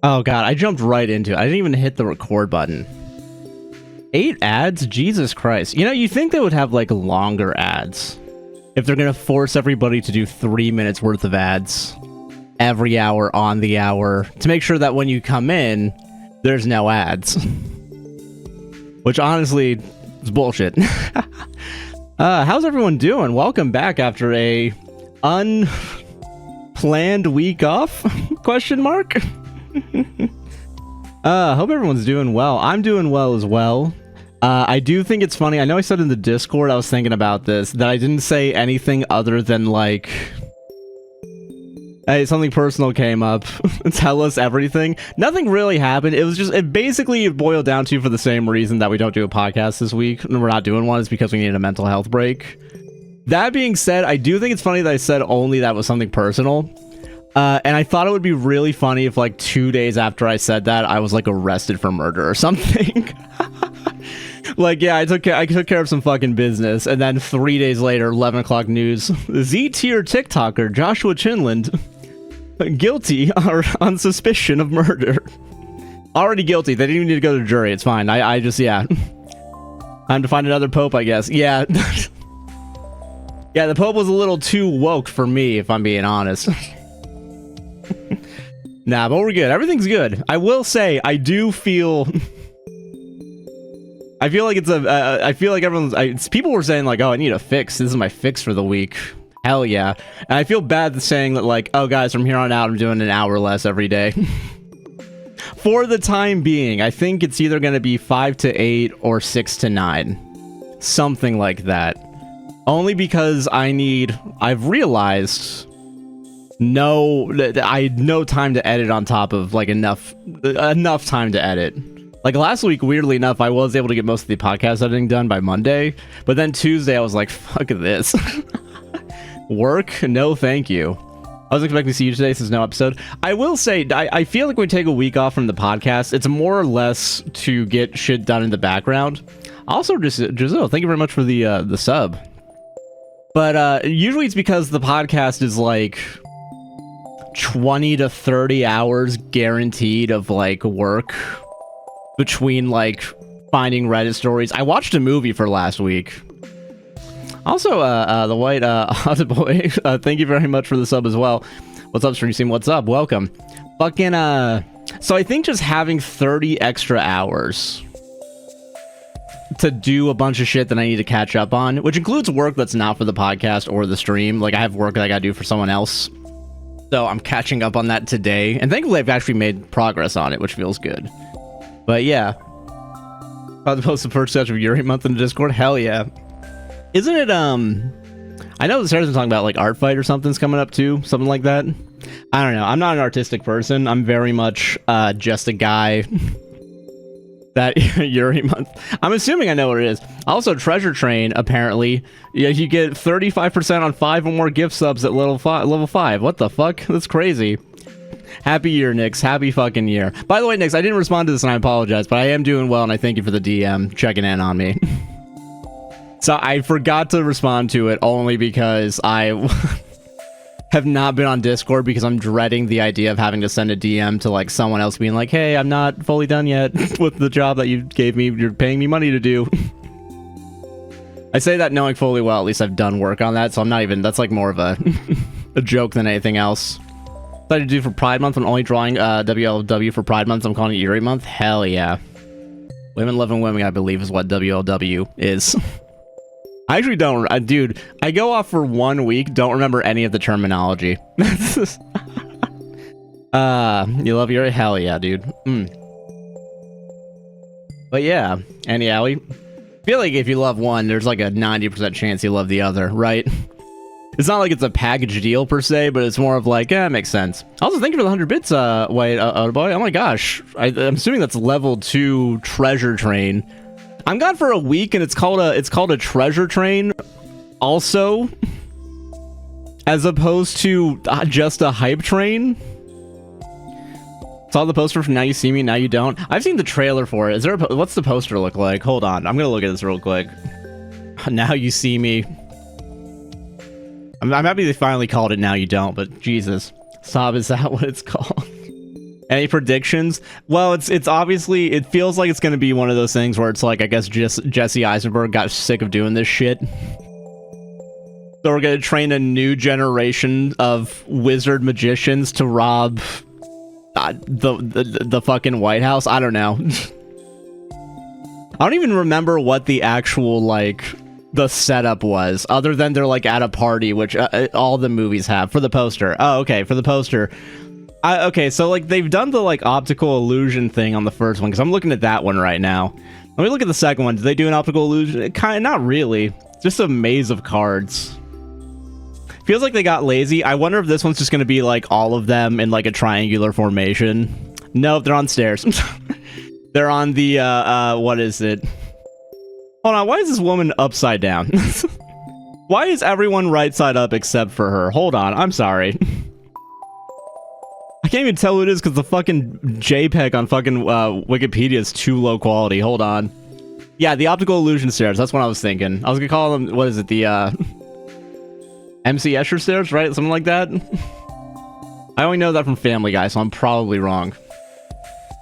Oh god, I jumped right into it. I didn't even hit the record button. 8 ads? Jesus Christ. You know, you think they would have, like, longer ads. If they're gonna force everybody to do 3 minutes worth of ads every hour on the hour to make sure that when you come in, there's no ads. Which, honestly, is bullshit. How's everyone doing? Welcome back after a unplanned week off? Question mark? Hope everyone's doing well. I'm doing well as well. I do think it's funny. I know I said in the Discord, I was thinking about this, that I didn't say anything other than, like, hey, something personal came up. Tell us everything. Nothing really happened. It was just, it basically boiled down to, for the same reason that we don't do a podcast this week, and we're not doing one, is because we need a mental health break. That being said, I do think it's funny that I said only that was something personal. And I thought it would be really funny if, like, 2 days after I said that, I was, like, arrested for murder or something. Like, yeah, I took care of some fucking business, and then 3 days later, 11 o'clock news, Z-tier TikToker Joshua Chinland guilty or on suspicion of murder. Already guilty. They didn't even need to go to jury. It's fine. I just, yeah. Time to find another pope, I guess. Yeah. Yeah, the pope was a little too woke for me, if I'm being honest. Nah, but we're good. Everything's good. I will say, I do feel... I feel like it's a... I feel like everyone's... people were saying, like, oh, I need a fix. This is my fix for the week. Hell yeah. And I feel bad saying that, like, oh, guys, from here on out, I'm doing an hour less every day. For the time being, I think it's either going to be 5 to 8 or 6 to 9. Something like that. Only because I've realized... I had no time to edit on top of, like, enough time to edit. Like, last week, weirdly enough, I was able to get most of the podcast editing done by Monday, but then Tuesday, I was like, fuck this. Work? No, thank you. I was expecting to see you today since no episode. I will say, I feel like when we take a week off from the podcast, it's more or less to get shit done in the background. Also, Giselle, thank you very much for the sub. But usually it's because the podcast is, like... 20 to 30 hours guaranteed of, like, work between, like, finding Reddit stories. I watched a movie for last week. Also, the white Haunted Boy, thank you very much for the sub as well. What's up, Stream Team? What's up? Welcome. Fucking, so I think just having 30 extra hours to do a bunch of shit that I need to catch up on, which includes work that's not for the podcast or the stream. Like, I have work that I gotta do for someone else. So I'm catching up on that today, and thankfully I've actually made progress on it, which feels good. But yeah. About to post the first session of Yuri Month in the Discord? Hell yeah. Isn't it, I know the Sarah's been talking about, like, Art Fight or something's coming up too, something like that. I don't know, I'm not an artistic person. I'm very much, just a guy that Yuri Month. I'm assuming I know what it is. Also, Treasure Train, apparently. Yeah, you get 35% on 5 or more gift subs at level 5. What the fuck? That's crazy. Happy year, Nix. Happy fucking year. By the way, Nix, I didn't respond to this and I apologize, but I am doing well and I thank you for the DM checking in on me. So I forgot to respond to it only because I have not been on Discord because I'm dreading the idea of having to send a DM to, like, someone else being like, hey, I'm not fully done yet with the job that you gave me. You're paying me money to do. I say that knowing fully well, at least I've done work on that, so I'm not even, that's like more of a a joke than anything else. What did I do for Pride Month? I'm only drawing WLW for Pride Month. I'm calling it Yuri Month. Hell yeah. Women loving women, I believe, is what WLW is. I actually don't, dude, I go off for 1 week, don't remember any of the terminology. You love your, hell yeah, dude. But yeah, Annie Alley, I feel like if you love one, there's like a 90% chance you love the other, right? It's not like it's a package deal per se, but it's more of like, yeah, it makes sense. Also, thank you for the 100 bits, boy, oh my gosh, I'm assuming that's level 2 Treasure Train. I'm gone for a week, and it's called a Treasure Train, also, as opposed to just a hype train. Saw the poster from Now You See Me, Now You Don't. I've seen the trailer for it. Is there what's the poster look like? Hold on, I'm gonna look at this real quick. Now You See Me. I'm happy they finally called it Now You Don't, but Jesus, Sob, is that what it's called? Any predictions? Well, it's obviously, it feels like it's going to be one of those things where it's like, I guess Jesse Eisenberg got sick of doing this shit. So we're going to train a new generation of wizard magicians to rob the fucking White House. I don't know. I don't even remember what the actual, like, the setup was, other than they're, like, at a party, which all the movies have, for the poster. Oh, okay, for the poster. Okay, so, like, they've done the, like, optical illusion thing on the first one, because I'm looking at that one right now. Let me look at the second one. Did they do an optical illusion? Not really. Just a maze of cards. Feels like they got lazy. I wonder if this one's just going to be, like, all of them in, like, a triangular formation. Nope, they're on stairs. They're on the, what is it? Hold on, why is this woman upside down? Why is everyone right side up except for her? Hold on, I'm sorry. I can't even tell who it is because the fucking JPEG on fucking Wikipedia is too low quality. Hold on. Yeah, the optical illusion stairs. That's what I was thinking. I was gonna call them, what is it, the, MC Escher stairs, right? Something like that? I only know that from Family Guy, so I'm probably wrong.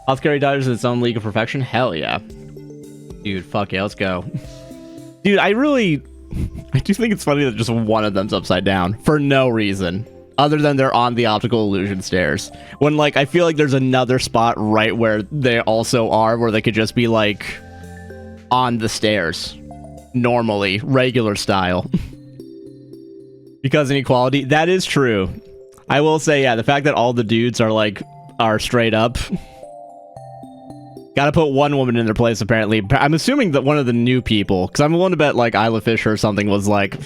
Healthcare Divers is its own league of perfection? Hell yeah. Dude, fuck yeah, let's go. Dude, I do think it's funny that just one of them's upside down for no reason other than they're on the optical illusion stairs. When, like, I feel like there's another spot right where they also are where they could just be, like, on the stairs. Normally, regular style. Because inequality, that is true. I will say, yeah, the fact that all the dudes are straight up. Gotta put one woman in their place, apparently. I'm assuming that one of the new people, because I'm willing to bet, like, Isla Fisher or something was like,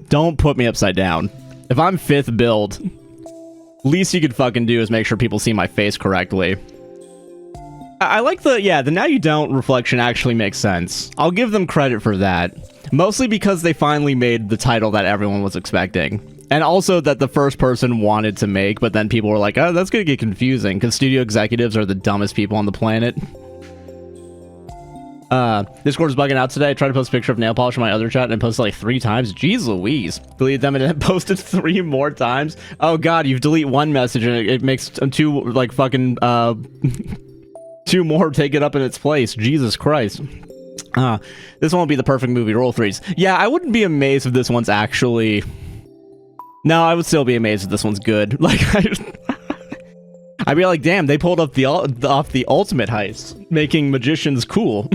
don't put me upside down. If I'm 5th build, least you could fucking do is make sure people see my face correctly. I like the now you don't reflection actually makes sense. I'll give them credit for that. Mostly because they finally made the title that everyone was expecting. And also that the first person wanted to make, but then people were like, oh, that's gonna get confusing, because studio executives are the dumbest people on the planet. Discord is bugging out today. I tried to post a picture of nail polish in my other chat and posted like 3 times. Jeez Louise. Deleted them and then posted 3 more times. Oh god, you've deleted one message and it makes 2, like, fucking, 2 more take it up in its place. Jesus Christ. This won't be the perfect movie. Roll 3s. Yeah, I wouldn't be amazed if this one's actually... No, I would still be amazed if this one's good. Like, I'd be like, damn, they pulled up off the ultimate heist, making magicians cool.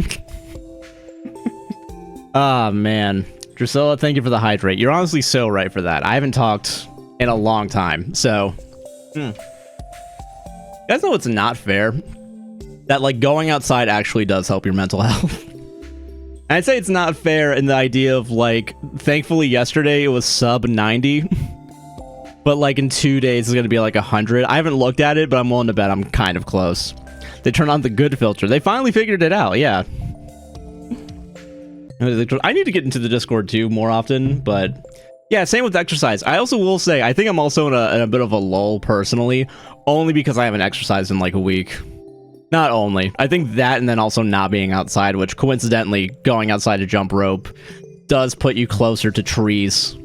Ah, man. Drusilla, thank you for the hydrate. You're honestly so right for that. I haven't talked in a long time, so... You guys know it's not fair? That, like, going outside actually does help your mental health. I'd say it's not fair in the idea of, like, thankfully yesterday it was sub 90. But, like, in 2 days it's going to be, like, 100. I haven't looked at it, but I'm willing to bet I'm kind of close. They turned on the good filter. They finally figured it out, yeah. I need to get into the Discord, too, more often, but... Yeah, same with exercise. I also will say, I think I'm also in a bit of a lull, personally, only because I haven't exercised in, like, a week. Not only. I think that and then also not being outside, which coincidentally, going outside to jump rope does put you closer to trees.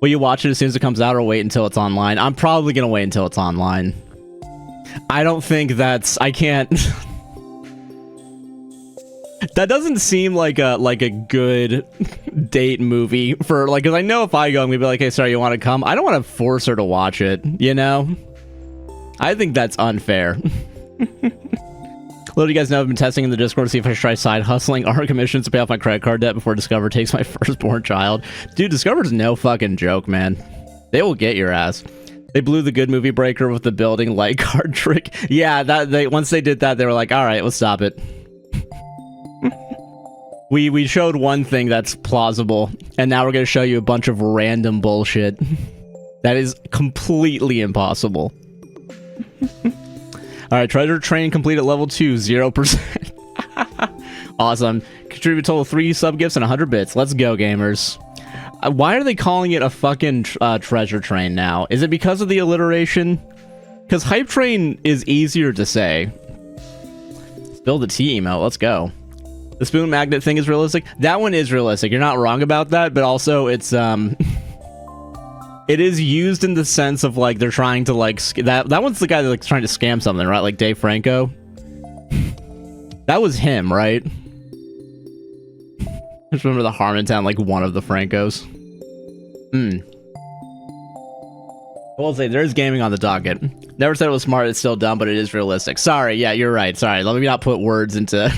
Will you watch it as soon as it comes out or wait until it's online? I'm probably going to wait until it's online. I don't think that's... I can't... That doesn't seem like a good date movie for, like, because I know if I go, I'm going to be like, hey, sorry, you want to come? I don't want to force her to watch it, you know? I think that's unfair. Little do you guys know, I've been testing in the Discord to see if I should try side hustling art commissions to pay off my credit card debt before Discover takes my firstborn child. Dude, Discover's no fucking joke, man. They will get your ass. They blew the good movie breaker with the building light card trick. Yeah, once they did that, they were like, all right, let's stop it. We showed one thing that's plausible, and now we're going to show you a bunch of random bullshit. That is completely impossible. Alright, treasure train complete at level 2, 0%. Awesome. Contribute a total of 3 sub-gifts and 100 bits. Let's go, gamers. Why are they calling it a fucking treasure train now? Is it because of the alliteration? Because hype train is easier to say. Spill the tea emote, let's go. The spoon magnet thing is realistic? That one is realistic. You're not wrong about that, but also it's, It is used in the sense of like they're trying to like that one's the guy that's like trying to scam something, right? Like Dave Franco. That was him, right? I just remember the Harmontown, like one of the Francos. I will say there's gaming on the docket. Never said it was smart, it's still dumb, but it is realistic. Sorry, yeah, you're right. Sorry, let me not put words into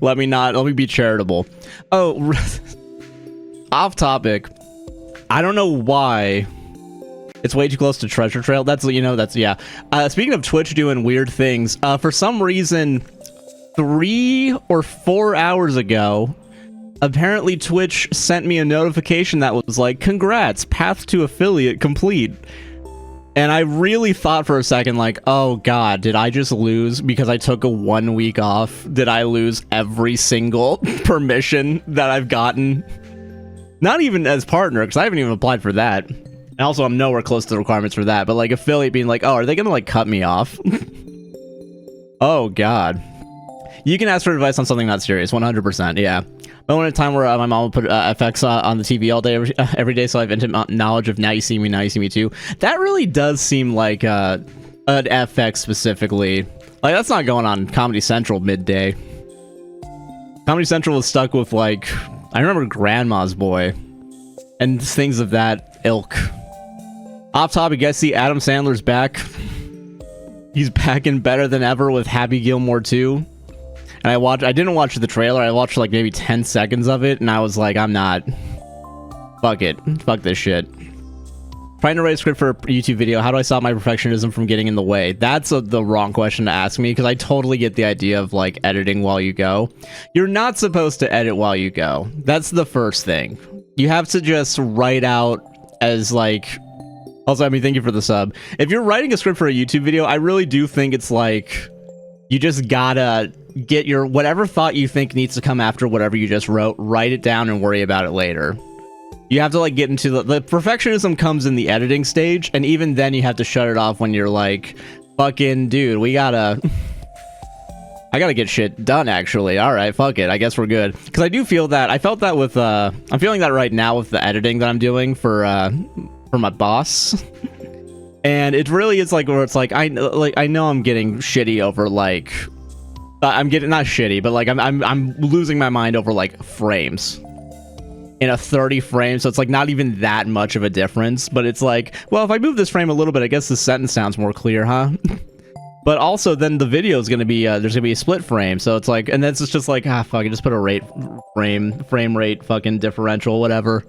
let me be charitable. Oh, off topic. I don't know why. It's way too close to Treasure Trail. That's, you know, that's, yeah. Speaking of Twitch doing weird things, for some reason, 3 or 4 hours ago, apparently Twitch sent me a notification that was like, congrats, path to affiliate complete. And I really thought for a second, like, oh god, did I just lose because I took a 1 week off? Did I lose every single permission that I've gotten? Not even as partner, because I haven't even applied for that. And also, I'm nowhere close to the requirements for that. But like affiliate being like, oh, are they gonna like cut me off? Oh god. You can ask for advice on something not serious, 100%, yeah. But when a time where my mom would put FX on the TV all day, every day, so I have intimate knowledge of Now You See Me Too. That really does seem like an FX specifically. Like, that's not going on Comedy Central midday. Comedy Central was stuck with, like, I remember Grandma's Boy and things of that ilk. Off topic, you guys see Adam Sandler's back. He's back and better than ever with Happy Gilmore 2. And I didn't watch the trailer, I watched like maybe 10 seconds of it, and I was like, I'm not. Fuck it. Fuck this shit. Trying to write a script for a YouTube video, how do I stop my perfectionism from getting in the way? That's the wrong question to ask me, because I totally get the idea of like editing while you go. You're not supposed to edit while you go. That's the first thing. You have to just write out as like... Also, I mean, thank you for the sub. If you're writing a script for a YouTube video, I really do think it's like... You just gotta get your whatever thought you think needs to come after whatever you just wrote, write it down and worry about it later. You have to like get into the perfectionism comes in the editing stage, and even then you have to shut it off when you're like, fucking dude, I gotta get shit done actually. All right, fuck it, I guess we're good. Because I do feel that, I felt that with, I'm feeling that right now with the editing that I'm doing for my boss. And it really is like where it's like I know I'm getting shitty over like I'm getting not shitty, but like I'm losing my mind over like frames in a 30 frame, so it's like not even that much of a difference. But it's like, well, if I move this frame a little bit, I guess the sentence sounds more clear, huh? But also then the video is gonna be there's gonna be a split frame, so it's like, and then it's just like fuck it, just put a frame rate fucking differential, whatever.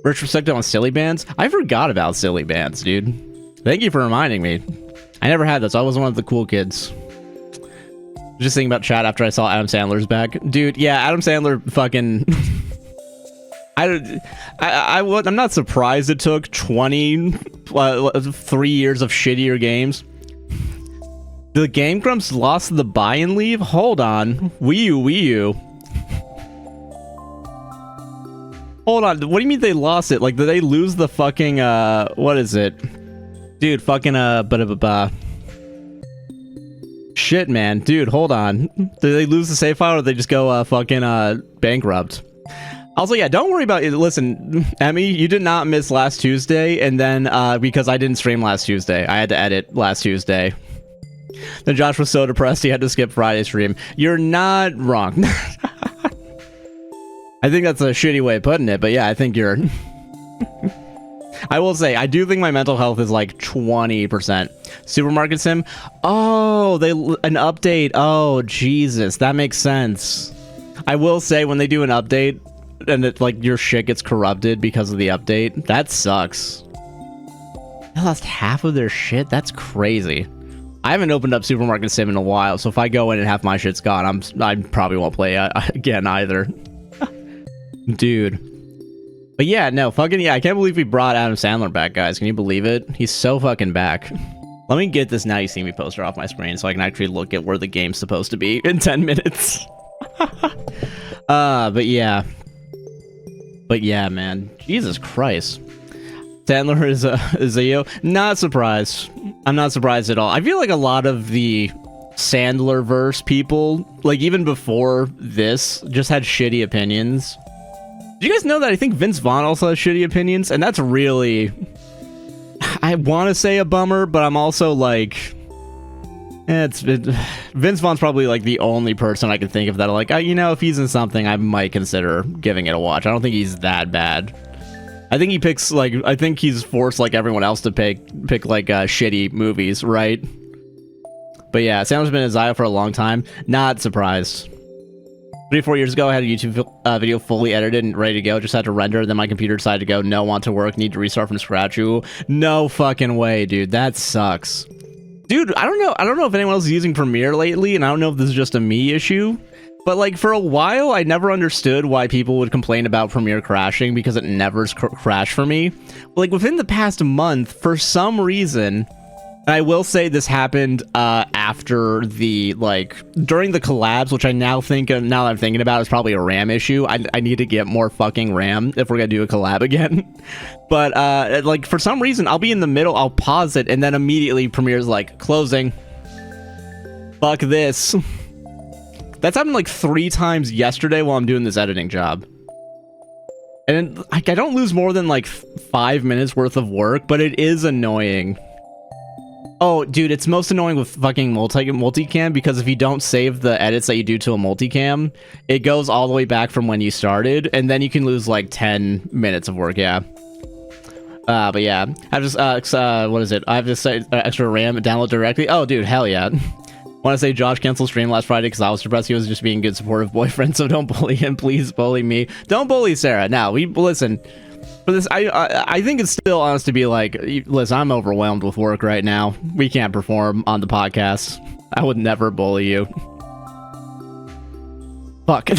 Retrospective on silly bands. I forgot about silly bands, dude. Thank you for reminding me. I never had this. I was one of the cool kids. Just thinking about chat after I saw Adam Sandler's back. Dude, yeah, Adam Sandler fucking... I'm not surprised it took 3 years of shittier games. The Game Grumps lost the buy and leave? Hold on. Wii U. Hold on. What do you mean they lost it? Like, did they lose the fucking, what is it? Dude, fucking, shit, man. Dude, hold on. Did they lose the save file, or did they just go, fucking, bankrupt? Also, yeah, don't worry about it. Listen, Emmy, you did not miss last Tuesday, and then, because I didn't stream last Tuesday. I had to edit last Tuesday. Then Josh was so depressed he had to skip Friday's stream. You're not wrong. I think that's a shitty way of putting it, but yeah, I think you're... I will say, I do think my mental health is like 20%. Supermarket Sim? Oh, an update. Oh, Jesus, that makes sense. I will say, when they do an update, and it, like, your shit gets corrupted because of the update, that sucks. They lost half of their shit? That's crazy. I haven't opened up Supermarket Sim in a while, so if I go in and half my shit's gone, I probably won't play again either. Dude. But yeah, no, fucking yeah, I can't believe we brought Adam Sandler back, guys. Can you believe it? He's so fucking back. Let me get this Now You See Me poster off my screen so I can actually look at where the game's supposed to be in 10 minutes. But yeah. But yeah, man. Jesus Christ. Sandler is a yo. Not surprised. I'm not surprised at all. I feel like a lot of the Sandler-verse people, like even before this, just had shitty opinions. Do you guys know that I think Vince Vaughn also has shitty opinions? And that's really want to say a bummer, but I'm also like, Vince Vaughn's probably like the only person I can think of that like, you know, if he's in something, I might consider giving it a watch. I don't think he's that bad. I think he picks like, I think he's forced like everyone else to pick like shitty movies, right? But yeah, Sam's been in Zaya for a long time. Not surprised. 3-4 years ago, I had a YouTube video fully edited and ready to go. Just had to render. Then my computer decided to go, no, want to work, need to restart from scratch. Ooh, no fucking way, dude. That sucks. Dude, I don't know if anyone else is using Premiere lately, and I don't know if this is just a me issue. But like for a while, I never understood why people would complain about Premiere crashing because it never crashed for me. But like within the past month, for some reason, and I will say this happened after the, like, during the collabs, which I now think, now that I'm thinking about, is probably a RAM issue. I need to get more fucking RAM if we're gonna do a collab again. But, like, for some reason, I'll be in the middle, I'll pause it, and then immediately Premiere's like, closing. Fuck this. That's happened like 3 times yesterday while I'm doing this editing job. And like, I don't lose more than like 5 minutes worth of work, but it is annoying. Oh, dude, it's most annoying with fucking multicam because if you don't save the edits that you do to a multicam, it goes all the way back from when you started, and then you can lose like 10 minutes of work, yeah. But yeah, I just, what is it? I have this extra RAM download directly. Oh, dude, hell yeah. Want to say Josh canceled stream last Friday because I was depressed. He was just being a good supportive boyfriend, so don't bully him. Please bully me. Don't bully Sarah. Now, listen. For this, I think it's still honest to be like, listen, I'm overwhelmed with work right now. We can't perform on the podcast. I would never bully you. Fuck.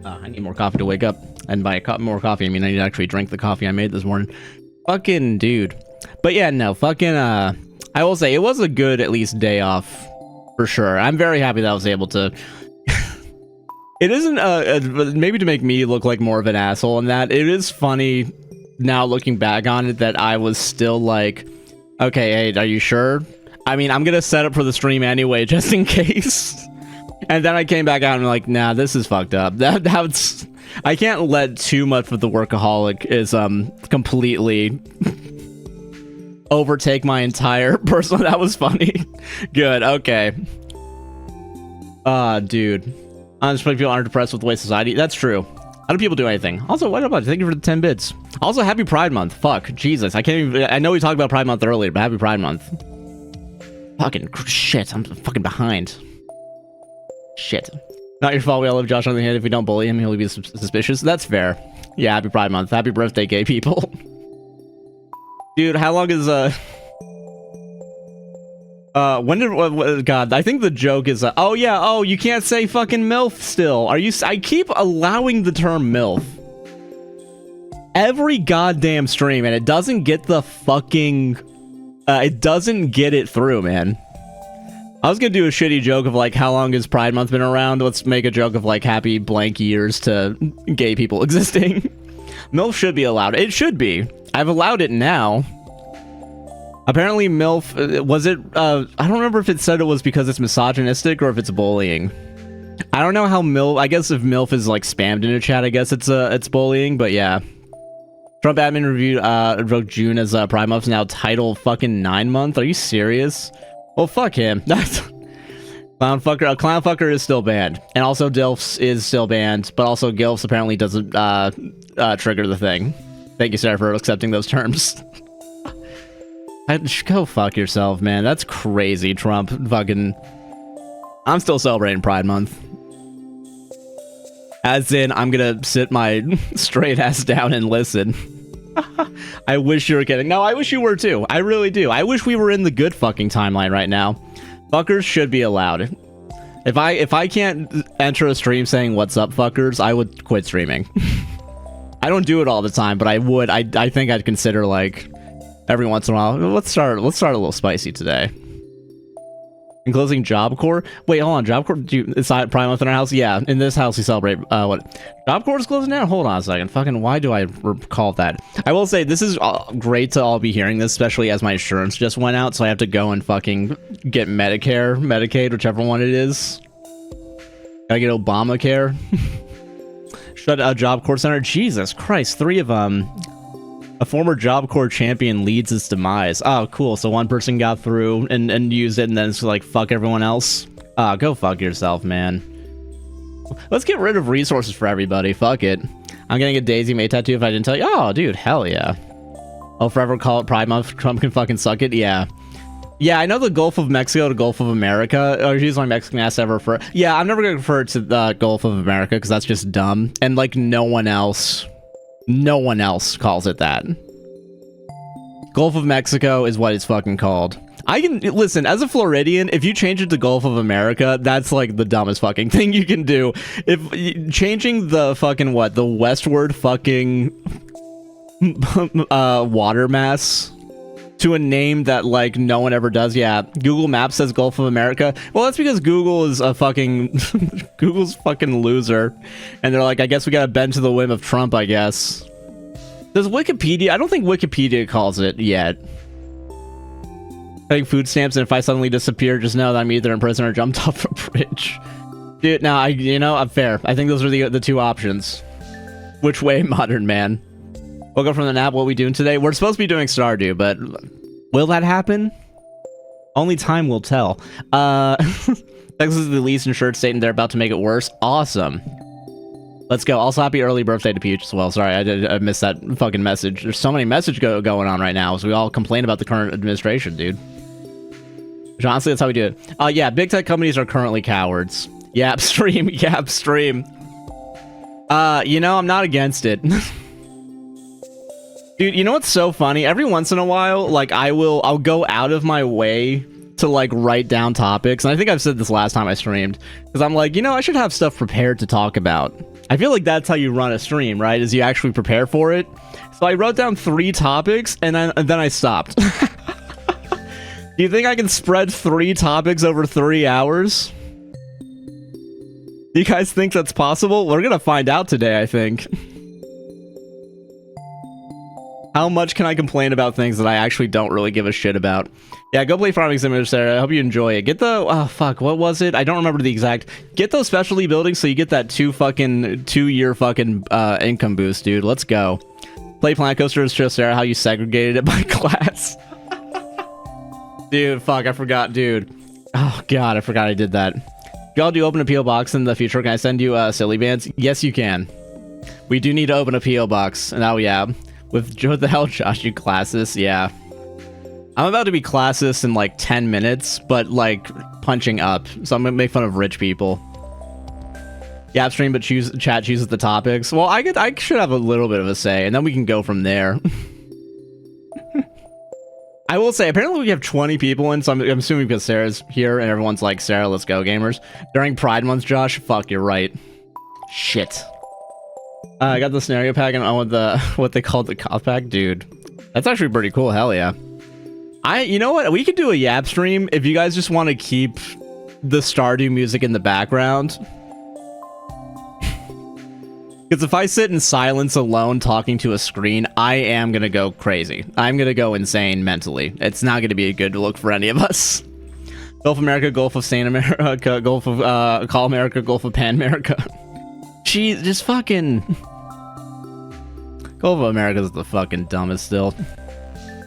I need more coffee to wake up. And by more coffee, I mean I need to actually drink the coffee I made this morning. Fucking dude. But yeah, no, fucking, I will say, it was a good, at least, day off. For sure. I'm very happy that I was able to... It isn't, maybe to make me look like more of an asshole in that, it is funny now looking back on it that I was still like, okay, hey, are you sure? I mean, I'm gonna set up for the stream anyway, just in case. And then I came back out and I'm like, nah, this is fucked up. That's, I can't let too much of the workaholic is, completely overtake my entire personal, that was funny. Good, okay. Dude. Honestly, people aren't depressed with the way society. That's true. How do people do anything? Also, what about you? Thank you for the 10 bits. Also, happy Pride Month. Fuck, Jesus. I can't even. I know we talked about Pride Month earlier, but happy Pride Month. Fucking shit. I'm fucking behind. Shit. Not your fault. We all love Josh on the hand. If we don't bully him, he'll be suspicious. That's fair. Yeah, happy Pride Month. Happy birthday, gay people. Dude, how long is when did God? I think the joke is oh yeah, oh you can't say fucking MILF still. Are you? I keep allowing the term MILF every goddamn stream, and it doesn't get the fucking it doesn't get it through, man. I was gonna do a shitty joke of like, how long has Pride Month been around? Let's make a joke of like, happy blank years to gay people existing. MILF should be allowed. It should be. I've allowed it now. Apparently MILF, was it, I don't remember if it said it was because it's misogynistic or if it's bullying. I don't know how MILF, I guess if MILF is like spammed in a chat, I guess it's bullying, but yeah. Trump admin revoked June as Pride Month, now title fucking 9 month. Are you serious? Well, fuck him. Clownfucker is still banned. And also DILFs is still banned, but also GILFs apparently doesn't trigger the thing. Thank you, Sarah, for accepting those terms. Go fuck yourself, man. That's crazy, Trump. Fucking... I'm still celebrating Pride Month. As in, I'm gonna sit my straight ass down and listen. I wish you were kidding. No, I wish you were too. I really do. I wish we were in the good fucking timeline right now. Fuckers should be allowed. If I can't enter a stream saying "What's up, fuckers," I would quit streaming. I don't do it all the time, but I would. I think I'd consider like... Every once in a while, let's start a little spicy today. In closing, Job Corps. Wait, hold on, Job Corps. Is that Prime Month in our house? Yeah, in this house we celebrate. What? Job Corps is closing down. Hold on a second. Fucking, why do I recall that? I will say this is great to all be hearing this, especially as my insurance just went out, so I have to go and fucking get Medicare, Medicaid, whichever one it is. Gotta get Obamacare. Shut Job Corps Center. Jesus Christ, 3 of them. A former Job Corps champion leads its demise. Oh, cool. So one person got through and used it, and then it's like, fuck everyone else. Go fuck yourself, man. Let's get rid of resources for everybody. Fuck it. I'm getting a Daisy May tattoo if I didn't tell you. Oh, dude, hell yeah. Oh, forever call it Pride Month. Trump can fucking suck it. Yeah. Yeah, I know the Gulf of Mexico to Gulf of America. Oh, she's my Mexican ass ever refer. Yeah, I'm never gonna refer to the Gulf of America because that's just dumb. And like no one else calls it that. Gulf of Mexico is what it's fucking called. I can listen as a Floridian. If you change it to Gulf of America, that's like the dumbest fucking thing you can do. If changing the fucking what the westward fucking water mass to a name that like no one ever does. Yeah, Google Maps says Gulf of America. Well, that's because Google is a fucking Google's fucking loser, and they're like, I guess we gotta bend to the whim of Trump. I guess. Does Wikipedia? I don't think Wikipedia calls it yet. Paying food stamps, and if I suddenly disappear, just know that I'm either in prison or jumped off a bridge. Dude, no, I'm fair. I think those are the two options. Which way, modern man? Woke up from the nap. What are we doing today? We're supposed to be doing Stardew, but will that happen? Only time will tell. Texas is the least insured state, and they're about to make it worse. Awesome. Let's go. Also, happy early birthday to Peach as well. Sorry, I missed that fucking message. There's so many messages going on right now as we all complain about the current administration, dude. Which, honestly, that's how we do it. Yeah, big tech companies are currently cowards. Yap stream. Yap stream. I'm not against it. Dude, you know what's so funny? Every once in a while, like, I'll go out of my way to, like, write down topics. And I think I've said this last time I streamed. Because I'm like, I should have stuff prepared to talk about. I feel like that's how you run a stream, right? Is you actually prepare for it. So I wrote down 3 topics, and then I stopped. Do you think I can spread 3 topics over 3 hours? Do you guys think that's possible? We're gonna find out today, I think. How much can I complain about things that I actually don't really give a shit about? Yeah, go play Farming Simulator, Sarah. I hope you enjoy it. Get the... Oh, fuck. What was it? I don't remember the exact... Get those specialty buildings so you get that 2-year fucking income boost, dude. Let's go. Play Planet Coaster, show Sarah how you segregated it by class. Dude, fuck. I forgot, dude. Oh, God. I forgot I did that. Y'all do open a P.O. box in the future. Can I send you silly bands? Yes, you can. We do need to open a P.O. box. And oh, yeah. What the hell, Josh? You classist? Yeah. I'm about to be classist in like 10 minutes, but like punching up. So I'm gonna make fun of rich people. Yeah, stream, but chat chooses the topics. Well, I should have a little bit of a say, and then we can go from there. I will say, apparently we have 20 people in, so I'm assuming because Sarah's here and everyone's like, Sarah, let's go, gamers. During Pride Month, Josh, fuck, you're right. Shit. I got the scenario pack and I want what they called the cop pack, dude. That's actually pretty cool. Hell yeah. You know what? We could do a Yap stream if you guys just want to keep the Stardew music in the background. Because if I sit in silence alone talking to a screen, I am gonna go crazy. I'm gonna go insane mentally. It's not gonna be a good look for any of us. Gulf of America, Gulf of Saint America, Gulf of Call America, Gulf of Pan America. Jeez, just fucking... Gulf of America is the fucking dumbest still.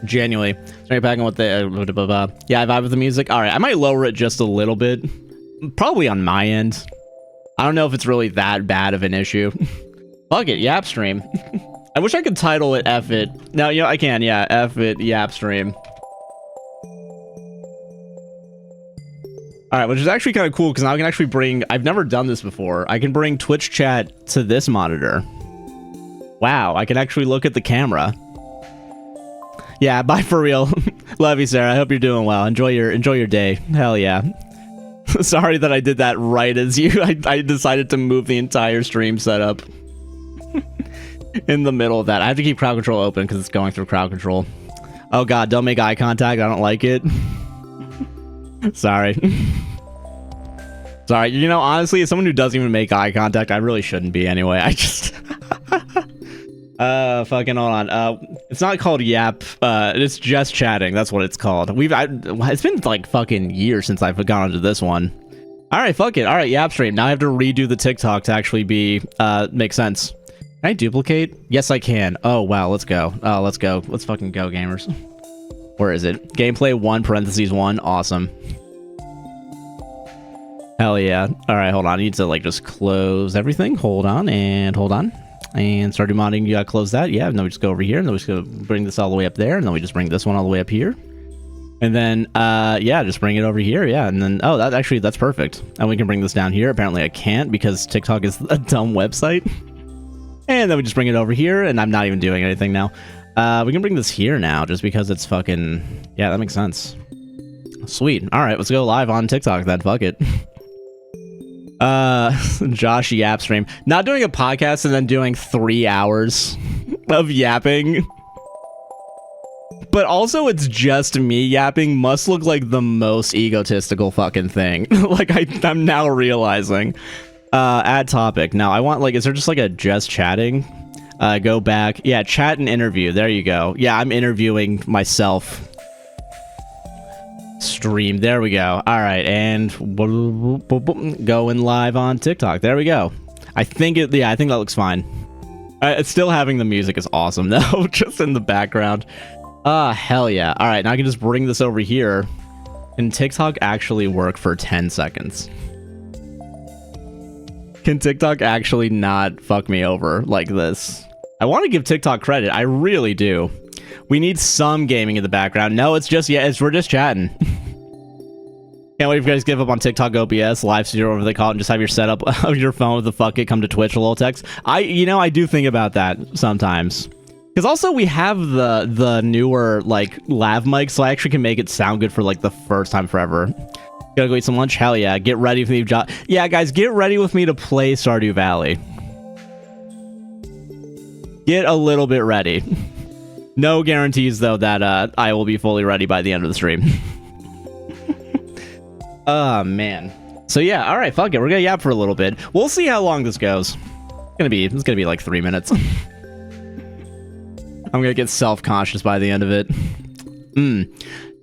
Genuinely. Straight back on what they... yeah, I vibe with the music. Alright, I might lower it just a little bit. Probably on my end. I don't know if it's really that bad of an issue. Fuck it, Yap stream. I wish I could title it F it. No, I can, yeah. F it, Yap stream. Alright, which is actually kind of cool, because now I can actually bring... I've never done this before. I can bring Twitch chat to this monitor. Wow, I can actually look at the camera. Yeah, bye for real. Love you, Sarah. I hope you're doing well. Enjoy your day. Hell yeah. Sorry that I did that right as I decided to move the entire stream setup. In the middle of that. I have to keep crowd control open, because it's going through crowd control. Oh god, don't make eye contact. I don't like it. Sorry. Sorry, honestly, as someone who doesn't even make eye contact, I really shouldn't be anyway. I just... fucking hold on. It's not called Yap. It's just chatting. That's what it's called. It's been like fucking years since I've gone onto this one. Alright, fuck it. Alright, Yap stream. Now I have to redo the TikTok to actually be, make sense. I duplicate? Yes, I can. Oh, wow. Let's go. Oh, let's go. Let's fucking go, gamers. Where is it? Gameplay 1 (1. Awesome. Hell yeah. All right, hold on. I need to like just close everything. Hold on. And start modding. You gotta close that. Yeah, and then we just go over here, and then we just go bring this all the way up there, and then we just bring this one all the way up here. And then, yeah, just bring it over here. Yeah, and then, oh, that's perfect. And we can bring this down here. Apparently I can't because TikTok is a dumb website. And then we just bring it over here, and I'm not even doing anything now. We can bring this here now just because it's fucking... Yeah, that makes sense. Sweet. All right, let's go live on TikTok then. Fuck it. Josh Yap stream. Not doing a podcast and then doing 3 hours of yapping. But also, it's just me yapping must look like the most egotistical fucking thing. Like, I'm now realizing. Add topic. Now, I want, like, is there just, like, a just chatting? Go back. Yeah, chat and interview. There you go. Yeah, I'm interviewing myself. Stream. There we go. All right, and going live on TikTok. There we go. I think it, yeah, I think that looks fine. It's still having the music is awesome, though, just in the background. Hell yeah. All right, now I can just bring this over here. Can TikTok actually work for 10 seconds? Can TikTok actually not fuck me over like this? I want to give TikTok credit. I really do. We need some gaming in the background. No, it's just, yeah, we're just chatting. Can't wait if you guys give up on TikTok OBS, live stream, whatever they call it, and just have your setup of your phone with the fuck it, come to Twitch, a little text. I do think about that sometimes. Because also we have the newer, like, lav mic, so I actually can make it sound good for, like, the first time forever. Gotta go eat some lunch? Hell yeah. Get ready for me. Yeah, guys, get ready with me to play Stardew Valley. Get a little bit ready. No guarantees, though, that I will be fully ready by the end of the stream. Oh, man. So, yeah, all right, fuck it. We're gonna yap for a little bit. We'll see how long this goes. It's gonna be like 3 minutes. I'm gonna get self-conscious by the end of it.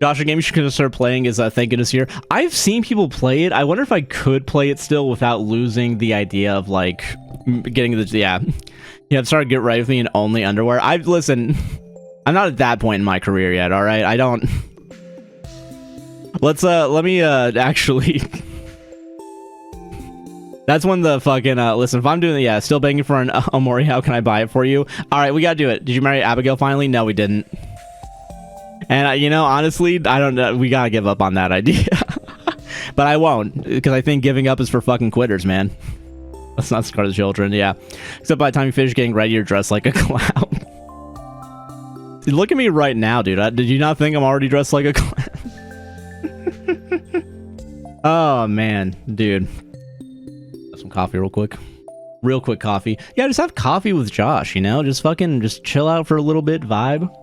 Josh, a game you should consider playing is Thank Goodness Here. I've seen people play it. I wonder if I could play it still without losing the idea of, like, getting the... Yeah, started Get Ready With Me in only underwear. Listen, I'm not at that point in my career yet, all right? I don't... let me, actually... That's when the fucking, listen, if I'm doing it, yeah, still begging for an Omori, how can I buy it for you? All right, we gotta do it. Did you marry Abigail finally? No, we didn't. And, you know, honestly, I don't know. We gotta give up on that idea. But I won't, because I think giving up is for fucking quitters, man. Let's not scar the children, yeah. Except by the time you finish getting ready, you're dressed like a clown. Dude, look at me right now, dude. Did you not think I'm already dressed like a clown? Oh, man, dude. Some coffee real quick coffee. Yeah, just have coffee with Josh, you know, just chill out for a little bit, vibe.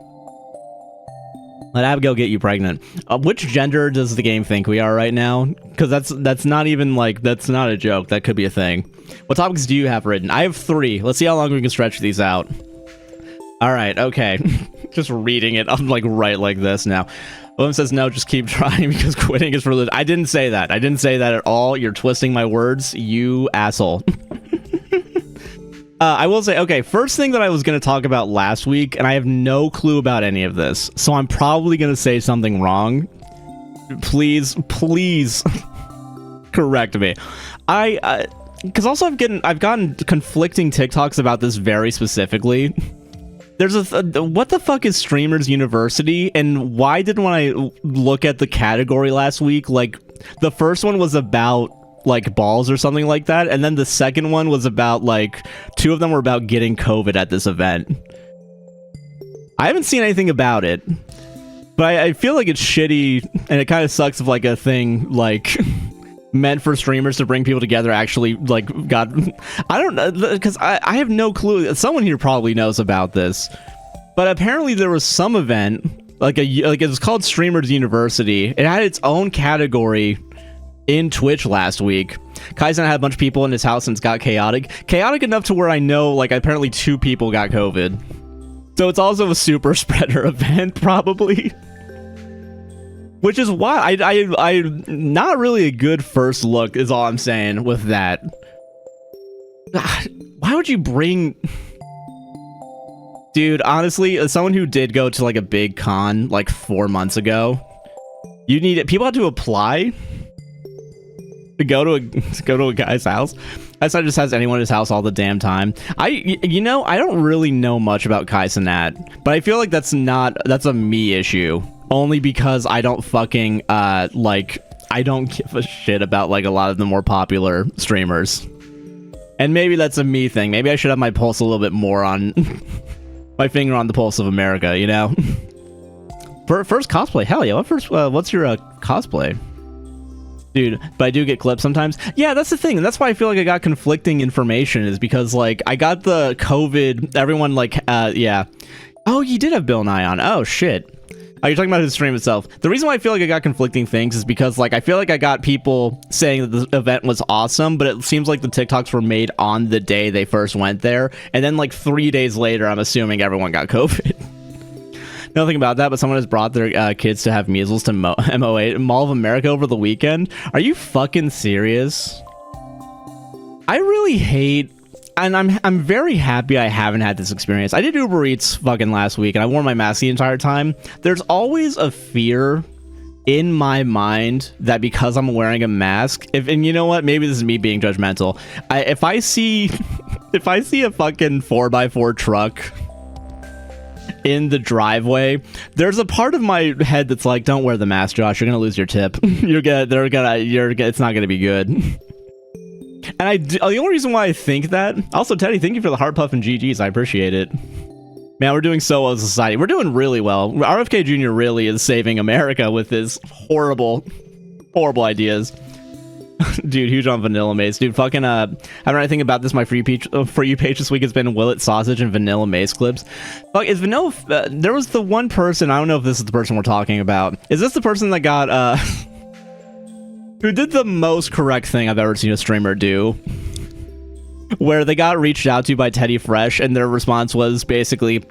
Let Abigail get you pregnant. Which gender does the game think we are right now? Because that's not even like, that's not a joke. That could be a thing. What topics do you have written? I have 3. Let's see how long we can stretch these out. All right, okay. Just reading it, I'm like right like this now. William says, no, just keep trying because quitting is for... I didn't say that. I didn't say that at all. You're twisting my words, you asshole. I will say, okay, first thing that I was going to talk about last week, and I have no clue about any of this, so I'm probably going to say something wrong. Please correct me. Because also I've gotten conflicting TikToks about this very specifically. There's what the fuck is Streamers University, and why didn't when I look at the category last week, like, the first one was about, like, balls or something like that, and then the second one was about, like, 2 of them were about getting COVID at this event. I haven't seen anything about it, but I feel like it's shitty, and it kind of sucks if, like, a thing, like... meant for streamers to bring people together actually, like, got... I don't know, because I have no clue. Someone here probably knows about this, but apparently there was some event, like it was called Streamers University. It had its own category in Twitch last week. Kaizen had a bunch of people in his house and it's got chaotic enough to where I know, like, apparently 2 people got COVID, so it's also a super spreader event probably. Which is why I not really a good first look is all I'm saying with that. Why would you bring... Dude, honestly, as someone who did go to like a big con like 4 months ago, you need it. People had to apply to go to a guy's house. That side just has anyone at his house all the damn time. I don't really know much about Kai Cenat, but I feel like that's a me issue. Only because I don't fucking I don't give a shit about like a lot of the more popular streamers. And maybe that's a me thing. Maybe I should have my pulse a little bit more on my finger on the pulse of America, you know? First cosplay, hell yeah. What's your cosplay? Dude, but I do get clips sometimes. Yeah, that's the thing. And that's why I feel like I got conflicting information, is because like I got the COVID, everyone like, yeah. Oh, you did have Bill Nye on. Oh, shit. Oh, you're talking about his stream itself. The reason why I feel like I got conflicting things is because like I feel like I got people saying that the event was awesome, but it seems like the TikToks were made on the day they first went there. And then like 3 days later, I'm assuming everyone got COVID. Nothing about that, but someone has brought their kids to have measles to MOA, Mall of America over the weekend. Are you fucking serious? I really hate, and I'm very happy I haven't had this experience. I did Uber Eats fucking last week, and I wore my mask the entire time. There's always a fear in my mind that because I'm wearing a mask, and you know what? Maybe this is me being judgmental. If I see a fucking 4x4 truck in the driveway, there's a part of my head that's like, don't wear the mask, Josh, you're gonna lose your tip. It's not gonna be good. And the only reason why I think that, also Teddy, thank you for the heart puff and GGs, I appreciate it. Man, we're doing so well as a society. We're doing really well. RFK Jr. really is saving America with his horrible ideas. Dude, huge on Vanilla Mace. Dude, fucking, I don't know anything about this. My For You page this week has been Willet Sausage and Vanilla Mace clips. Fuck, is Vanilla, there was the one person, I don't know if this is the person we're talking about. Is this the person that got, who did the most correct thing I've ever seen a streamer do? Where they got reached out to by Teddy Fresh, and their response was basically,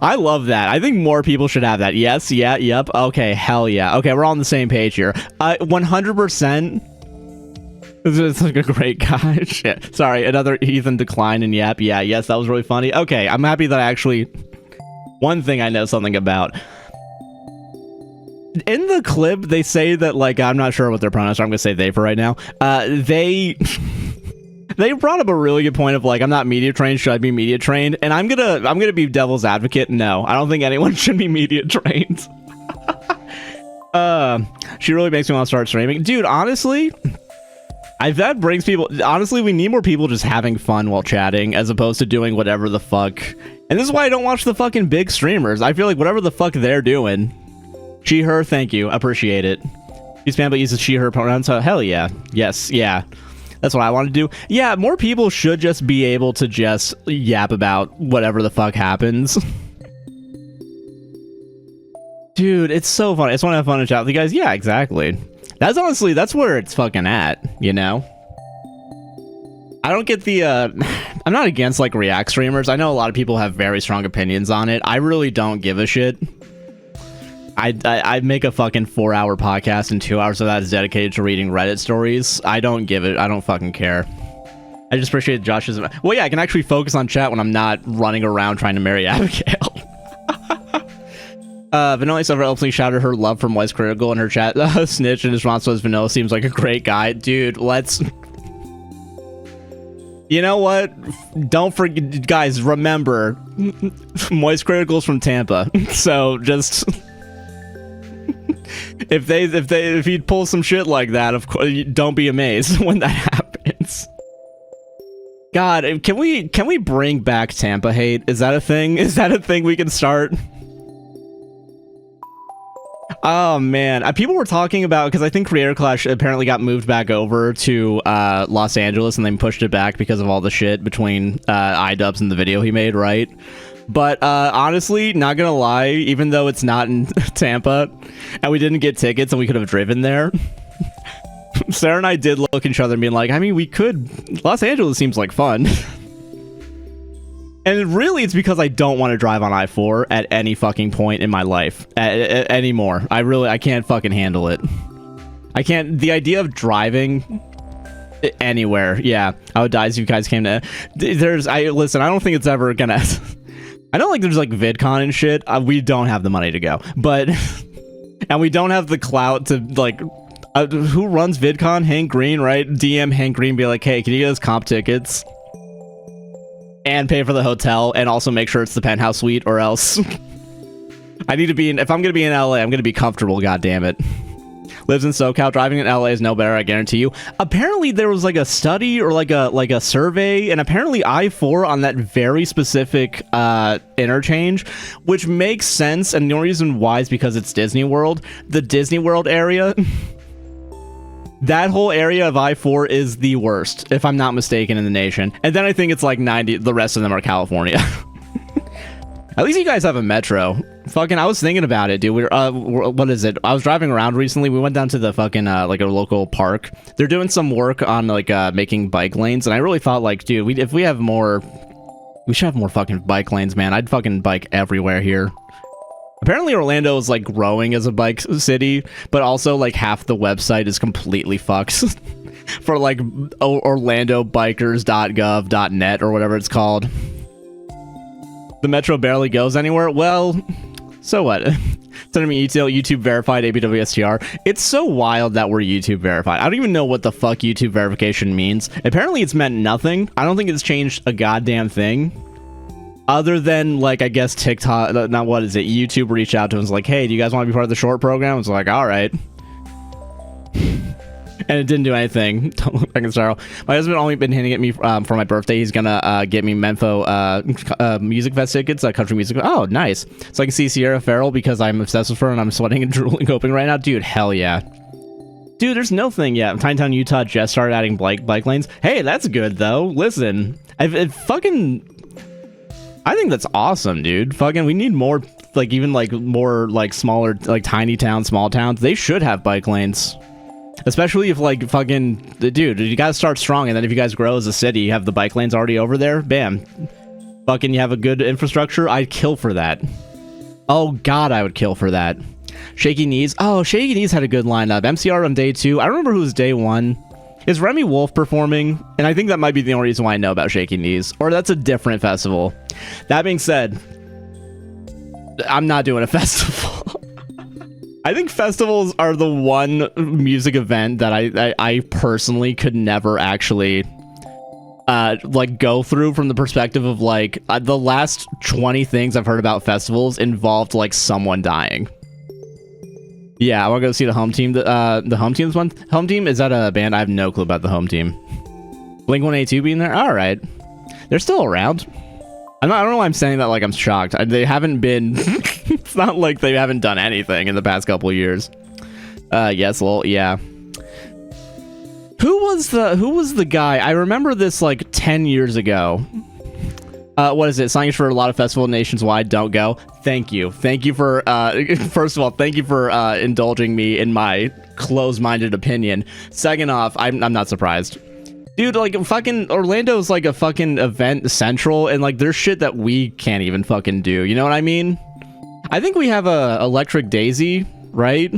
I love that. I think more people should have that. Yes, yeah, yep. Okay, hell yeah. Okay, we're all on the same page here. 100%. This is like a great guy. Shit. Sorry, another Ethan decline and yep. Yeah, yes, that was really funny. Okay, I'm happy that I actually... One thing I know something about. In the clip, they say that, like, I'm not sure what their pronouns are. I'm going to say they for right now. They brought up a really good point of like, I'm not media trained, should I be media trained? And I'm gonna be devil's advocate. No, I don't think anyone should be media trained. She really makes me want to start streaming. Dude, honestly, that brings people, honestly, we need more people just having fun while chatting as opposed to doing whatever the fuck. And this is why I don't watch the fucking big streamers. I feel like whatever the fuck they're doing. She, her, thank you, appreciate it. You spam but uses she, her pronouns, so hell yeah. Yes, yeah. That's what I want to do. Yeah, more people should just be able to just yap about whatever the fuck happens. Dude, it's so fun. I just want to have fun and chat with you guys. Yeah, exactly. That's honestly, that's where it's fucking at, you know? I don't get the, I'm not against, like, React streamers. I know a lot of people have very strong opinions on it. I really don't give a shit. I make a fucking 4-hour podcast and 2 hours of that is dedicated to reading Reddit stories. I don't give it. I don't fucking care. I just appreciate Josh's... Well, yeah, I can actually focus on chat when I'm not running around trying to marry Abigail. Vanilla Silver helpfully shouted her love from Wise Critical in her chat. Snitch, and his response was, Vanilla seems like a great guy. Dude, let's... You know what? Don't forget... Guys, remember... Moist Critical's from Tampa. So, just... if he'd pull some shit like that, of course, don't be amazed when that happens. God, can we bring back Tampa hate? Is that a thing? Is that a thing we can start? Oh man, people were talking about, because I think Creator Clash apparently got moved back over to Los Angeles, and they pushed it back because of all the shit between iDubbbz and the video he made, right? But honestly, not gonna lie, even though it's not in Tampa and we didn't get tickets and we could have driven there, Sarah and I did look at each other and being like, I mean, we could. Los Angeles seems like fun. And really, it's because I don't want to drive on I-4 at any fucking point in my life anymore. I can't fucking handle it. I can't. The idea of driving Anywhere, yeah. I would die if you guys came to. Listen, I don't think it's ever gonna. I know, like, there's like VidCon and shit. We don't have the money to go, but and we don't have the clout to like. Who runs VidCon? Hank Green, right? DM Hank Green, be like, hey, can you get us comp tickets and pay for the hotel, and also make sure it's the penthouse suite, or else I need to be in. If I'm gonna be in LA, I'm gonna be comfortable. God damn it. Lives in SoCal. Driving in LA is no better, I guarantee you. Apparently there was like a study or like a survey, and apparently I-4 on that very specific interchange, which makes sense, and the only reason why is because it's Disney World. The Disney World area, that whole area of I-4 is the worst, if I'm not mistaken, in the nation. And then I think it's like 90, the rest of them are California. At least you guys have a metro. Fucking, I was thinking about it, dude. What is it? I was driving around recently. We went down to the fucking, like, a local park. They're doing some work on, like, making bike lanes, and I really thought, like, dude, if we have more... We should have more fucking bike lanes, man. I'd fucking bike everywhere here. Apparently Orlando is, like, growing as a bike city, but also, like, half the website is completely fucked. For, like, orlandobikers.gov.net or whatever it's called. The metro barely goes anywhere. Well, so what? Sending me ETL, YouTube verified, ABWSTR. It's so wild that we're YouTube verified. I don't even know what the fuck YouTube verification means. Apparently it's meant nothing. I don't think it's changed a goddamn thing. Other than, like, I guess TikTok, not what is it, YouTube reached out to us and was like, hey, do you guys want to be part of the short program? It's like, all right. And it didn't do anything. Don't look like a sorrow. My husband only been hitting at me for my birthday. He's gonna get me Menfo music fest tickets, country music. Oh, nice. So I can see Sierra Farrell because I'm obsessed with her and I'm sweating and drooling hoping right now. Dude, hell yeah. Dude, there's no thing yet. Tiny Town, Utah just started adding bike lanes. Hey, that's good though. Listen, I think that's awesome, dude. Fucking, we need more, like, even like more like smaller, like tiny towns, small towns. They should have bike lanes. Especially if, like, fucking... Dude, you gotta start strong, and then if you guys grow as a city, you have the bike lanes already over there, bam. Fucking, you have a good infrastructure, I'd kill for that. Oh, God, I would kill for that. Shaky Knees. Oh, Shaky Knees had a good lineup. MCR on day 2. I remember who was day 1. Is Remy Wolf performing? And I think that might be the only reason why I know about Shaky Knees. Or that's a different festival. That being said, I'm not doing a festival. I think festivals are the one music event that I personally could never actually like go through from the perspective of, like, the last 20 things I've heard about festivals involved, like, someone dying. Yeah, I want to go see the Home Team. The Home Team this month. Home Team, is that a band? I have no clue about the Home Team. Blink-182 being there? All right. They're still around. I don't know why I'm saying that like I'm shocked. They haven't been... It's not like they haven't done anything in the past couple of years. Yes, well, yeah. Who was the guy? I remember this like 10 years ago. What is it? Signage for a lot of festival nationwide. Don't go. Thank you. Thank you for, first of all, thank you for indulging me in my closed-minded opinion. Second off, I'm not surprised. Dude, like, fucking Orlando's like a fucking event central, and like there's shit that we can't even fucking do. You know what I mean? I think we have a Electric Daisy, right?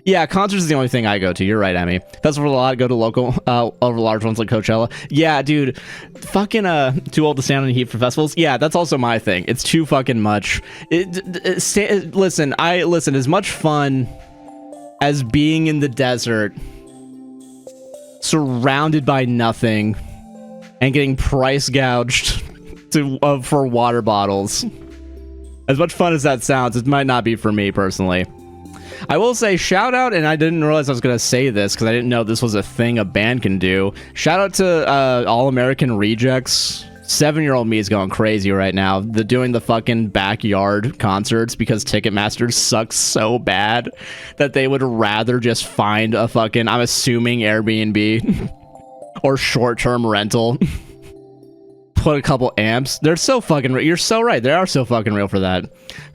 Yeah, concerts is the only thing I go to. You're right, Emmy. Festival a lot, go to local, over large ones like Coachella. Yeah, dude, fucking too old to stand in the heat for festivals. Yeah, that's also my thing. It's too fucking much. Listen, as much fun as being in the desert, surrounded by nothing, and getting price gouged for water bottles. As much fun as that sounds, it might not be for me personally. I will say shout out, and I didn't realize I was going to say this because I didn't know this was a thing a band can do. Shout out to All American Rejects. 7-year-old me is going crazy right now. They're doing the fucking backyard concerts because Ticketmaster sucks so bad that they would rather just find a fucking, I'm assuming, Airbnb or short-term rental. Put a couple amps. They're so fucking real. You're so right. They are so fucking real for that.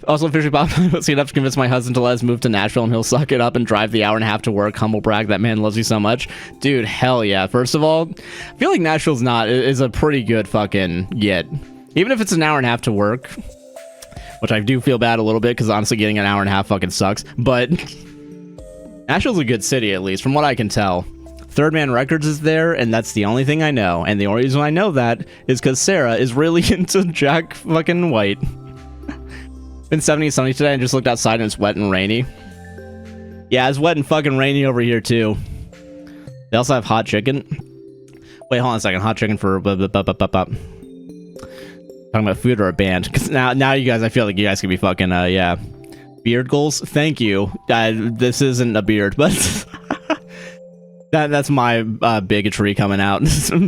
Also, Fishy Bob was enough to convince my husband to let us move to Nashville and he'll suck it up and drive the hour and a half to work. Humble brag. That man loves you so much. Dude, hell yeah. First of all, I feel like Nashville's is a pretty good fucking get. Even if it's an hour and a half to work, which I do feel bad a little bit because honestly getting an hour and a half fucking sucks. But Nashville's a good city, at least, from what I can tell. Third Man Records is there, and that's the only thing I know. And the only reason I know that is because Sarah is really into Jack fucking White. Been 70 and sunny today, and just looked outside and it's wet and rainy. Yeah, it's wet and fucking rainy over here too. They also have hot chicken. Wait, hold on a second. Hot chicken for talking about food or a band? Because now you guys, I feel like you guys could be fucking yeah. Beard goals. Thank you. This isn't a beard, but that's my bigotry coming out.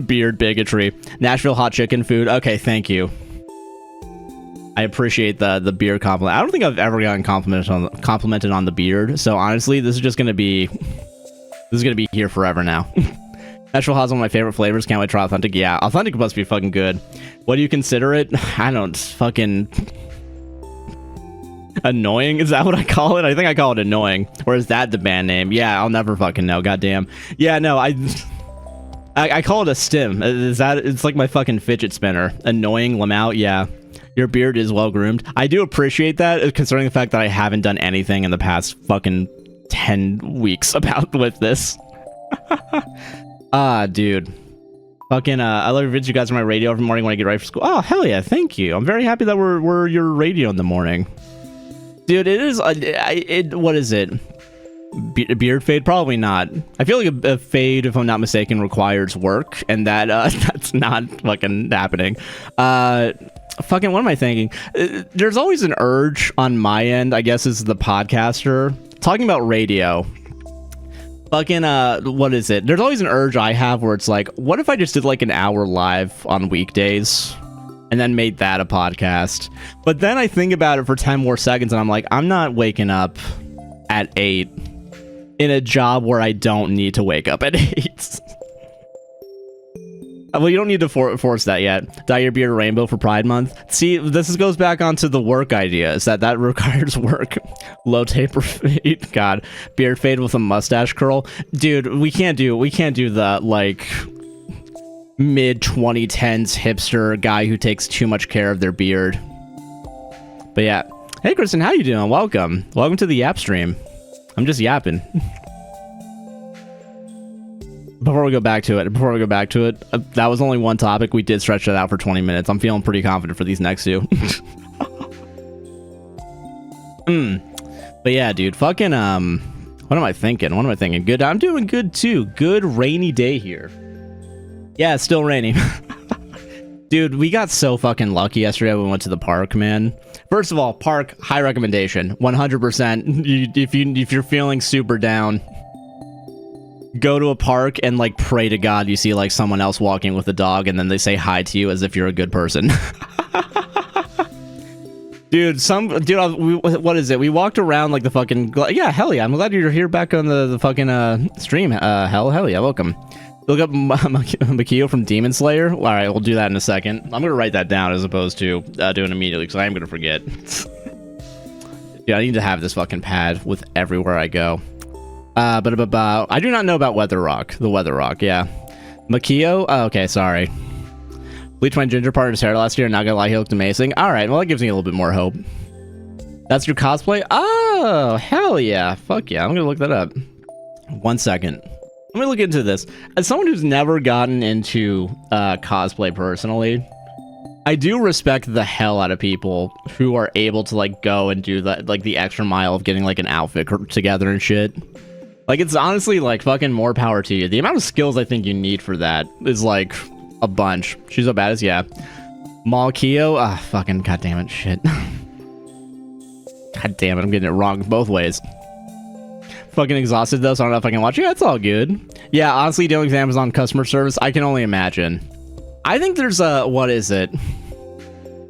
Beard bigotry. Nashville hot chicken food. Okay, thank you. I appreciate the beard compliment. I don't think I've ever gotten complimented on the beard. So honestly, this is gonna be here forever now. Nashville hot's one of my favorite flavors. Can't wait to try authentic. Yeah, authentic must be fucking good. What do you consider it? I don't fucking annoying. Is that what I call it? I think I call it annoying. Or is that the band name? Yeah, I'll never fucking know. Goddamn. Yeah, no, I call it a stim. Is that? It's like my fucking fidget spinner. Annoying Lamau. Yeah. Your beard is well groomed. I do appreciate that, considering the fact that I haven't done anything in the past fucking 10 weeks with this. Dude. Fucking, I love your videos. You guys are my radio every morning when I get ready for school. Oh, hell yeah. Thank you. I'm very happy that we're your radio in the morning. Dude, it is, what is it? Beard fade? Probably not. I feel like a fade, if I'm not mistaken, requires work, and that, that's not fucking happening. Fucking, what am I thinking? There's always an urge on my end, I guess, as the podcaster, talking about radio. Fucking, what is it? There's always an urge I have where it's like, what if I just did like an hour live on weekdays and then made that a podcast? But then I think about it for 10 more seconds and I'm like, I'm not waking up at 8 in a job where I don't need to wake up at 8. Well, you don't need to force that yet. Dye your beard rainbow for Pride Month. See, this goes back onto the work idea. Is that requires work. Low taper fade. God, beard fade with a mustache curl. Dude, we can't do the like mid 2010s hipster guy who takes too much care of their beard. But yeah, hey Kristen, how you doing? Welcome to the Yap stream. I'm just yapping. Before we go back to it, that was only one topic. We did stretch that out for 20 minutes. I'm feeling pretty confident for these next two. But yeah, dude, fucking, what am I thinking? Good. I'm doing good too. Good rainy day here. Yeah, it's still raining. Dude, we got so fucking lucky yesterday when we went to the park, man. First of all, park, high recommendation. 100%. If you're feeling super down, go to a park and like pray to God you see like someone else walking with a dog and then they say hi to you as if you're a good person. Dude, what is it? We walked around like the fucking, yeah, hell yeah. I'm glad you're here back on the fucking stream. Hell yeah, welcome. Look up Makio from Demon Slayer. All right, we'll do that in a second. I'm gonna write that down as opposed to doing it immediately because I am gonna forget. Dude, I need to have this fucking pad with everywhere I go. But I do not know about Weather Rock. The Weather Rock, yeah. Makio? Oh, okay, sorry. Bleached my ginger part of his hair last year, and not gonna lie, he looked amazing. Alright, well, that gives me a little bit more hope. That's your cosplay? Oh, hell yeah. Fuck yeah, I'm gonna look that up. 1 second. Let me look into this. As someone who's never gotten into cosplay personally, I do respect the hell out of people who are able to, like, go and do that, like, the extra mile of getting, like, an outfit together and shit. Like, it's honestly, like, fucking more power to you. The amount of skills I think you need for that is, like, a bunch. She's so badass, yeah. Malkio? Ah, fucking goddammit, shit. God damn it, I'm getting it wrong both ways. Fucking exhausted, though, so I don't know if I can watch. Yeah, it's all good. Yeah, honestly, dealing with Amazon customer service, I can only imagine. I think there's a... What is it?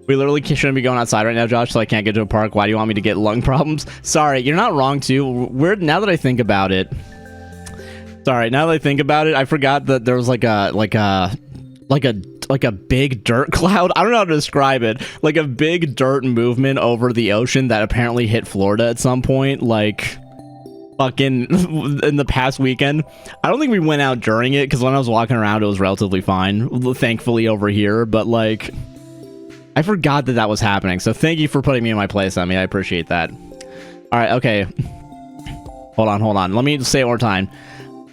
We literally shouldn't be going outside right now, Josh, so I can't get to a park. Why do you want me to get lung problems? Sorry, you're not wrong, too. Now that I think about it... Sorry, now that I think about it, I forgot that there was like a big dirt cloud. I don't know how to describe it. Like a big dirt movement over the ocean that apparently hit Florida at some point, like... fucking in the past weekend. I don't think we went out during it because when I was walking around it was relatively fine, thankfully over here, but like I forgot that was happening, so thank you for putting me in my place. I mean, I appreciate that. All right, okay, hold on, let me say it one more time.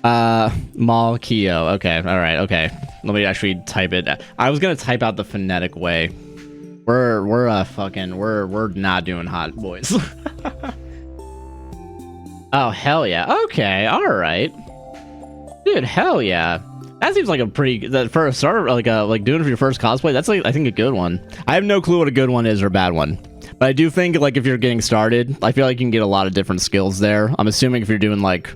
Mal Kyo. Okay, all right, okay. Let me actually type it. I was gonna type out the phonetic way. We're not doing hot, boys. Oh hell yeah. Okay, all right, dude. Hell yeah. That seems like a pretty for a starter, like doing it for your first cosplay. That's like I think a good one. I have no clue what a good one is or a bad one, but I do think like if you're getting started, I feel like you can get a lot of different skills there. I'm assuming if you're doing like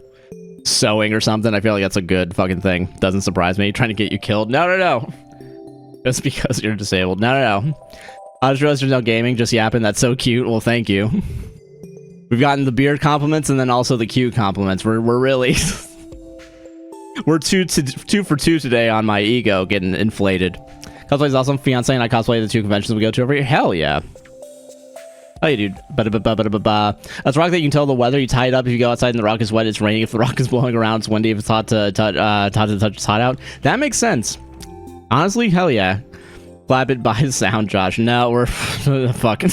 sewing or something, I feel like that's a good fucking thing. Doesn't surprise me. Trying to get you killed. No. Just because you're disabled. No. I just realized there's no gaming. Just yapping. That's so cute. Well, thank you. We've gotten the beard compliments and then also the cute compliments. We're really we're two for two today on my ego getting inflated. Cosplay is awesome. Fiance and I cosplay the 2 conventions we go to every year. Hell yeah. Oh yeah, dude. That's rock that you can tell the weather. You tie it up if you go outside and the rock is wet. It's raining if the rock is blowing around. It's windy if it's hot to touch it's hot out. That makes sense. Honestly, hell yeah. Clap it by the sound, Josh. No, we're fucking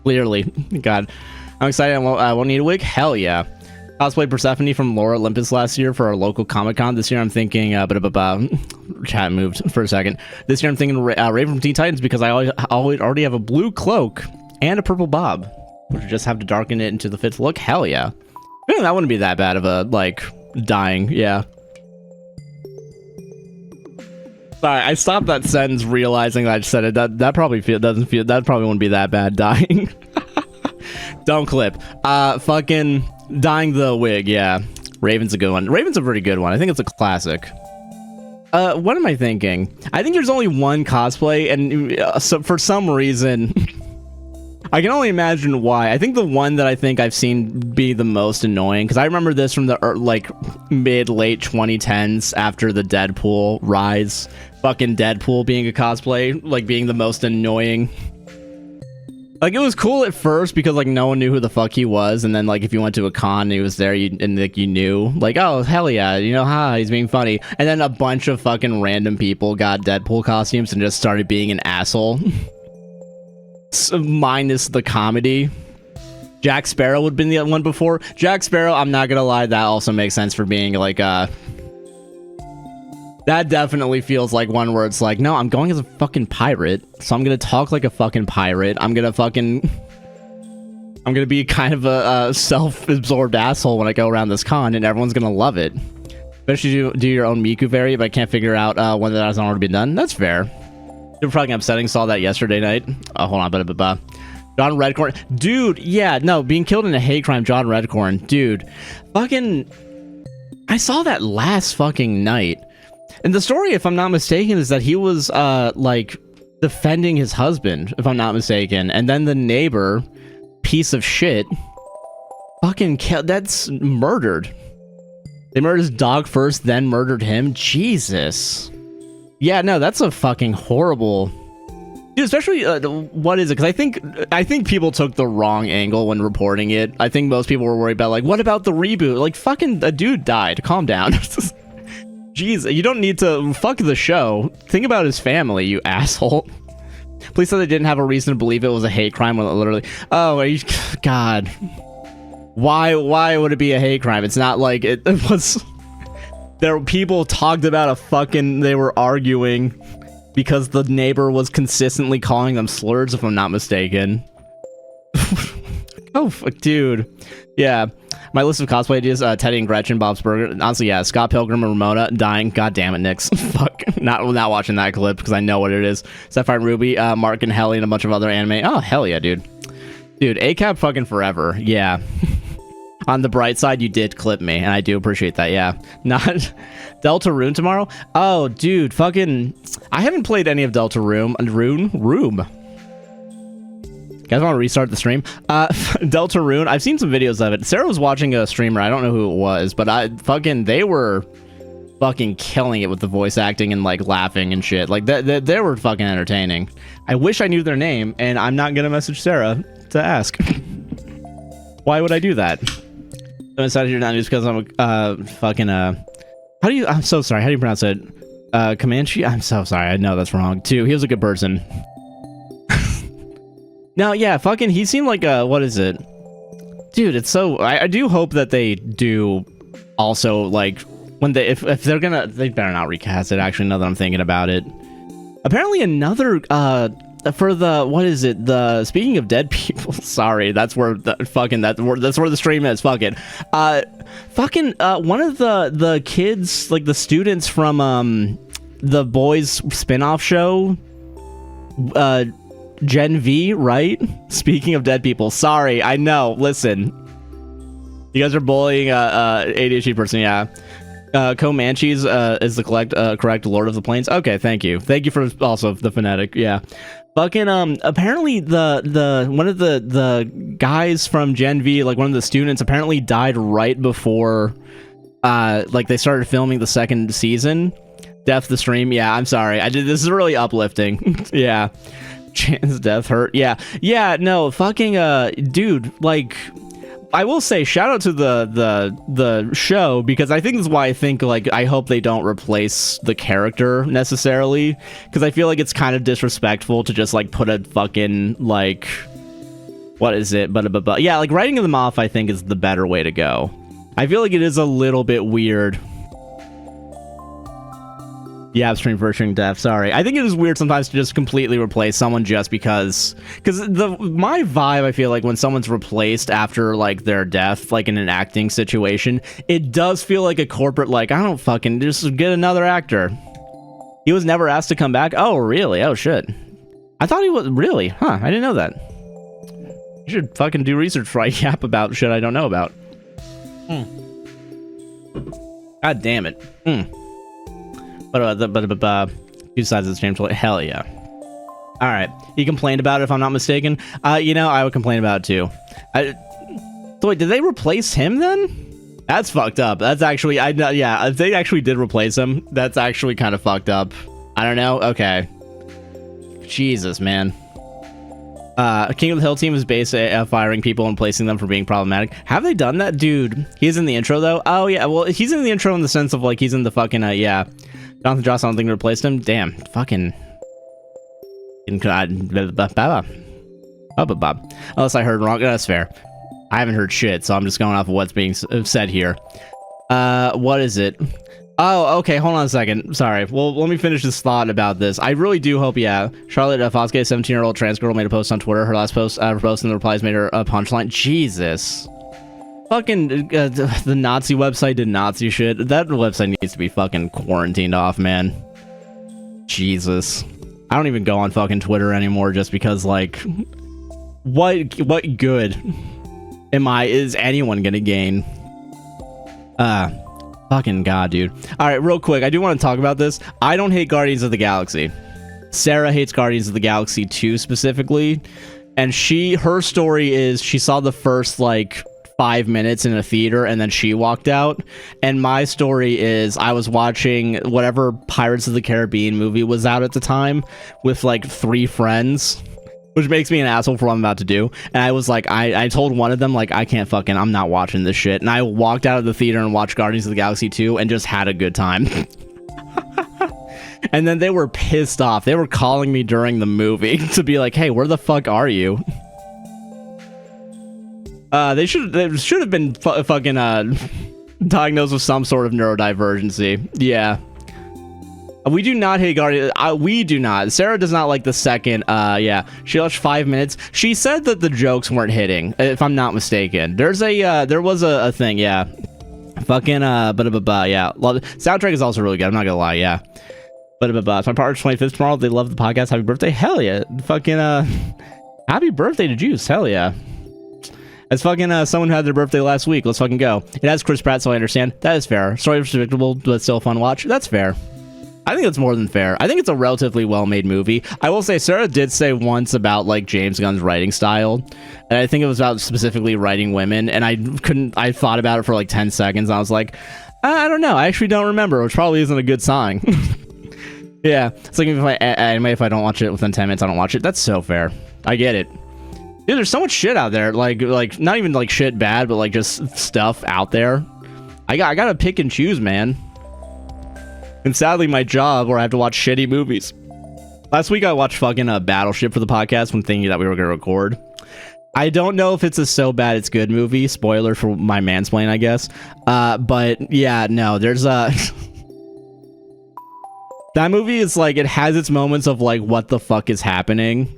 clearly. God, I'm excited. I won't need a wig. Hell yeah. Cosplay Persephone from Lore Olympus last year for our local Comic-Con. This year I'm thinking, chat moved for a second. This year I'm thinking Raven from Teen Titans because I already have a blue cloak and a purple bob. Would you just have to darken it into the 5th look? Hell yeah. That wouldn't be that bad of a, like, dying. Yeah. Sorry, I stopped that sentence realizing that I just said it. That probably that probably wouldn't be that bad dying. Don't clip. Fucking dyeing the wig, yeah. Raven's a good one. Raven's a pretty good one. I think it's a classic. What am I thinking? I think there's only one cosplay, and so for some reason, I can only imagine why. I think the one that I think I've seen be the most annoying, because I remember this from the like mid-late 2010s after the Deadpool rise. Fucking Deadpool being a cosplay, like being the most annoying. Like, it was cool at first because, like, no one knew who the fuck he was, and then, like, if you went to a con and he was there, and, like, you knew, like, oh, hell yeah, you know, he's being funny. And then a bunch of fucking random people got Deadpool costumes and just started being an asshole. Minus the comedy. Jack Sparrow would have been the one before. Jack Sparrow, I'm not gonna lie, that also makes sense for being, like, that definitely feels like one where it's like, no, I'm going as a fucking pirate, so I'm gonna talk like a fucking pirate. I'm gonna be kind of a self-absorbed asshole when I go around this con, and everyone's gonna love it. Especially do your own Miku variant, but I can't figure out when that hasn't already been done. That's fair. Super fucking upsetting. Saw that yesterday night. Hold on, John Redcorn. Dude, yeah, no, being killed in a hate crime, John Redcorn. Dude, fucking, I saw that last fucking night. And the story, if I'm not mistaken, is that he was, like, defending his husband, if I'm not mistaken. And then the neighbor, piece of shit, fucking killed, that's murdered. They murdered his dog first, then murdered him. Jesus. Yeah, no, that's a fucking horrible... Dude, especially, what is it? Because I think people took the wrong angle when reporting it. I think most people were worried about, like, what about the reboot? Like, fucking, a dude died. Calm down. Jeez, you don't need to fuck the show. Think about his family, you asshole. Police said they didn't have a reason to believe it was a hate crime when it literally... Oh, are you... God. Why would it be a hate crime? It's not like it was... There were people talked about a fucking... They were arguing because the neighbor was consistently calling them slurs, if I'm not mistaken. Oh, fuck, dude. Yeah. My list of cosplay ideas, Teddy and Gretchen, Bob's Burger. Honestly, yeah, Scott Pilgrim and Ramona dying. God damn it, Nix. Fuck. Not watching that clip because I know what it is. Sapphire and Ruby, Mark and Helly, and a bunch of other anime. Oh, hell yeah, dude. Dude, ACAB fucking forever. Yeah. On the bright side, you did clip me, and I do appreciate that, yeah. Not Delta Rune tomorrow? Oh, dude, fucking... I haven't played any of Delta Rune. Rune? You guys want to restart the stream? Delta Rune, I've seen some videos of it. Sarah was watching a streamer, I don't know who it was, but they were fucking killing it with the voice acting and, like, laughing and shit. Like, they were fucking entertaining. I wish I knew their name, and I'm not gonna message Sarah to ask. Why would I do that? I'm excited to hear that news because I'm I'm so sorry, how do you pronounce it? Comanche? I'm so sorry, I know that's wrong, too. He was a good person. No, yeah, fucking, he seemed like what is it? Dude, it's so... I do hope that they do also, like, when if they're gonna, they better not recast it. Actually, now that I'm thinking about it, apparently another for the, what is it, the speaking of dead people, sorry, that's where the fucking that's where the stream is. One of the kids, like the students from the boys spin-off show, Gen V, right? Speaking of dead people, sorry, I know, listen, you guys are bullying ADHD person. Yeah, Comanches is the correct Lord of the Plains. Okay, thank you for also the phonetic. Yeah, fucking apparently the one of the guys from Gen V, like one of the students, apparently died right before like they started filming the second season. Death the stream. Yeah, I'm sorry, this is really uplifting. Yeah, Chan's death hurt. Yeah, no, fucking dude, like, I will say shout out to the show, because I think this is why I think, like, I hope they don't replace the character necessarily, because I feel like it's kind of disrespectful to just like put a fucking, like, what is it, but yeah, like writing them off I think is the better way to go. I feel like it is a little bit weird. Yeah, stream versioning death. Sorry, I think it is weird sometimes to just completely replace someone just because my vibe, I feel like when someone's replaced after like their death, like in an acting situation, it does feel like a corporate, like, I don't fucking just get another actor. He was never asked to come back. Oh really? Oh shit. I thought he was, really? Huh? I didn't know that. You should fucking do research before I yap about shit I don't know about. God damn it. But two sides of the same story. Hell yeah. All right, he complained about it, if I'm not mistaken. You know, I would complain about it too. So wait, did they replace him then? That's fucked up. That's actually, yeah, if they actually did replace him, that's actually kind of fucked up. I don't know. Okay. Jesus, man. King of the Hill team is based firing people and placing them for being problematic. Have they done that? Dude, he's in the intro though. Oh yeah, well, he's in the intro in the sense of like he's in the fucking yeah. Jonathan Joss, I don't think they replaced him. Damn, fucking. Unless I heard wrong. That's fair. I haven't heard shit, so I'm just going off of what's being said here. What is it? Oh, okay, hold on a second. Sorry. Well, let me finish this thought about this. I really do hope, yeah. Charlotte Foske, 17-year-old trans girl, made a post on Twitter. Her last post, in the replies made her a punchline. Jesus. Fucking, the Nazi website did Nazi shit. That website needs to be fucking quarantined off, man. Jesus. I don't even go on fucking Twitter anymore just because, like, what good is anyone gonna gain? Fucking god, dude. Alright, real quick, I do want to talk about this. I don't hate Guardians of the Galaxy. Sarah hates Guardians of the Galaxy 2 specifically, and her story is she saw the first, like, 5 minutes in a theater and then she walked out, and my story is I was watching whatever Pirates of the Caribbean movie was out at the time with like 3 friends, which makes me an asshole for what I'm about to do, and I was like, I told one of them, like, I'm not watching this shit, and I walked out of the theater and watched Guardians of the Galaxy 2 and just had a good time. And then they were pissed off. They were calling me during the movie to be like, hey, where the fuck are you? They should have been fucking diagnosed with some sort of neurodivergency. Yeah. We do not hate Guardians. We do not. Sarah does not like the second. Yeah. She watched 5 minutes. She said that the jokes weren't hitting, if I'm not mistaken. There was a thing. Yeah. Fucking yeah. Soundtrack is also really good. I'm not gonna lie. Yeah. It's my partner's 25th tomorrow. They love the podcast. Happy birthday. Hell yeah. Fucking happy birthday to Juice. Hell yeah. As fucking someone who had their birthday last week. Let's fucking go. It has Chris Pratt, so I understand. That is fair. Story was predictable, but still a fun watch. That's fair. I think it's more than fair. I think it's a relatively well-made movie. I will say, Sarah did say once about, like, James Gunn's writing style, and I think it was about specifically writing women, and I thought about it for like 10 seconds, and I was like, I don't know. I actually don't remember, which probably isn't a good sign. Yeah. It's like if I don't watch it within 10 minutes, I don't watch it. That's so fair. I get it. Dude, there's so much shit out there, like not even like shit bad, but like just stuff out there. I gotta pick and choose, man. And sadly, my job, where I have to watch shitty movies. Last week, I watched fucking Battleship for the podcast when thinking that we were gonna record, I don't know if it's a so bad it's good movie. Spoiler for my mansplain, I guess. But yeah, no, there's a... that movie is like, it has its moments of like, what the fuck is happening?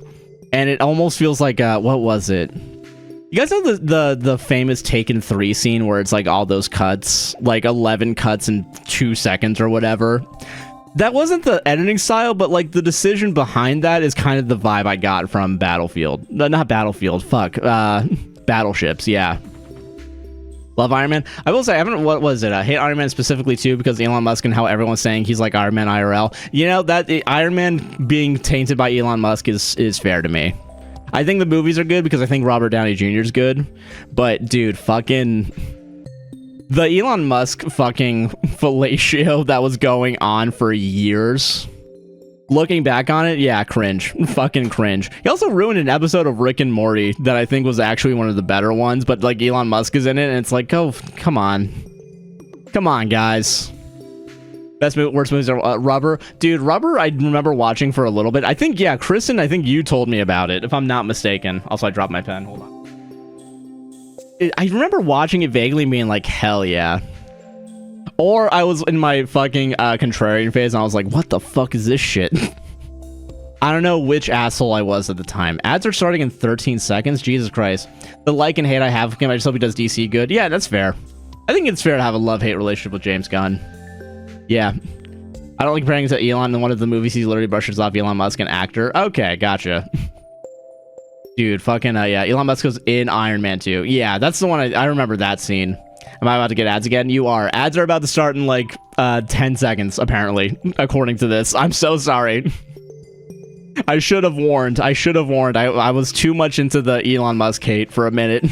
And it almost feels like, what was it? You guys know the famous Taken 3 scene where it's like all those cuts, like 11 cuts in 2 seconds or whatever? That wasn't the editing style, but like the decision behind that is kind of the vibe I got from Battlefield. Not Battlefield, fuck. Battleships, yeah. Love Iron Man. I will say, I haven't, what was it? I hate Iron Man specifically too because Elon Musk and how everyone's saying he's like Iron Man IRL. You know, that Iron Man being tainted by Elon Musk is fair to me. I think the movies are good because I think Robert Downey Jr. is good. But dude, fucking... the Elon Musk fucking fellatio that was going on for years. Looking back on it, yeah, cringe. Fucking cringe. He also ruined an episode of Rick and Morty that I think was actually one of the better ones, but like Elon Musk is in it, and it's like, oh, come on. Come on, guys. Best movie, worst movies are Rubber. Dude, Rubber, I remember watching for a little bit. I think, yeah, Kristen, I think you told me about it, if I'm not mistaken. Also, I dropped my pen. Hold on. I remember watching it vaguely being like, hell yeah. Or I was in my fucking contrarian phase and I was like, what the fuck is this shit? I don't know which asshole I was at the time. Ads are starting in 13 seconds. Jesus Christ. The like and hate I have for him, I just hope he does DC good. Yeah, that's fair. I think it's fair to have a love-hate relationship with James Gunn. Yeah. I don't like comparing to Elon in one of the movies he literally brushes off Elon Musk, an actor. Okay, gotcha. Dude, fucking, yeah, Elon Musk was in Iron Man 2. Yeah, that's the one, I remember that scene. Am I about to get ads again? You are. Ads are about to start in, like, 10 seconds, apparently, according to this. I'm so sorry. I should have warned. I should have warned. I was too much into the Elon Musk hate for a minute.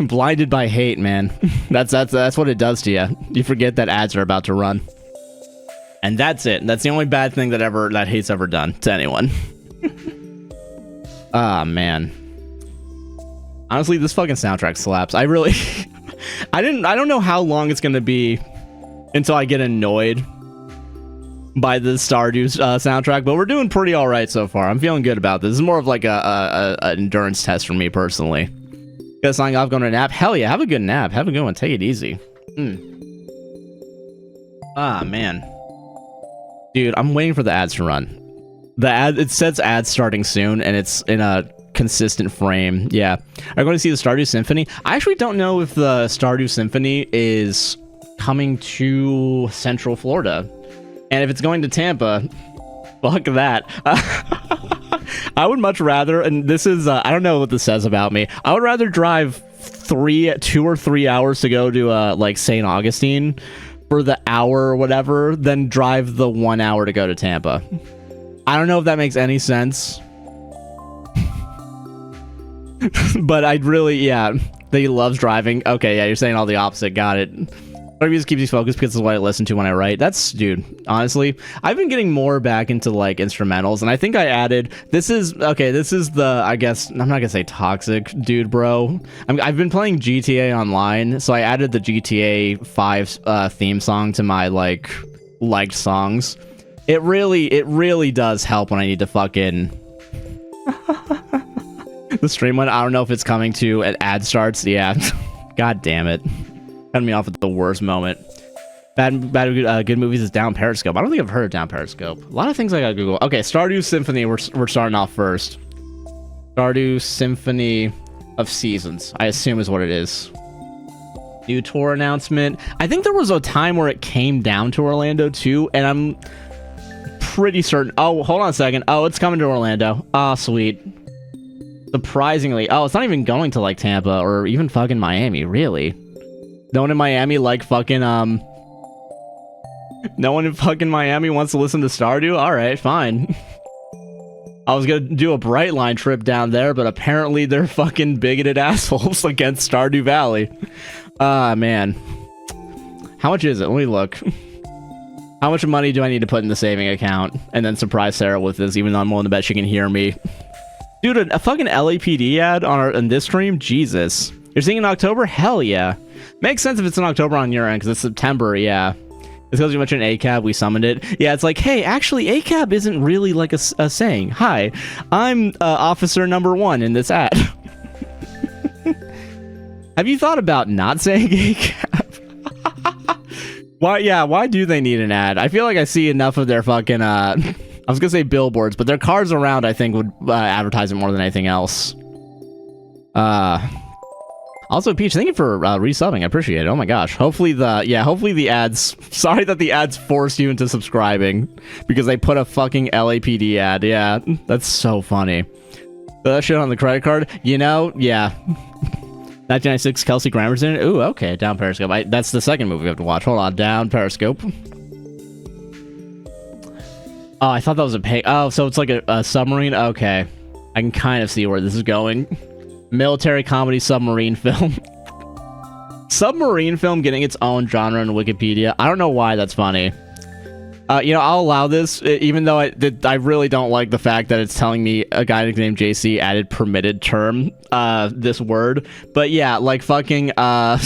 Blinded by hate, man. That's what it does to you. You forget that ads are about to run. And that's it. That's the only bad thing that hate's ever done to anyone. Ah, man. Honestly, this fucking soundtrack slaps. I really... I don't know how long it's gonna be until I get annoyed by the Stardew soundtrack, but we're doing pretty alright so far. I'm feeling good about this. This is more of like an endurance test for me, personally. Got signing off, going to a nap? Hell yeah, have a good nap. Have a good one. Take it easy. Ah, man. Dude, I'm waiting for the ads to run. It says ads starting soon, and it's in a consistent frame. Yeah. Are you going to see the Stardew Symphony? I actually don't know if the Stardew Symphony is coming to Central Florida. And if it's going to Tampa, fuck that. I would much rather, and this is, I don't know what this says about me. I would rather drive 2 or 3 hours to go to, like, St. Augustine for the hour or whatever than drive the 1 hour to go to Tampa. I don't know if that makes any sense. But I'd really, yeah, that he loves driving. Okay, yeah, you're saying all the opposite. Got it. But just keeps you focused because it's what I listen to when I write. That's, dude, honestly, I've been getting more back into, like, instrumentals, and I think I added, this is the, I guess, I'm not gonna say toxic dude, bro. I've been playing GTA Online, so I added the GTA 5 theme song to my, like, liked songs. It really does help when I need to fucking... The stream one, I don't know if it's coming to an ad starts. Yeah. God damn it. Cutting me off at the worst moment. Good movies is down Periscope. I don't think I've heard of down Periscope. A lot of things I gotta Google. Okay, Stardew Symphony, we're starting off first. Stardew Symphony of Seasons, I assume is what it is. New tour announcement. I think there was a time where it came down to Orlando too, and I'm pretty certain. Oh, hold on a second. Oh, it's coming to Orlando. Ah, sweet. Surprisingly. Oh, it's not even going to, like, Tampa or even fucking Miami, really. No one in Miami, like, fucking, no one in fucking Miami wants to listen to Stardew? Alright, fine. I was gonna do a Brightline trip down there, but apparently they're fucking bigoted assholes against Stardew Valley. Ah, man. How much is it? Let me look. How much money do I need to put in the saving account? And then surprise Sarah with this, even though I'm willing to bet she can hear me. Dude, a fucking LAPD ad on this stream? Jesus. You're seeing in October? Hell yeah. Makes sense if it's in October on your end, because it's September, yeah. It's because you mentioned ACAB, we summoned it. Yeah, it's like, hey, actually, ACAB isn't really like a saying. Hi, I'm officer number 1 in this ad. Have you thought about not saying ACAB? Why do they need an ad? I feel like I see enough of their fucking, I was gonna say billboards, but their cars around, I think, would advertise it more than anything else. Also, Peach, thank you for resubbing. I appreciate it. Oh my gosh. Hopefully the ads... Sorry that the ads forced you into subscribing because they put a fucking LAPD ad. Yeah, that's so funny. That shit on the credit card? You know, yeah. 1996, Kelsey Grammer's in it. Ooh, okay. Down Periscope. That's the second movie we have to watch. Hold on. Down Periscope. Oh, I thought that was a pay... Oh, so it's like a submarine? Okay. I can kind of see where this is going. Military comedy submarine film. Submarine film getting its own genre in Wikipedia. I don't know why that's funny. You know, I'll allow this, even though I really don't like the fact that it's telling me a guy nicknamed JC added permitted term, this word. But yeah, like fucking, yeah,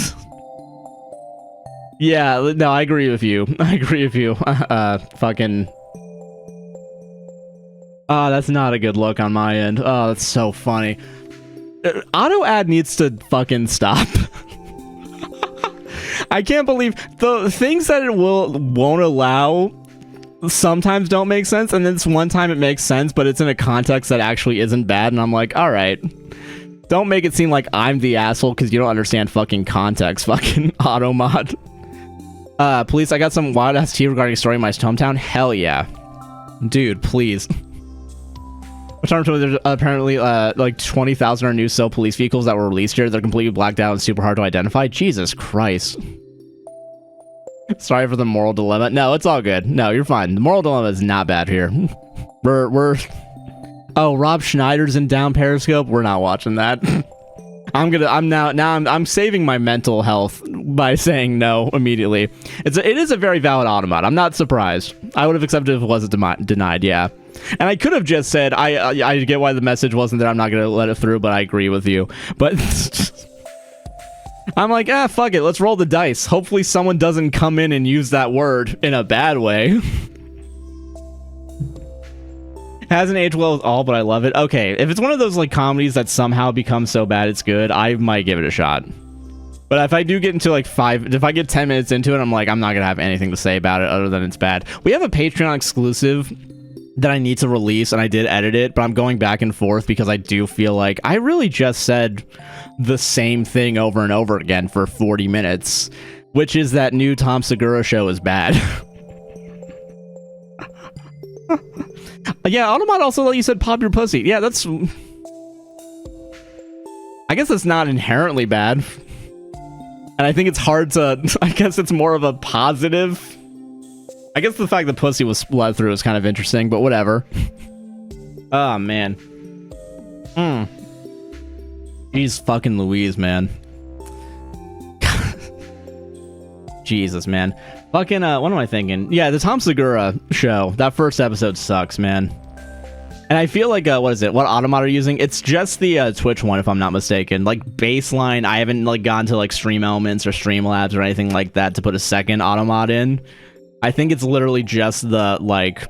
no, I agree with you. I agree with you. Fucking... Oh, that's not a good look on my end. Oh, that's so funny. Auto ad needs to fucking stop. I can't believe the things that it won't allow sometimes don't make sense, and then this one time it makes sense, but it's in a context that actually isn't bad, and I'm like, all right, don't make it seem like I'm the asshole because you don't understand fucking context. Fucking auto mod. Police, I got some wild ass tea regarding a story in my hometown. Hell yeah, dude, please. There's apparently like 20,000 are new cell police vehicles that were released here. They're completely blacked out and super hard to identify. Jesus Christ. Sorry for the moral dilemma. No, it's all good. No, you're fine. The moral dilemma is not bad here. We're oh, Rob Schneider's in Down Periscope. We're not watching that. I'm saving my mental health by saying no immediately. It is a very valid automat. I'm not surprised. I would have accepted if it wasn't denied. Yeah. And I could have just said, I get why the message wasn't there. I'm not going to let it through, but I agree with you. But I'm like, fuck it. Let's roll the dice. Hopefully someone doesn't come in and use that word in a bad way. Hasn't aged well at all, but I love it. Okay, if it's one of those like comedies that somehow becomes so bad it's good, I might give it a shot. But if I do get into like if I get 10 minutes into it, I'm like, I'm not going to have anything to say about it other than it's bad. We have a Patreon exclusive that I need to release, and I did edit it, but I'm going back and forth because I do feel like I really just said the same thing over and over again for 40 minutes, which is that new Tom Segura show is bad. Yeah, Automat also let you said pop your pussy. Yeah, that's... I guess it's not inherently bad. And I think it's hard to... I guess it's more of a positive... I guess the fact that pussy was bled through is kind of interesting, but whatever. Oh, man. Jeez fucking Louise, man. Jesus, man. Fucking, what am I thinking? Yeah, the Tom Segura show. That first episode sucks, man. And I feel like, what is it? What automat are you using? It's just the Twitch one, if I'm not mistaken. Like, baseline, I haven't, like, gone to, like, Stream Elements or Streamlabs or anything like that to put a second automat in. I think it's literally just the, like,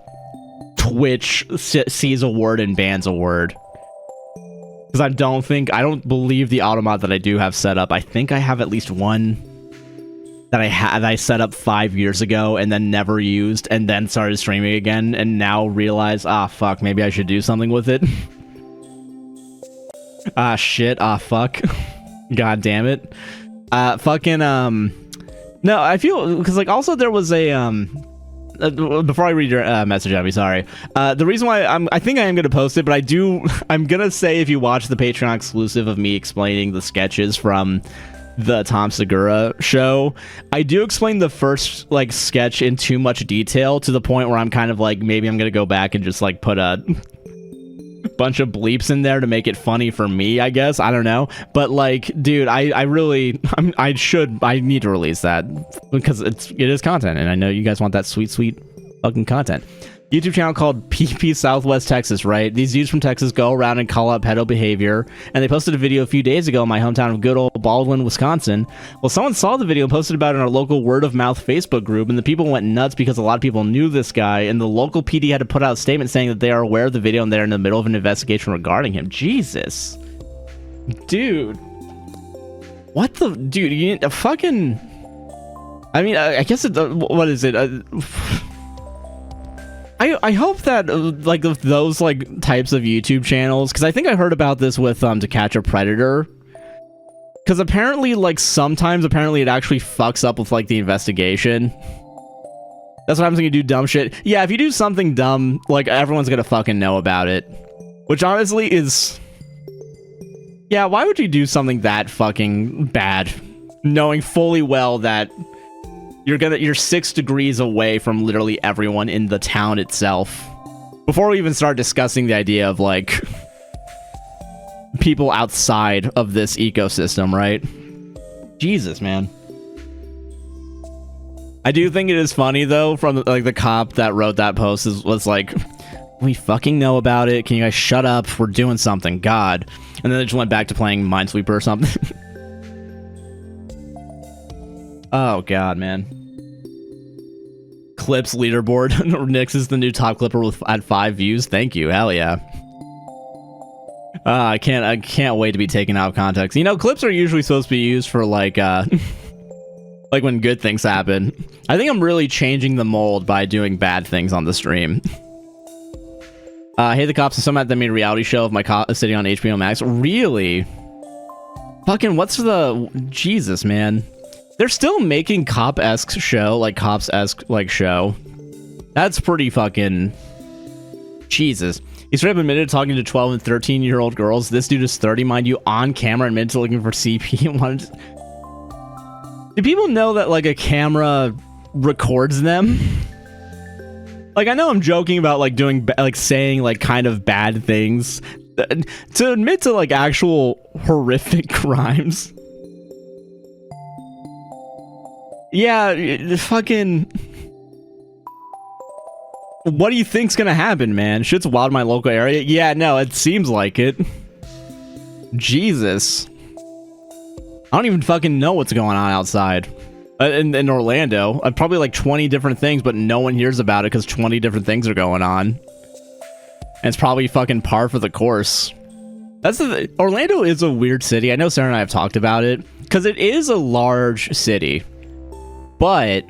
Twitch sees a word and bans a word. Because I don't believe the automat that I do have set up. I think I have at least one that I set up 5 years ago and then never used and then started streaming again and now realize, fuck, maybe I should do something with it. Shit, fuck. God damn it. No, I feel, because, like, also there was a, before I read your message, Abby, sorry. The reason why I think I am going to post it, but I'm going to say if you watch the Patreon exclusive of me explaining the sketches from the Tom Segura show, I do explain the first, like, sketch in too much detail to the point where I'm kind of like, maybe I'm going to go back and just, like, put a bunch of bleeps in there to make it funny for me, I guess. I don't know. But, like, dude, I need to release that because it is content, and I know you guys want that sweet fucking content. YouTube channel called PP Southwest Texas, right? These dudes from Texas go around and call out pedo behavior, and they posted a video a few days ago in my hometown of good old Baldwin, Wisconsin. Well, someone saw the video and posted about it in our local word-of-mouth Facebook group, and the people went nuts because a lot of people knew this guy, and the local PD had to put out a statement saying that they are aware of the video and they're in the middle of an investigation regarding him. Jesus. Dude. What the... Dude, you need a fucking... I mean, I guess it... what is it? I hope that like those like types of YouTube channels, because I think I heard about this with To Catch a Predator, because apparently like sometimes it actually fucks up with like the investigation. That's what happens when you do dumb shit. Yeah, if you do something dumb, like everyone's gonna fucking know about it, which honestly is, yeah, why would you do something that fucking bad knowing fully well that you're 6 degrees away from literally everyone in the town itself? Before we even start discussing the idea of like people outside of this ecosystem, right? Jesus, man. I do think it is funny though, from like the cop that wrote that post was like, we fucking know about it. Can you guys shut up? We're doing something. God. And then they just went back to playing Minesweeper or something. Oh god, man. Clips leaderboard. Nix is the new top clipper at 5 views. Thank you. Hell yeah. I can't wait to be taken out of context. You know, clips are usually supposed to be used for like like when good things happen. I think I'm really changing the mold by doing bad things on the stream. Hey, the cops. Some at the made a reality show of my sitting on HBO Max. Really? Fucking what's the... Jesus, man. They're still making cop-esque show, like cops-esque like show. That's pretty fucking... Jesus. He straight up admitted to talking to 12 and 13-year-old girls. This dude is 30, mind you, on camera, admitted to looking for CP. Do people know that like a camera records them? Like, I know I'm joking about like doing like saying like kind of bad things. To admit to like actual horrific crimes. Yeah, fucking... What do you think's gonna happen, man? Shit's wild in my local area? Yeah, no, it seems like it. Jesus. I don't even fucking know what's going on outside. In Orlando. Probably like 20 different things, but no one hears about it because 20 different things are going on. And it's probably fucking par for the course. Orlando is a weird city. I know Sarah and I have talked about it. Because it is a large city. But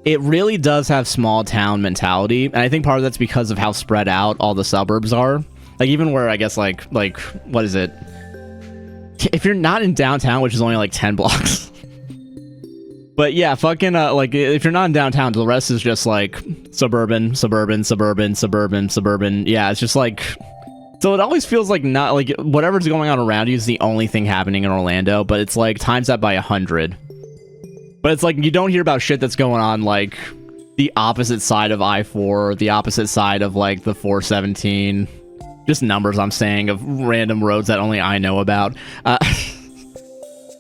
it really does have small town mentality, and I think part of that's because of how spread out all the suburbs are. Like even where I guess like what is it? If you're not in downtown, which is only like 10 blocks. But yeah, fucking like if you're not in downtown, the rest is just like suburban. Yeah, it's just like, so it always feels like not like whatever's going on around you is the only thing happening in Orlando, but it's like times that by 100. But it's like, you don't hear about shit that's going on, like, the opposite side of I-4, the opposite side of, like, the 417. Just numbers, I'm saying, of random roads that only I know about.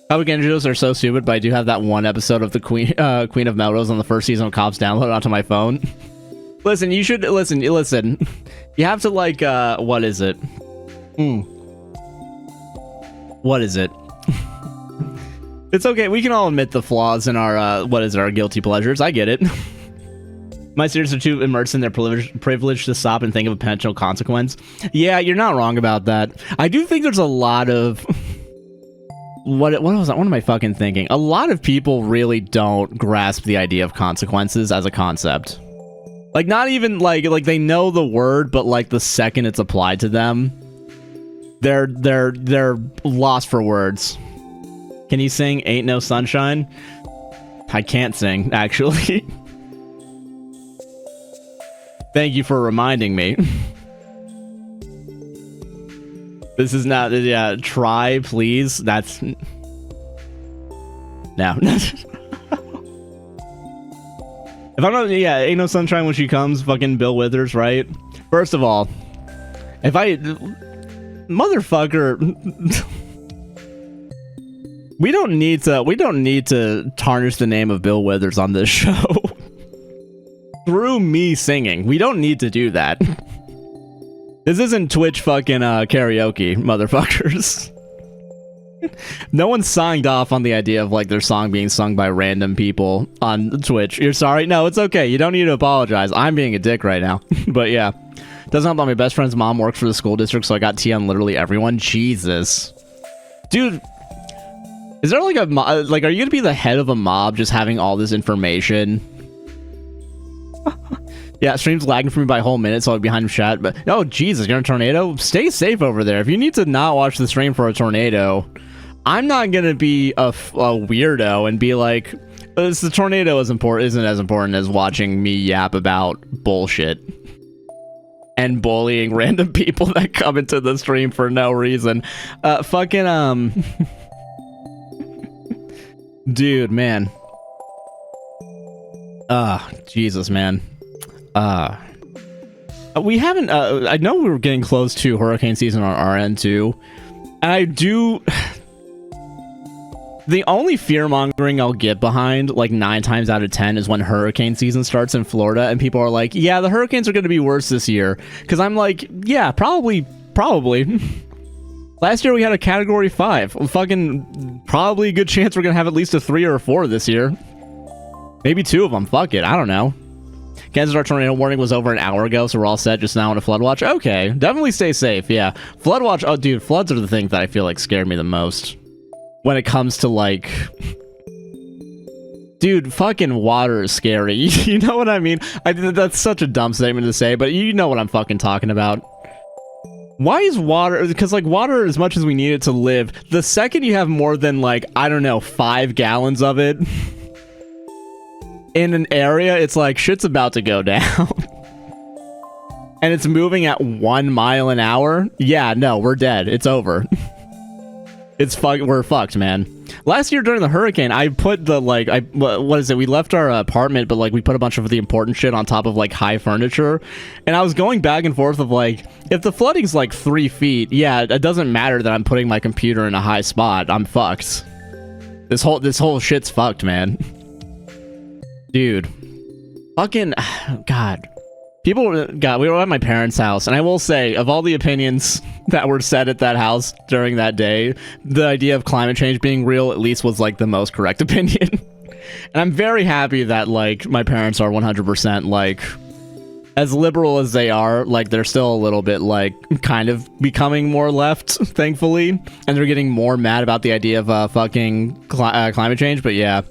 Public videos are so stupid, but I do have that one episode of the Queen of Melrose on the first season of Cops downloaded onto my phone. Listen, you should... Listen. You have to, like, what is it? What is it? It's okay. We can all admit the flaws in our, our guilty pleasures. I get it. My students are too immersed in their privilege to stop and think of a potential consequence. Yeah, you're not wrong about that. I do think there's a lot of... What was that? What am I fucking thinking? A lot of people really don't grasp the idea of consequences as a concept. Like, not even, like they know the word, but, like, the second it's applied to them, they're lost for words. Can you sing Ain't No Sunshine? I can't sing, actually. Thank you for reminding me. This is not... Yeah, try, please. That's... No. If I'm not... Yeah, Ain't No Sunshine When She Comes, fucking Bill Withers, right? First of all, if I... Motherfucker... We don't need to tarnish the name of Bill Withers on this show. through me singing. We don't need to do that. This isn't Twitch fucking karaoke, motherfuckers. No one signed off on the idea of like their song being sung by random people on Twitch. You're sorry? No, it's okay. You don't need to apologize. I'm being a dick right now. But yeah. Doesn't help that my best friend's mom works for the school district, so I got tea on literally everyone. Jesus. Dude. Is there like a like, are you gonna be the head of a mob just having all this information? Yeah, stream's lagging for me by a whole minute, so I'll be behind chat. But oh Jesus, you're in a tornado? Stay safe over there. If you need to not watch the stream for a tornado, I'm not gonna be a weirdo and be like, the tornado isn't as important as watching me yap about bullshit and bullying random people that come into the stream for no reason. Dude, man. Jesus, man. We haven't, I know we were getting close to hurricane season on our end too. And I do, the only fear-mongering I'll get behind, like 9 times out of 10, is when hurricane season starts in Florida and people are like, yeah, the hurricanes are going to be worse this year. Because I'm like, yeah, probably. Last year we had a category 5. Fucking probably a good chance we're going to have at least a 3 or a 4 this year. Maybe 2 of them. Fuck it. I don't know. Kansas, our tornado warning was over an hour ago, so we're all set just now on a flood watch. Okay, definitely stay safe. Yeah, flood watch. Oh, dude, floods are the thing that I feel like scare me the most when it comes to like, dude, fucking water is scary. You know what I mean? That's such a dumb statement to say, but you know what I'm fucking talking about. Why is water? Because like water, as much as we need it to live, the second you have more than like, I don't know, 5 gallons of it in an area, it's like shit's about to go down. And it's moving at 1 mile an hour. Yeah, no, we're dead. It's over. We're fucked, man. Last year during the hurricane, I put the like, what is it? We left our apartment, but like we put a bunch of the important shit on top of like high furniture. And I was going back and forth of like, if the flooding's like 3 feet, yeah, it doesn't matter that I'm putting my computer in a high spot. I'm fucked. This whole shit's fucked, man. Dude, fucking, God. We were at my parents' house, and I will say, of all the opinions that were said at that house during that day, the idea of climate change being real at least was, like, the most correct opinion. And I'm very happy that, like, my parents are 100%, like, as liberal as they are, like, they're still a little bit, like, kind of becoming more left, thankfully. And they're getting more mad about the idea of fucking climate change, but yeah.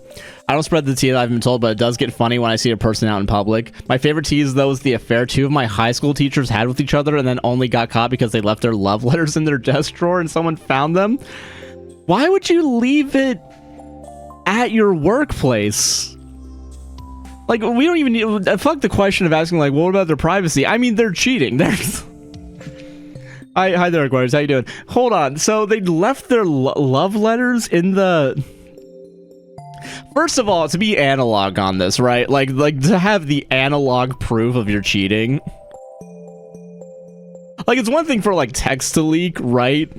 I don't spread the tea that I've been told, but it does get funny when I see a person out in public. My favorite tease, though, is the affair 2 of my high school teachers had with each other and then only got caught because they left their love letters in their desk drawer and someone found them. Why would you leave it at your workplace? Like, we don't even need... Fuck the question of asking, like, what about their privacy? I mean, they're cheating. Hi there, Aquarius. How you doing? Hold on. So they left their love letters in the... First of all, to be analog on this, right? Like to have the analog proof of your cheating. Like, it's one thing for, like, text to leak, right?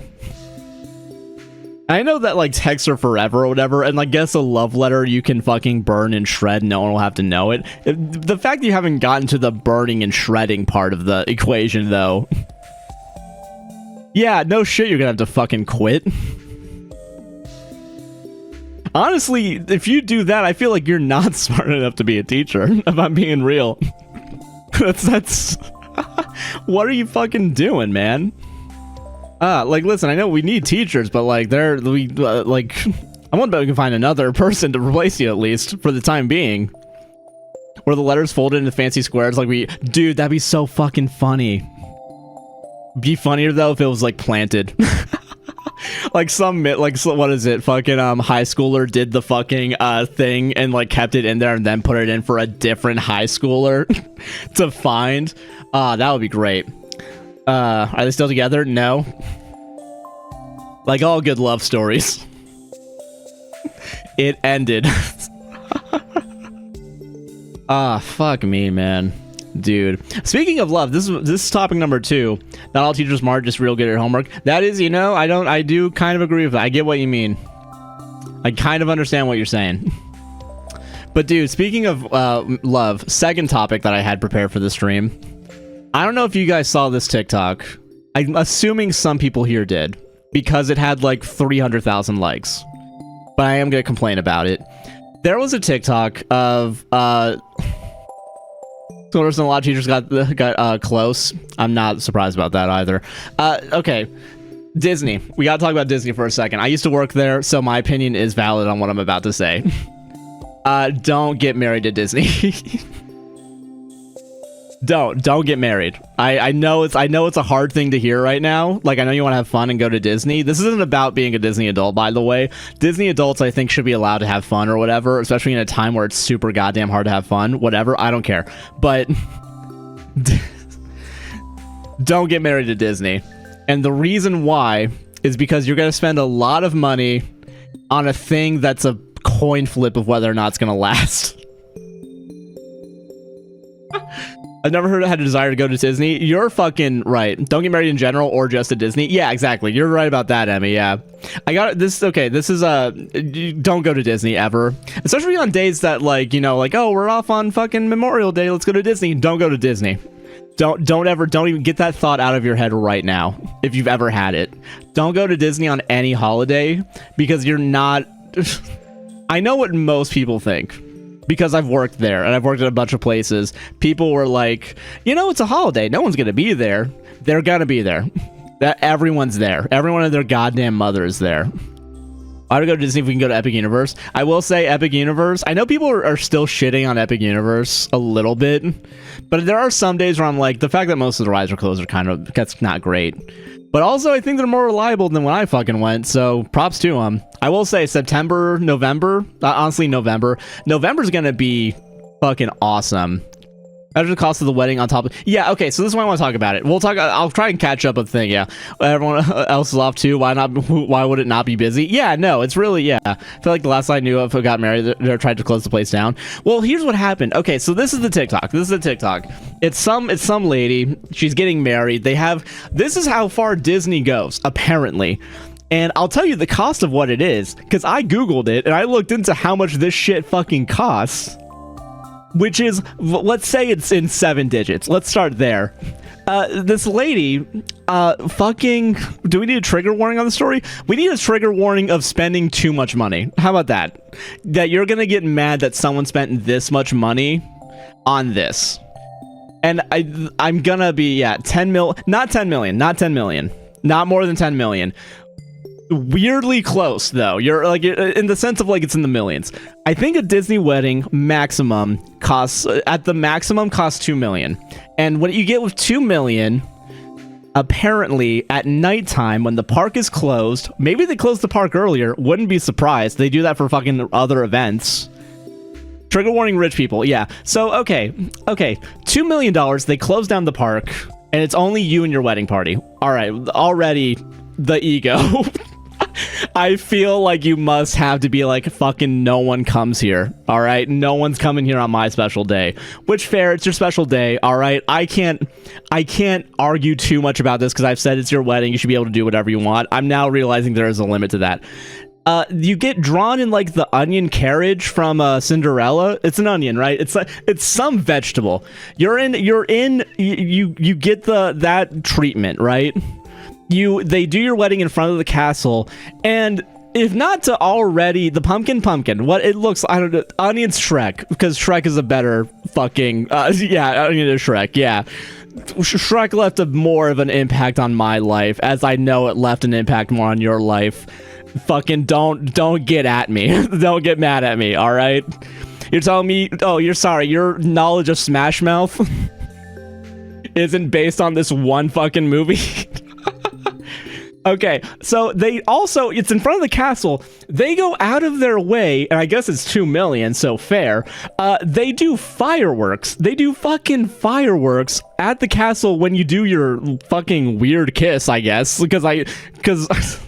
I know that, like, texts are forever or whatever, and, like, guess a love letter you can fucking burn and shred, no one will have to know it. The fact that you haven't gotten to the burning and shredding part of the equation, though. Yeah, no shit, you're gonna have to fucking quit. Honestly, if you do that, I feel like you're not smart enough to be a teacher, if I'm being real. That's what are you fucking doing, man? Like, listen, I know we need teachers, but like, I wonder if we can find another person to replace you, at least for the time being. Where the letters folded into fancy squares, like dude, that'd be so fucking funny. Be funnier though if it was like planted. Like what is it? Fucking high schooler did the fucking thing and like kept it in there and then put it in for a different high schooler to find. That would be great. Are they still together? No. Like all good love stories. It ended. Fuck me, man. Dude, speaking of love, this is topic number 2. Not all teachers smart, just real good at homework. That is, you know, I do kind of agree with that. I get what you mean. I kind of understand what you're saying. But dude, speaking of love, second topic that I had prepared for the stream. I don't know if you guys saw this TikTok. I'm assuming some people here did, because it had like 300,000 likes. But I am going to complain about it. There was a TikTok of so a lot of teachers got close. I'm not surprised about that either. Okay, Disney. We got to talk about Disney for a second. I used to work there, so my opinion is valid on what I'm about to say. Don't get married to Disney. Don't get married. I know it's a hard thing to hear right now. Like, I know you want to have fun and go to Disney. This isn't about being a Disney adult, by the way. Disney adults, I think, should be allowed to have fun or whatever, especially in a time where it's super goddamn hard to have fun. Whatever, I don't care. But don't get married to Disney. And the reason why is because you're going to spend a lot of money on a thing that's a coin flip of whether or not it's going to last. I've never had a desire to go to Disney. You're fucking right. Don't get married in general or just to Disney. Yeah, exactly. You're right about that, Emmy. Yeah. I got this. Okay, this is don't go to Disney ever. Especially on days that, like, you know, like, oh, we're off on fucking Memorial Day. Let's go to Disney. Don't go to Disney. Don't even get that thought out of your head right now. If you've ever had it. Don't go to Disney on any holiday because you're not. I know what most people think. Because I've worked there, and I've worked at a bunch of places. People were like, you know, it's a holiday. No one's going to be there. They're going to be there. Everyone's there. Everyone and their goddamn mother is there. I would go to Disney if we can go to Epic Universe. I will say Epic Universe. I know people are still shitting on Epic Universe a little bit. But there are some days where I'm like, the fact that most of the rides are closed are kind of, that's not great. But also, I think they're more reliable than when I fucking went, so props to them. I will say September, November, honestly November. November's gonna be fucking awesome. After the cost of the wedding on top of... Yeah, okay, so this is why I want to talk about it. We'll talk... I'll try and catch up with the thing, yeah. Everyone else is off too. Why would it not be busy? Yeah, no, it's really... Yeah. I feel like the last I knew of who got married, they tried to close the place down. Well, here's what happened. Okay, so this is the TikTok. It's some lady. She's getting married. They have... This is how far Disney goes, apparently. And I'll tell you the cost of what it is, because I Googled it, and I looked into how much this shit fucking costs. Which is, let's say it's in 7 digits. Let's start there. This lady, fucking... Do we need a trigger warning on the story? We need a trigger warning of spending too much money. How about that? That you're gonna get mad that someone spent this much money on this. And I'm gonna be, yeah, 10 mil... Not 10 million. Not 10 million. Not more than 10 million. Weirdly close, though. You're like, in the sense of like it's in the millions. I think a Disney wedding maximum costs, at the maximum, costs 2 million. And what you get with 2 million, apparently at nighttime when the park is closed, maybe they closed the park earlier, wouldn't be surprised. They do that for fucking other events. Trigger warning, rich people. Yeah. So, okay. $2 million, they close down the park, and it's only you and your wedding party. All right. Already, the ego. I feel like you must have to be like, fucking no one comes here, all right? No one's coming here on my special day. Which, fair, it's your special day, all right? I can't argue too much about this because I've said it's your wedding. You should be able to do whatever you want. I'm now realizing there is a limit to that. You get drawn in like the onion carriage from Cinderella. It's an onion, right? It's some vegetable. You get that treatment, right? They do your wedding in front of the castle, and if not to already the pumpkin, what it looks, I don't know, Onion's Shrek, because Shrek is a better fucking yeah, Onion is Shrek, yeah. Shrek left more of an impact on my life, as I know it left an impact more on your life. Fucking don't get at me. Don't get mad at me, all right? You're telling me, oh, you're sorry, your knowledge of Smash Mouth isn't based on this one fucking movie? Okay, so they also, it's in front of the castle. They go out of their way, and I guess it's 2 million, so fair. They do fireworks. They do fucking fireworks at the castle when you do your fucking weird kiss, I guess. Because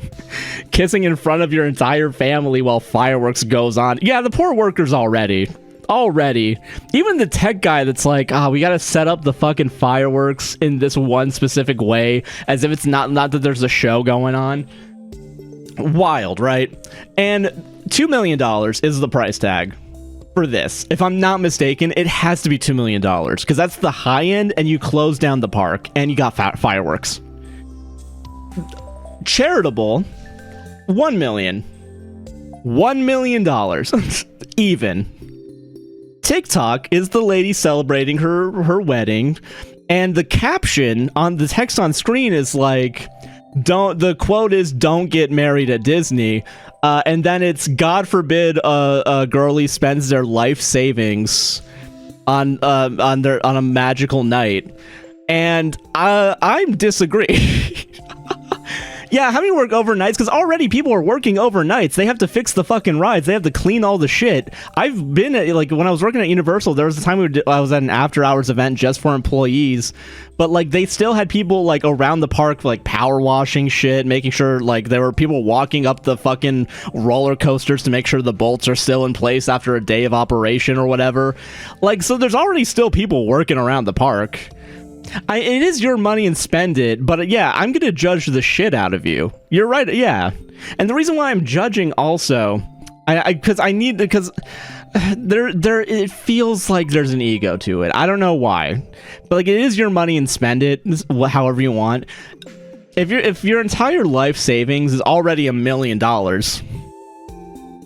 kissing in front of your entire family while fireworks goes on. Yeah, the poor workers already. Even the tech guy that's like, we gotta set up the fucking fireworks in this one specific way, as if it's not that there's a show going on. Wild, right? And $2 million is the price tag. for this. If I'm not mistaken, it has to be $2 million because that's the high end, and you close down the park and you got fireworks. Charitable, $1 million. $1 million. Even. TikTok is the lady celebrating her wedding, and the caption on the text on screen is like, the quote is, "Don't get married at Disney," and then it's, "God forbid a girlie spends their life savings on a magical night," and I disagree. Yeah, how many work overnights? Because already people are working overnights. They have to fix the fucking rides. They have to clean all the shit. I've been at, like, when I was working at Universal, there was a time I was at an after-hours event just for employees, but, like, they still had people, like, around the park, like, power washing shit, making sure, like, there were people walking up the fucking roller coasters to make sure the bolts are still in place after a day of operation or whatever. Like, so there's already still people working around the park. It is your money and spend it, but yeah, I'm gonna judge the shit out of you. You're right, yeah. And the reason why I'm judging also, because it feels like there's an ego to it. I don't know why, but like, it is your money and spend it however you want. If your entire life savings is already $1 million,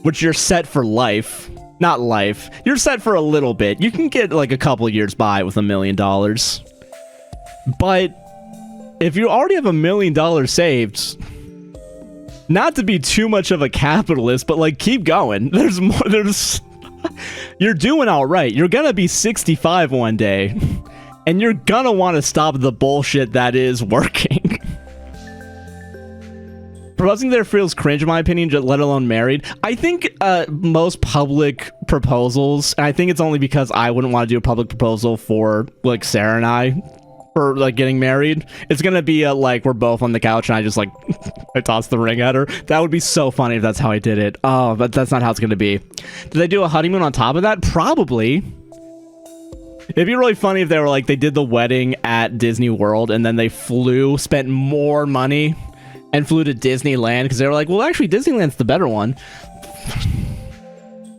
which you're set for life, not life, you're set for a little bit. You can get like a couple years by with $1 million. But if you already have $1 million saved, not to be too much of a capitalist, but like, keep going. There's more. You're doing all right. You're gonna be 65 one day, and you're gonna want to stop the bullshit that is working. Proposing there feels cringe, in my opinion, let alone married. I think most public proposals, and I think it's only because I wouldn't want to do a public proposal for like Sarah and I, for like getting married, it's gonna be like, we're both on the couch and I just like I toss the ring at her. That would be so funny if that's how I did it. Oh, but that's not how it's gonna be. Did they do a honeymoon on top of that? Probably. It'd be really funny if they were like, they did the wedding at Disney World and then they spent more money and flew to Disneyland, because they were like, well, actually Disneyland's the better one.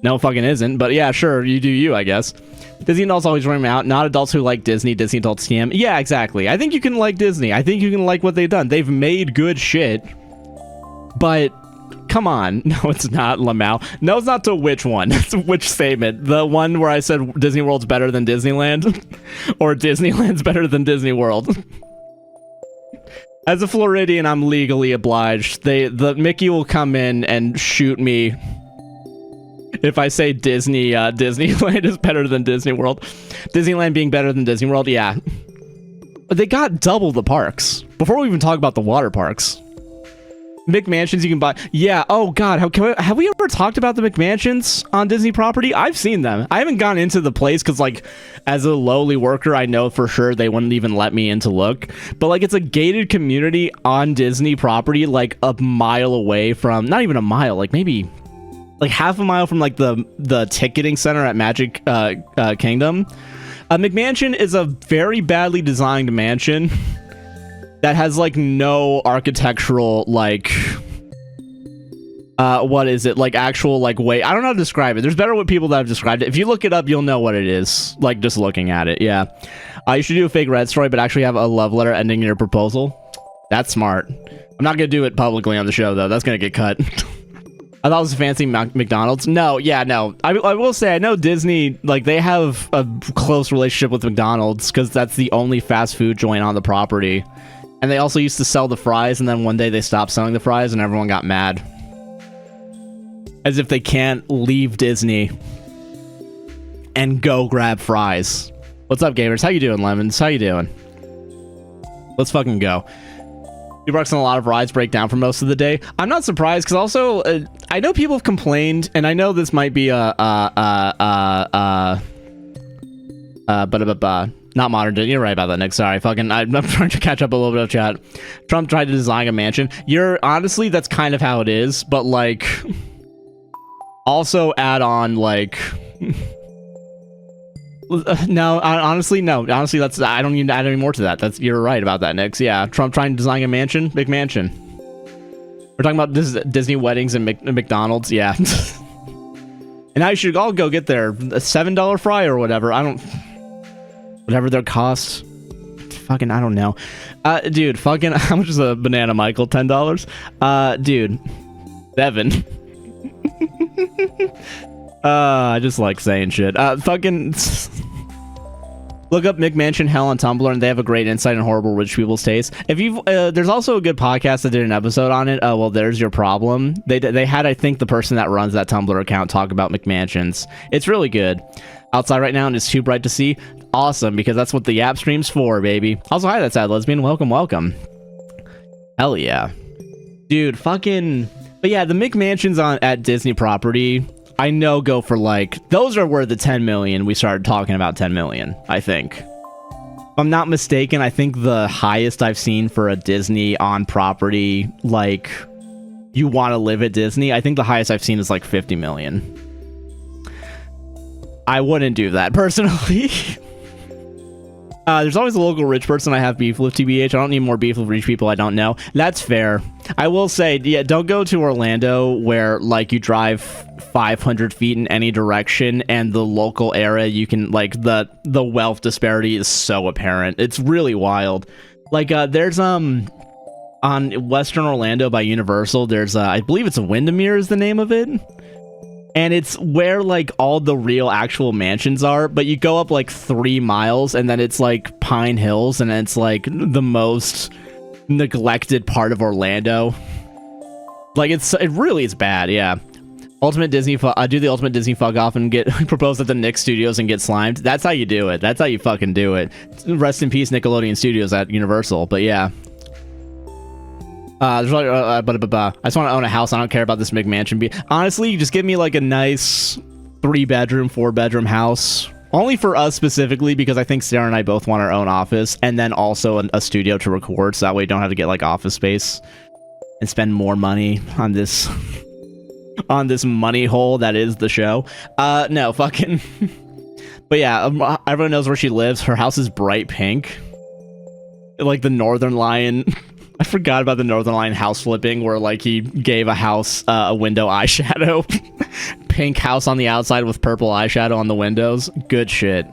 No, it fucking isn't, but yeah, sure, you do you, I guess. Disney adults always run out. Not adults who like Disney. Disney adults scam. Yeah, exactly. I think you can like Disney. I think you can like what they've done. They've made good shit. But come on. No, it's not, Lamau. No, it's not to which one. It's which statement. The one where I said Disney World's better than Disneyland? Or Disneyland's better than Disney World? As a Floridian, I'm legally obliged. The Mickey will come in and shoot me if I say Disneyland is better than Disney World. Disneyland being better than Disney World, yeah. But they got double the parks. Before we even talk about the water parks. McMansions you can buy. Yeah, oh god, have we ever talked about the McMansions on Disney property? I've seen them. I haven't gone into the place because, like, as a lowly worker, I know for sure they wouldn't even let me in to look. But, like, it's a gated community on Disney property, like, a mile away from, not even a mile, like, maybe like half a mile from like the ticketing center at Magic Kingdom. A McMansion is a very badly designed mansion that has like no architectural like what is it, like actual like way, I don't know how to describe it. There's better people that have described it. If you look it up, you'll know what it is, like just looking at it. Yeah, you should do a fake red story but actually have a love letter ending your proposal. That's smart. I'm not gonna do it publicly on the show though. That's gonna get cut. I thought it was a fancy McDonald's. No, yeah, no. I will say, I know Disney, like, they have a close relationship with McDonald's because that's the only fast food joint on the property. And they also used to sell the fries, and then one day they stopped selling the fries, and everyone got mad. As if they can't leave Disney and go grab fries. What's up, gamers? How you doing, Lemons? How you doing? Let's fucking go. Parks and a lot of rides break down for most of the day. I'm not surprised because also I know people have complained, and I know this might be not modern day. You're right about that, Nick. Sorry, I'm trying to catch up a little bit of chat. Trump tried to design a mansion. Honestly, that's kind of how it is, but like also add on like. No, honestly, that's, I don't need to add any more to that. You're right about that, Nix. Yeah, Trump trying to design a mansion, McMansion. We're talking about Disney weddings and McDonald's. Yeah. And I should all go get their $7 fry or whatever. Whatever their cost. Fucking, I don't know. Dude, fucking, how much is a banana, Michael? $10? Dude, 7. I just like saying shit. Fucking... Look up McMansion Hell on Tumblr, and they have a great insight on horrible rich people's taste. If you've, there's also a good podcast that did an episode on it. Well, there's your problem. They had, I think, the person that runs that Tumblr account talk about McMansions. It's really good. Outside right now, and it's too bright to see. Awesome, because that's what the app stream's for, baby. Also, hi, that's Sad Lesbian. Welcome. Hell yeah, dude. Fucking. But yeah, the McMansions at Disney property, I know, go for like, those are worth the 10 million. We started talking about 10 million, I think. If I'm not mistaken, I think the highest I've seen for a Disney on property, like, you want to live at Disney, I think the highest I've seen is like 50 million. I wouldn't do that personally. There's always a local rich person I have beef with, TBH. I don't need more beef with rich people I don't know. That's fair. I will say, yeah, don't go to Orlando where, like, you drive 500 feet in any direction and the local area, you can, like, the wealth disparity is so apparent. It's really wild. Like, there's, on Western Orlando by Universal, there's, I believe it's Windermere is the name of it. And it's where, like, all the real actual mansions are, but you go up, like, 3 miles, and then it's, like, Pine Hills, and it's, like, the most neglected part of Orlando. Like, it really is bad, yeah. Ultimate Disney, do the Ultimate Disney fuck off and get proposed at the Nick Studios and get slimed. That's how you do it. That's how you fucking do it. Rest in peace, Nickelodeon Studios at Universal, but yeah. I just want to own a house. I don't care about this McMansion. Honestly, just give me like a nice 3-bedroom, 4-bedroom house. Only for us specifically, because I think Sarah and I both want our own office, and then also a studio to record, so that way we don't have to get like office space and spend more money on this on this money hole that is the show. No, fucking. But yeah, everyone knows where she lives. Her house is bright pink, like the Northern Lion. I forgot about the Northern Lion house flipping where, like, he gave a house a window eyeshadow. Pink house on the outside with purple eyeshadow on the windows. Good shit.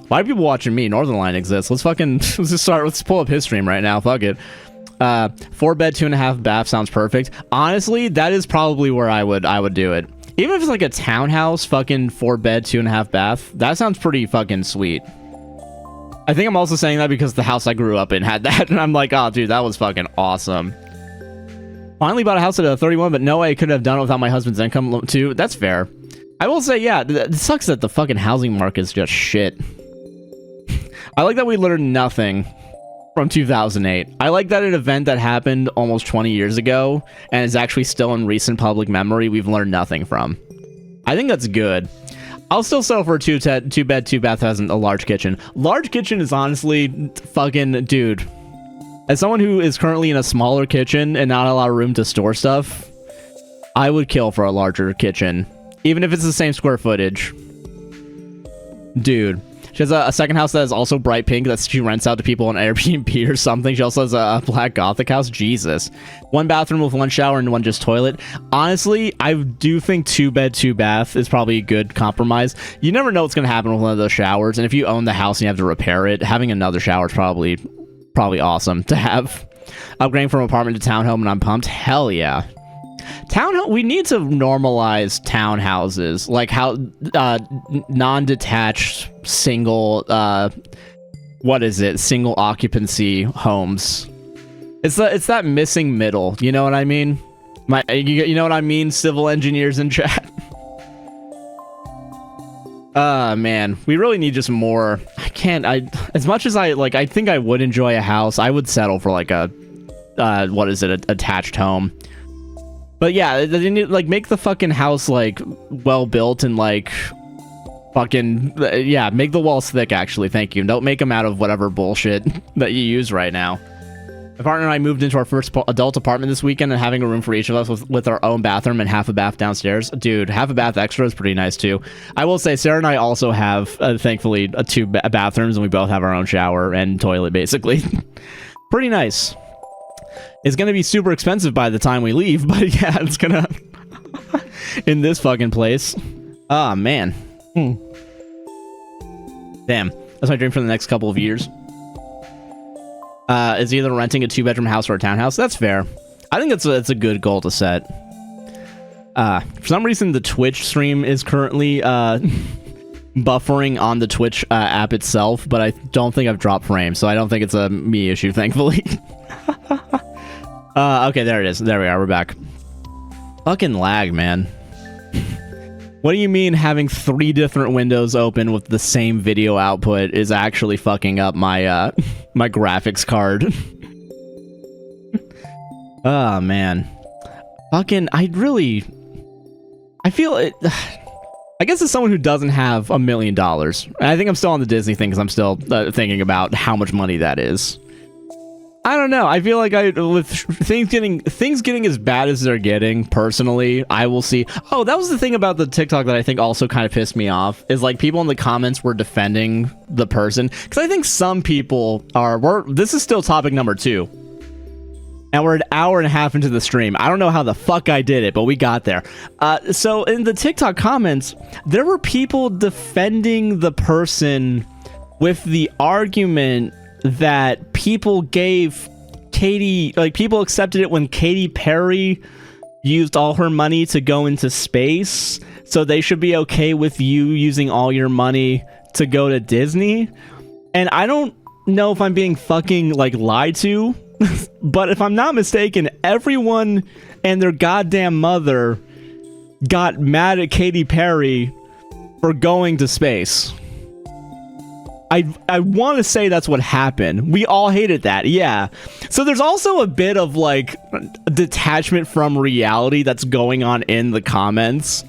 Why are people watching me? Northern Lion exists. Let's pull up his stream right now. Fuck it. 4-bed, 2.5 bath sounds perfect. Honestly, that is probably where I would do it. Even if it's like a townhouse, fucking 4-bed, 2.5 bath. That sounds pretty fucking sweet. I think I'm also saying that because the house I grew up in had that, and I'm like, oh, dude, that was fucking awesome. Finally bought a house at 31, but no way I could have done it without my husband's income, too. That's fair. I will say, yeah, it sucks that the fucking housing market is just shit. I like that we learned nothing from 2008. I like that an event that happened almost 20 years ago, and is actually still in recent public memory, we've learned nothing from. I think that's good. I'll still settle for a 2-bed, 2-bath has a large kitchen. Large kitchen is honestly fucking, dude. As someone who is currently in a smaller kitchen and not a lot of room to store stuff, I would kill for a larger kitchen, even if it's the same square footage. Dude. She has a second house that is also bright pink that she rents out to people on Airbnb or something. She also has a black gothic house. Jesus. 1 bathroom with 1 shower and 1 just toilet. Honestly, I do think 2-bed, 2-bath is probably a good compromise. You never know what's going to happen with one of those showers, and if you own the house and you have to repair it, having another shower is probably awesome to have. Upgrading from apartment to townhome, and I'm pumped. Hell yeah. We need to normalize townhouses, like how non-detached single single occupancy homes. It's that missing middle, you know what I mean? You know what I mean, civil engineers in chat. Man, we really need just more. As much as I think I would enjoy a house, I would settle for like a attached home. But yeah, they need, like, make the fucking house, like, well built and, like, fucking, yeah, make the walls thick, actually. Thank you. Don't make them out of whatever bullshit that you use right now. My partner and I moved into our first adult apartment this weekend, and having a room for each of us with our own bathroom and half a bath downstairs. Dude, half a bath extra is pretty nice, too. I will say, Sarah and I also have, thankfully, 2 bathrooms, and we both have our own shower and toilet, basically. Pretty nice. It's gonna be super expensive by the time we leave, but yeah, it's gonna in this fucking place. Oh, man. Damn. That's my dream for the next couple of years. Is either renting a 2-bedroom house or a townhouse. That's fair. I think it's a good goal to set. For some reason, the Twitch stream is currently buffering on the Twitch app itself, but I don't think I've dropped frames, so I don't think it's a me issue, thankfully. Okay, there it is. There we are. We're back. Fucking lag, man. What do you mean having 3 different windows open with the same video output is actually fucking up my my graphics card? Oh, man. Fucking, I feel it. I guess as someone who doesn't have $1 million, I think I'm still on the Disney thing because I'm still thinking about how much money that is. I don't know. I feel like with things getting as bad as they're getting, personally, I will see. Oh, that was the thing about the TikTok that I think also kind of pissed me off, is like people in the comments were defending the person, because I think some people are. This is still topic number 2. And we're an hour and a half into the stream. I don't know how the fuck I did it, but we got there. So in the TikTok comments, there were people defending the person with the argument that people gave Katy, like people accepted it when Katy Perry used all her money to go into space, so they should be okay with you using all your money to go to Disney. And I don't know if I'm being fucking like lied to. But if I'm not mistaken, everyone and their goddamn mother got mad at Katy Perry for going to space. I want to say that's what happened. We all hated that, yeah. So there's also a bit of like detachment from reality that's going on in the comments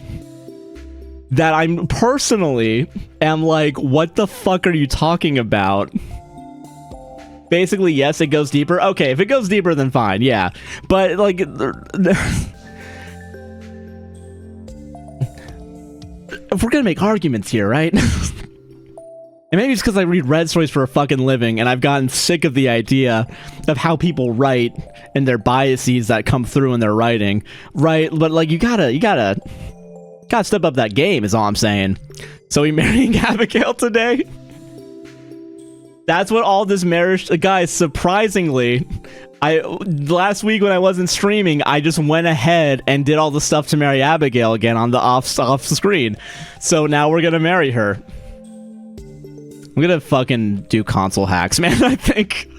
that I'm personally am like, what the fuck are you talking about? Basically, yes, it goes deeper. Okay, if it goes deeper, then fine, yeah. But, like... if we're gonna make arguments here, right? And maybe it's because I read Reddit stories for a fucking living, and I've gotten sick of the idea of how people write and their biases that come through in their writing, right? But, like, you gotta step up that game, is all I'm saying. So we marrying Abigail today? That's what all this marriage, guys, surprisingly, last week when I wasn't streaming, I just went ahead and did all the stuff to marry Abigail again on the off screen. So now we're gonna marry her. I'm gonna fucking do console hacks, man, I think.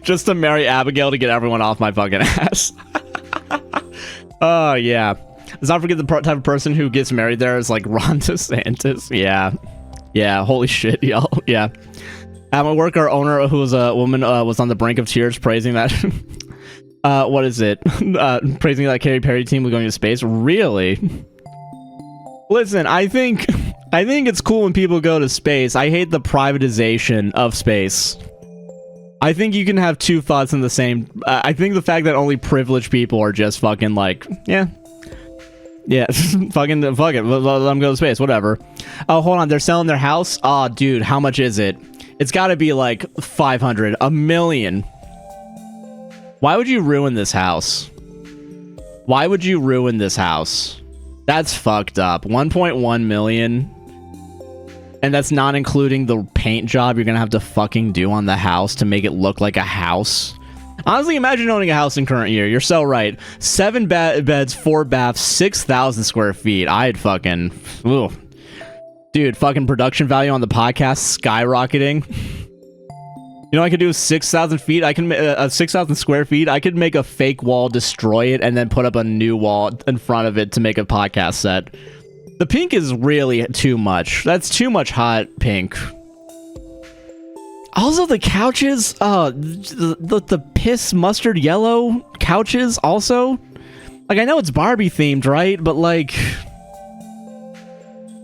Just to marry Abigail to get everyone off my fucking ass. Oh, yeah. Let's not forget the type of person who gets married there is like Ron DeSantis. Yeah. Yeah, holy shit, y'all. Yeah. At my work, our owner, who was a woman, was on the brink of tears praising that... what is it? Praising that Katy Perry team was going to space? Really? Listen, I think it's cool when people go to space. I hate the privatization of space. I think you can have two thoughts in the same... I think the fact that only privileged people are just fucking like, yeah, fuck it, let them go to space, whatever. Oh, hold on, they're selling their house? Oh, dude, how much is it? It's gotta be like 500, $1 million. Why would you ruin this house? Why would you ruin this house? That's fucked up. 1.1 million. And that's not including the paint job you're gonna have to fucking do on the house to make it look like a house. Honestly, imagine owning a house in current year. You're so right. 7 beds, 4 baths, 6,000 square feet. I'd fucking... Ooh. Dude, fucking production value on the podcast skyrocketing. You know, I could do 6,000 feet. I can 6,000 square feet. I could make a fake wall, destroy it, and then put up a new wall in front of it to make a podcast set. The pink is really too much. That's too much hot pink. Also, the couches, the piss mustard yellow couches also. Like, I know it's Barbie themed, right? But like...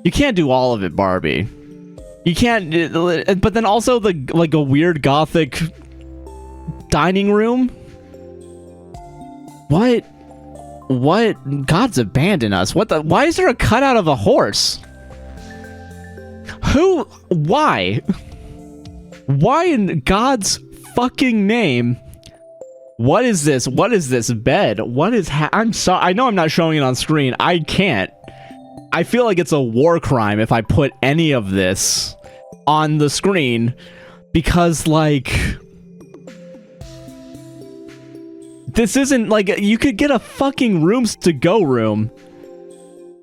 You can't do all of it, Barbie. You can't, but then also like a weird gothic dining room. What? God's abandoned us. What the? Why is there a cutout of a horse? Who? Why? Why in God's fucking name? What is this? What is this bed? What is? I'm sorry. I know I'm not showing it on screen. I can't. I feel like it's a war crime if I put any of this on the screen, because like this isn't like, you could get a fucking rooms to go room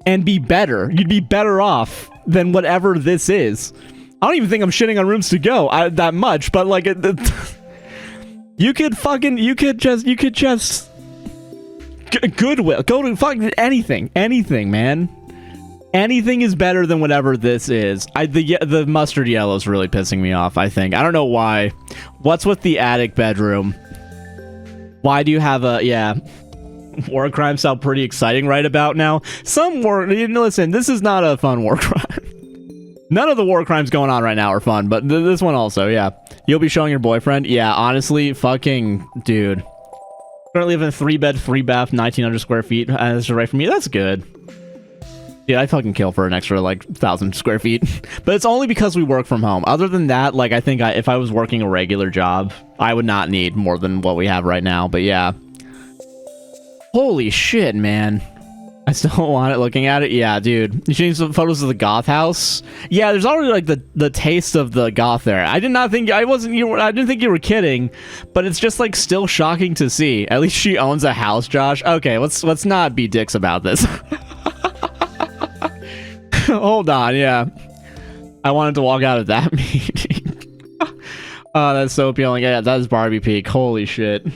and be better. You'd be better off than whatever this is. I don't even think I'm shitting on rooms to go that much, but like you could just Goodwill, go to fucking anything, man. Anything is better than whatever this is. The mustard yellow is really pissing me off, I think. I don't know why. What's with the attic bedroom? Why do you have a... Yeah. War crimes sound pretty exciting right about now. Some war... Listen, this is not a fun war crime. None of the war crimes going on right now are fun, but this one also, yeah. You'll be showing your boyfriend? Yeah, honestly, fucking... Dude. Currently live in a 3-bed, 3-bath, 1,900 square feet. That's right for me. That's good. Dude, I'd fucking kill for an extra, like, 1,000 square feet. But it's only because we work from home. Other than that, like, I think if I was working a regular job, I would not need more than what we have right now. But yeah. Holy shit, man. I still want it looking at it. Yeah, dude. You showing some photos of the goth house? Yeah, there's already like the taste of the goth there. I didn't think you were kidding, but it's just like still shocking to see. At least she owns a house, Josh. Okay, let's not be dicks about this. Hold on, yeah. I wanted to walk out of that meeting. Oh, that's so appealing. Yeah, that is Barbie Peak. Holy shit.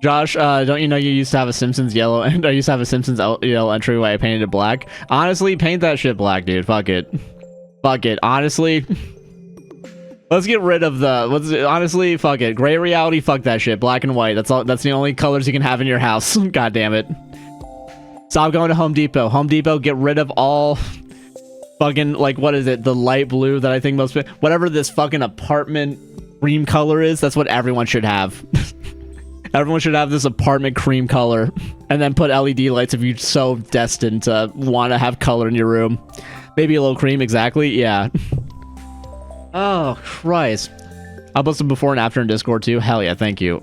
Josh, don't you know you used to have a Simpsons yellow, and I used to have a Simpsons yellow entryway. I painted it black. Honestly, paint that shit black, dude. Fuck it. Fuck it. Honestly, let's get rid of honestly, fuck it. Gray reality, fuck that shit. Black and white. That's all. That's the only colors you can have in your house. God damn it. Stop going to Home Depot. Home Depot, get rid of all fucking, like, what is it? The light blue that I think most... Whatever this fucking apartment cream color is, that's what everyone should have. Everyone should have this apartment cream color, and then put LED lights if you're so destined to want to have color in your room. Maybe a little cream, exactly. Yeah. Oh, Christ. I'll post a before and after in Discord, too. Hell yeah, thank you.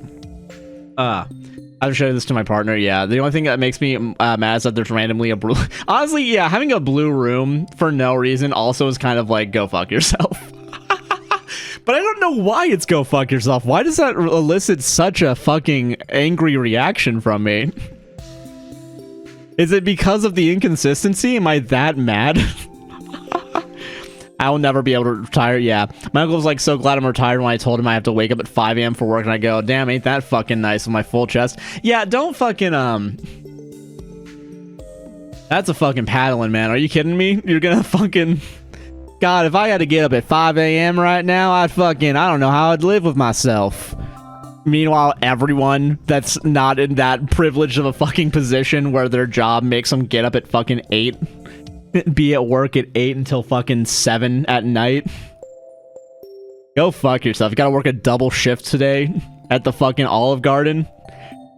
I've showed this to my partner. Yeah, the only thing that makes me mad is that there's randomly a blue... Honestly, yeah, having a blue room for no reason also is kind of like, go fuck yourself. But I don't know why it's go fuck yourself. Why does that elicit such a fucking angry reaction from me? Is it because of the inconsistency? Am I that mad? I will never be able to retire. Yeah. My uncle was like so glad I'm retired when I told him I have to wake up at 5 a.m. for work, and I go, damn, ain't that fucking nice with my full chest. Yeah, don't fucking, that's a fucking paddling, man. Are you kidding me? You're gonna fucking... God, if I had to get up at 5 a.m. right now, I don't know how I'd live with myself. Meanwhile, everyone that's not in that privileged of a fucking position where their job makes them get up at fucking 8, be at work at 8 until fucking 7 at night. Go fuck yourself. You gotta work a double shift today at the fucking Olive Garden,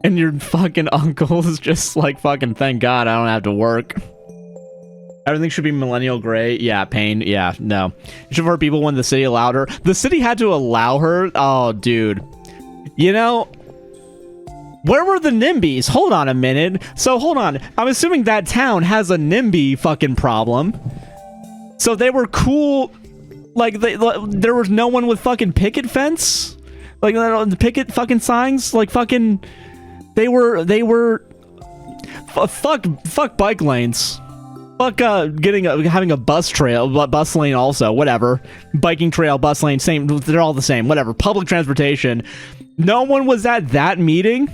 and your fucking uncle is just like, fucking thank God I don't have to work. Everything should be millennial gray. Yeah, pain. Yeah, no. You should have heard people when the city allowed her. The city had to allow her? Oh, dude. You know, where were the NIMBYs? Hold on a minute. So, hold on. I'm assuming that town has a NIMBY fucking problem. So they were cool. Like, there was no one with fucking picket fence? Like, the picket fucking signs? Like, fucking... They were... Fuck bike lanes. Fuck having a bus trail, bus lane also, whatever. Biking trail, bus lane, same, they're all the same, whatever. Public transportation. No one was at that meeting.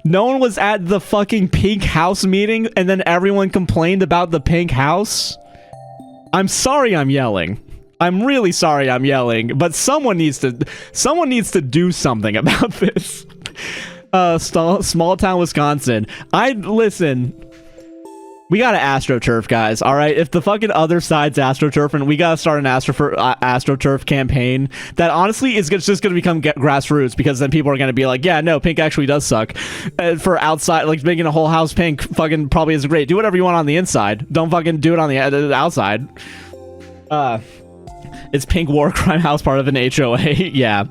No one was at the fucking pink house meeting, and then everyone complained about the pink house. I'm sorry I'm yelling. I'm really sorry I'm yelling, but someone needs to do something about this. Small town Wisconsin. Listen. We got to AstroTurf, guys, all right? If the fucking other side's AstroTurf, and we got to start an AstroTurf campaign that honestly is just going to become grassroots, because then people are going to be like, yeah, no, pink actually does suck. For outside, like making a whole house pink fucking probably isn't great. Do whatever you want on the inside. Don't fucking do it on the outside. It's pink war crime house part of an HOA. Yeah.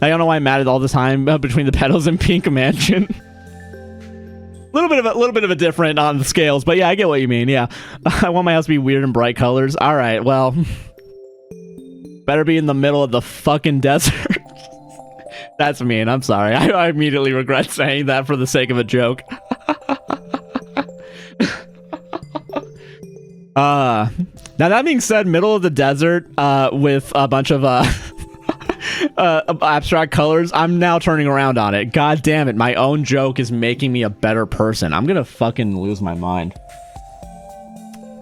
I don't know why I'm mad at all the time between the pedals and pink mansion. little bit of a different on the scales, but yeah, I get what you mean. Yeah, I want my house to be weird and bright colors. All right, well, better be in the middle of the fucking desert. That's mean. I'm sorry. I immediately regret saying that for the sake of a joke. Now that being said, middle of the desert with a bunch of abstract colors, I'm now turning around on it. God damn it, my own joke is making me a better person. I'm gonna fucking lose my mind.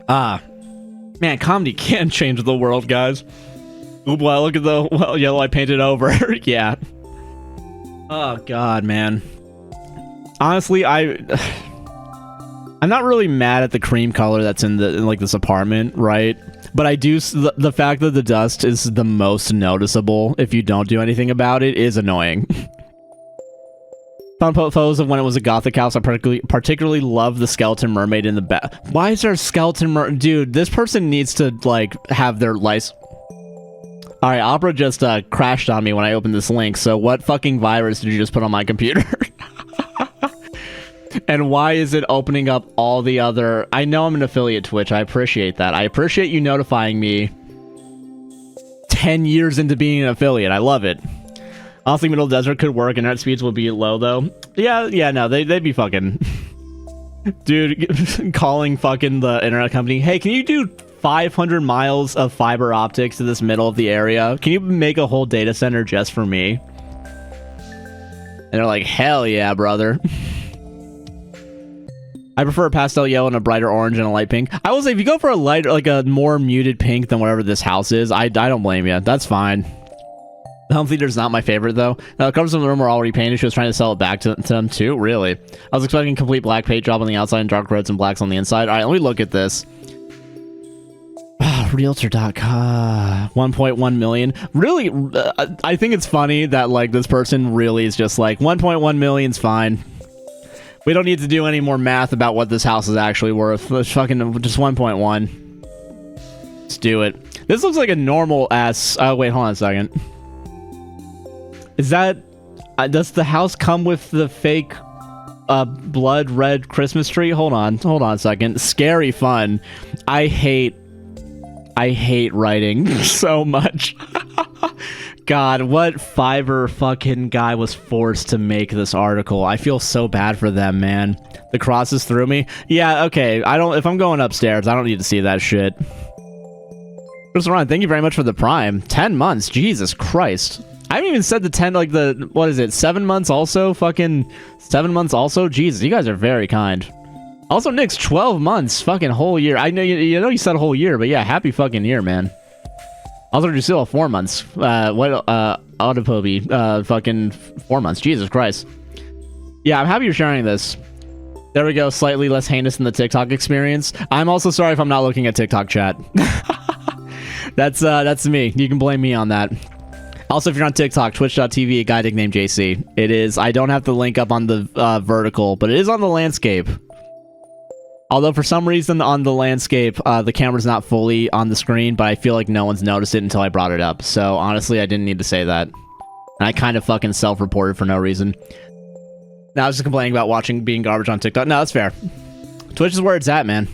Man, comedy can change the world, guys. Ooh, well, look at the yellow I painted over. Yeah. Oh god, man. Honestly, I'm not really mad at the cream color that's in like this apartment, right? But I do, the fact that the dust is the most noticeable if you don't do anything about it is annoying. Found photos of when it was a gothic house. I particularly love the skeleton mermaid in the back. Why is there a skeleton dude, this person needs to like have their license. Alright, Opera just crashed on me when I opened this link, so what fucking virus did you just put on my computer? And why is it opening up all the other... I know I'm an affiliate Twitch, I appreciate that. I appreciate you notifying me 10 years into being an affiliate, I love it. Honestly, Middle Desert could work, internet speeds will be low though. Yeah, no, they'd be fucking... Dude, calling fucking the internet company, hey, can you do 500 miles of fiber optics to this middle of the area? Can you make a whole data center just for me? And they're like, hell yeah, brother. I prefer a pastel yellow and a brighter orange and a light pink. I will say, if you go for a light, like a more muted pink than whatever this house is, I don't blame you. That's fine. The home theater's not my favorite, though. Covers in the room were already painted. She was trying to sell it back to them, too. Really? I was expecting complete black paint job on the outside and dark reds and blacks on the inside. All right, let me look at this. Realtor.com 1.1 million. Really, I think it's funny that like this person really is just like 1.1 million's fine. We don't need to do any more math about what this house is actually worth. Let's fucking just 1.1. Let's do it. This looks like a normal ass. Oh wait, hold on a second. Is that does the house come with the fake blood red Christmas tree? Hold on a second. Scary fun. I hate writing so much. God, what Fiverr fucking guy was forced to make this article? I feel so bad for them, man. The crosses through me. Yeah, okay. If I'm going upstairs, I don't need to see that shit. Chris Ron, thank you very much for the prime. 10 months. Jesus Christ. I haven't even said the 10, like the, what is it? 7 months also? Fucking 7 months also? Jesus, you guys are very kind. Also, Nick's 12 months, fucking whole year. I know you said a whole year, but yeah, happy fucking year, man. Also, Drusilla 4 months. Autopoby, fucking 4 months. Jesus Christ. Yeah, I'm happy you're sharing this. There we go, slightly less heinous than the TikTok experience. I'm also sorry if I'm not looking at TikTok chat. That's me. You can blame me on that. Also, if you're on TikTok, twitch.tv, AGuyNicknamedJC. It is. I don't have the link up on the vertical, but it is on the landscape. Although for some reason on the landscape, the camera's not fully on the screen, but I feel like no one's noticed it until I brought it up. So honestly, I didn't need to say that. And I kind of fucking self-reported for no reason. Now I was just complaining about being garbage on TikTok. No, that's fair. Twitch is where it's at, man.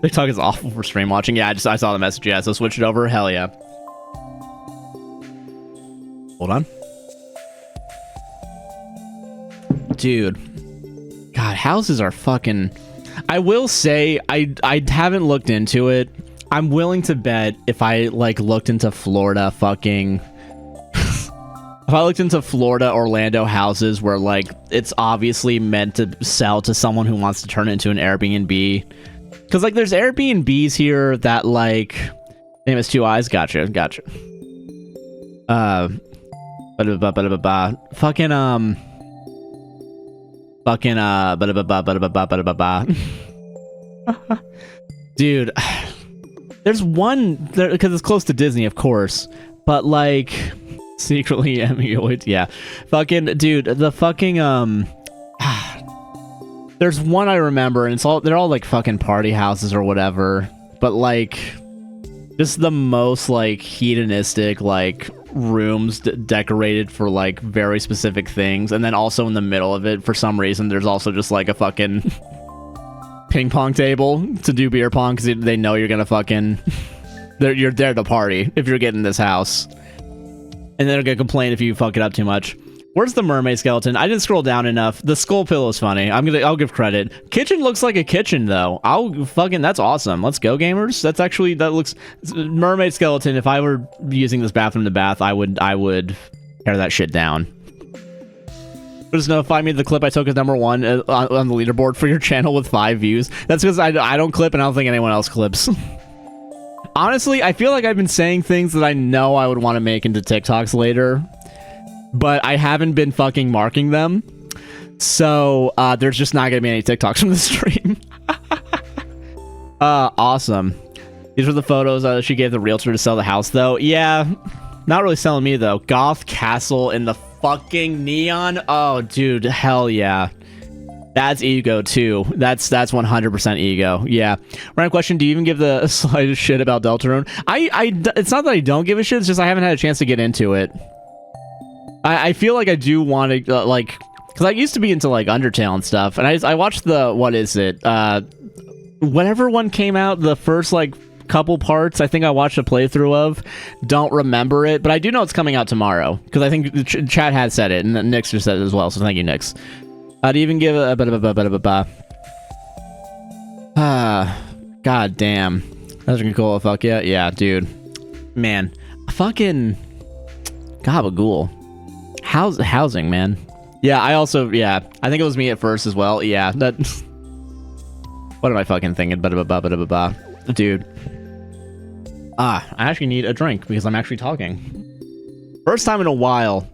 TikTok is awful for stream watching. Yeah, I saw the message. Yeah, so switch it over. Hell yeah. Hold on. Dude. God, houses are fucking... I will say, I haven't looked into it. I'm willing to bet if I, like, looked into Florida fucking... if I looked into Florida, Orlando houses where, like, it's obviously meant to sell to someone who wants to turn it into an Airbnb. Because, like, there's Airbnbs here that, like... Name is Two Eyes. Gotcha. Fucking, dude, there's one there because it's close to Disney, of course, but like secretly emulate, yeah, fucking dude, the fucking there's one I remember, and they're all like fucking party houses or whatever, but like just the most like hedonistic, like rooms decorated for like very specific things, and then also in the middle of it, for some reason, there's also just like a fucking ping pong table to do beer pong because they know you're gonna fucking you're there to party if you're getting this house, and they're gonna complain if you fuck it up too much. Where's the mermaid skeleton? I didn't scroll down enough. The skull pillow is funny. I'll give credit. Kitchen looks like a kitchen though. That's awesome. Let's go, gamers. That looks mermaid skeleton. If I were using this bathroom to bath, I would tear that shit down. Just notify me the clip I took as #1 on the leaderboard for your channel with 5 views. That's because I don't clip and I don't think anyone else clips. Honestly, I feel like I've been saying things that I know I would want to make into TikToks later, but I haven't been fucking marking them. So there's just not gonna be any TikToks from the stream. Awesome. These are the photos she gave the realtor to sell the house though. Yeah, not really selling me though. Goth castle in the fucking neon. Oh dude, hell yeah. That's ego too. That's 100% ego. Yeah. Random question: do you even give the slightest shit about Deltarune? It's not that I don't give a shit. It's just I haven't had a chance to get into it. I feel like I do want to like, because I used to be into like Undertale and stuff, and I watched the whatever one came out, the first like couple parts. I think I watched a playthrough of. Don't remember it, but I do know it's coming out tomorrow because I think the chat had said it, and Nix just said it as well. So thank you, Nix. I'd even give a bit of a god damn, that's gonna cool. Fuck yeah, dude, man, fucking gabagool. Housing, man. Yeah, I think it was me at first as well. Yeah, that. What am I fucking thinking? Dude. I actually need a drink because I'm actually talking. First time in a while.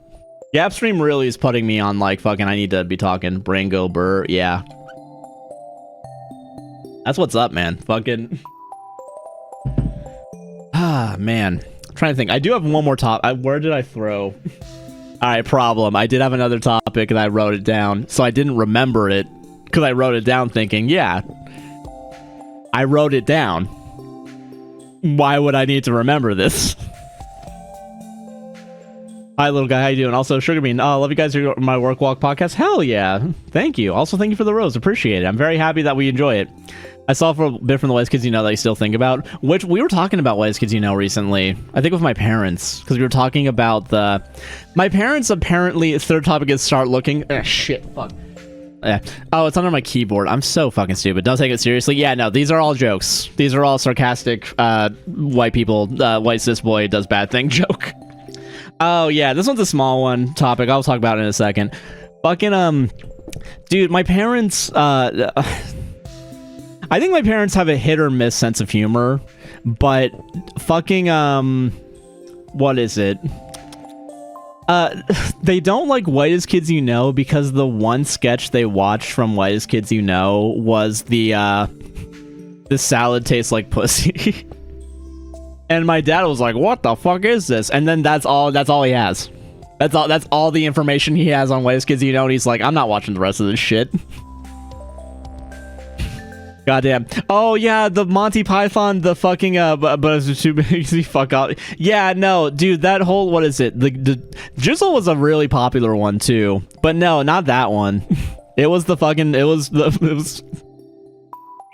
Gapstream really is putting me on like fucking I need to be talking. Brain go burr. Yeah. That's what's up, man. Fucking. Man. I'm trying to think. I do have one more topic. Where did I throw? Alright, problem. I did have another topic and I wrote it down. So I didn't remember it because I wrote it down thinking, yeah, I wrote it down. Why would I need to remember this? Hi, little guy. How you doing? Also, Sugar Bean. Oh, love you guys for my Work Walk podcast. Hell yeah. Thank you. Also, thank you for the rose. Appreciate it. I'm very happy that we enjoy it. I saw for a bit from the Wise Kids You Know that you still think about, which we were talking about Wise Kids You Know recently. I think with my parents, because we were talking about my parents apparently, third topic is start looking. Shit, fuck. Oh, it's under my keyboard. I'm so fucking stupid. Don't take it seriously. Yeah, no, these are all jokes. These are all sarcastic, white people, white cis boy does bad thing joke. Oh, yeah, this one's a small one topic. I'll talk about it in a second. Fucking, dude, my parents, I think my parents have a hit or miss sense of humor, but fucking, what is it? They don't like Whitest Kids You Know because the one sketch they watched from Whitest Kids You Know was the salad tastes like pussy. And my dad was like, what the fuck is this? And then that's all he has. That's all the information he has on Whitest Kids You Know, and he's like, I'm not watching the rest of this shit. Goddamn. Oh yeah, the Monty Python, the fucking but it's too busy. Fuck off. Yeah, no, dude, that whole, what is it? The Jizzle was a really popular one too, but no, not that one. It was the fucking. It was.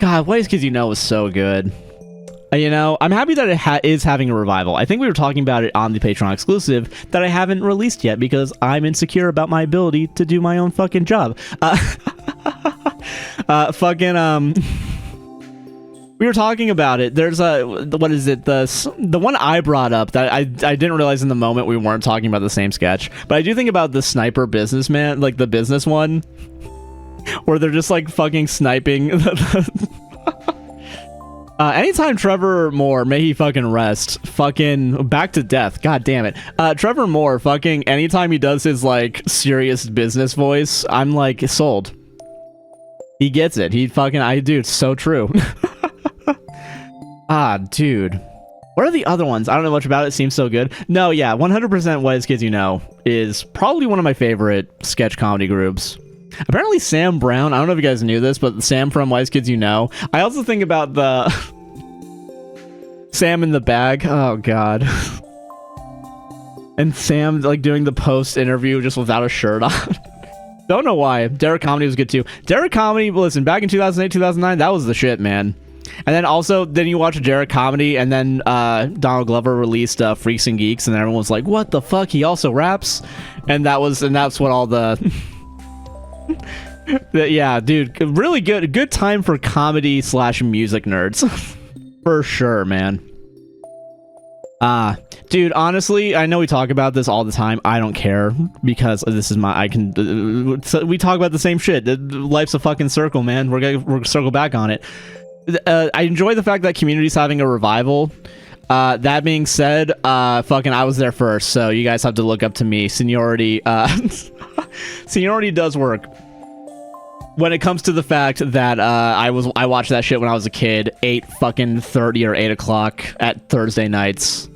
God, Whitest Kids You Know was so good. You know, I'm happy that it is having a revival. I think we were talking about it on the Patreon exclusive that I haven't released yet because I'm insecure about my ability to do my own fucking job. We were talking about it. There's what is it? The one I brought up that I didn't realize in the moment we weren't talking about the same sketch, but I do think about the sniper businessman, like the business one, where they're just like fucking sniping. Anytime Trevor Moore, may he fucking rest, fucking back to death, god damn it. Trevor Moore, fucking anytime he does his like serious business voice, I'm like sold. He gets it. He fucking, dude, so true. Dude. What are the other ones? I don't know much about it. Seems so good. No, yeah, 100% Whitest Kids You Know is probably one of my favorite sketch comedy groups. Apparently Sam Brown, I don't know if you guys knew this, but Sam from Whitest Kids You Know. I also think about the Sam in the Bag. Oh, God. And Sam like doing the post interview just without a shirt on. Don't know why. Derek Comedy was good too. Derek Comedy, listen, back in 2008, 2009, that was the shit, man. And then also, then you watch Derek Comedy, and then Donald Glover released Freaks and Geeks, and everyone was like, "What the fuck? He also raps?" And that's what all the yeah, dude, really good time for comedy / music nerds, for sure, man. Dude, honestly, I know we talk about this all the time. I don't care, because this is we talk about the same shit. Life's a fucking circle, man. We're gonna circle back on it. I enjoy the fact that Community's having a revival. That being said, fucking I was there first, so you guys have to look up to me. Seniority, seniority does work. When it comes to the fact that I watched that shit when I was a kid, 8:30 or 8 o'clock at Thursday nights.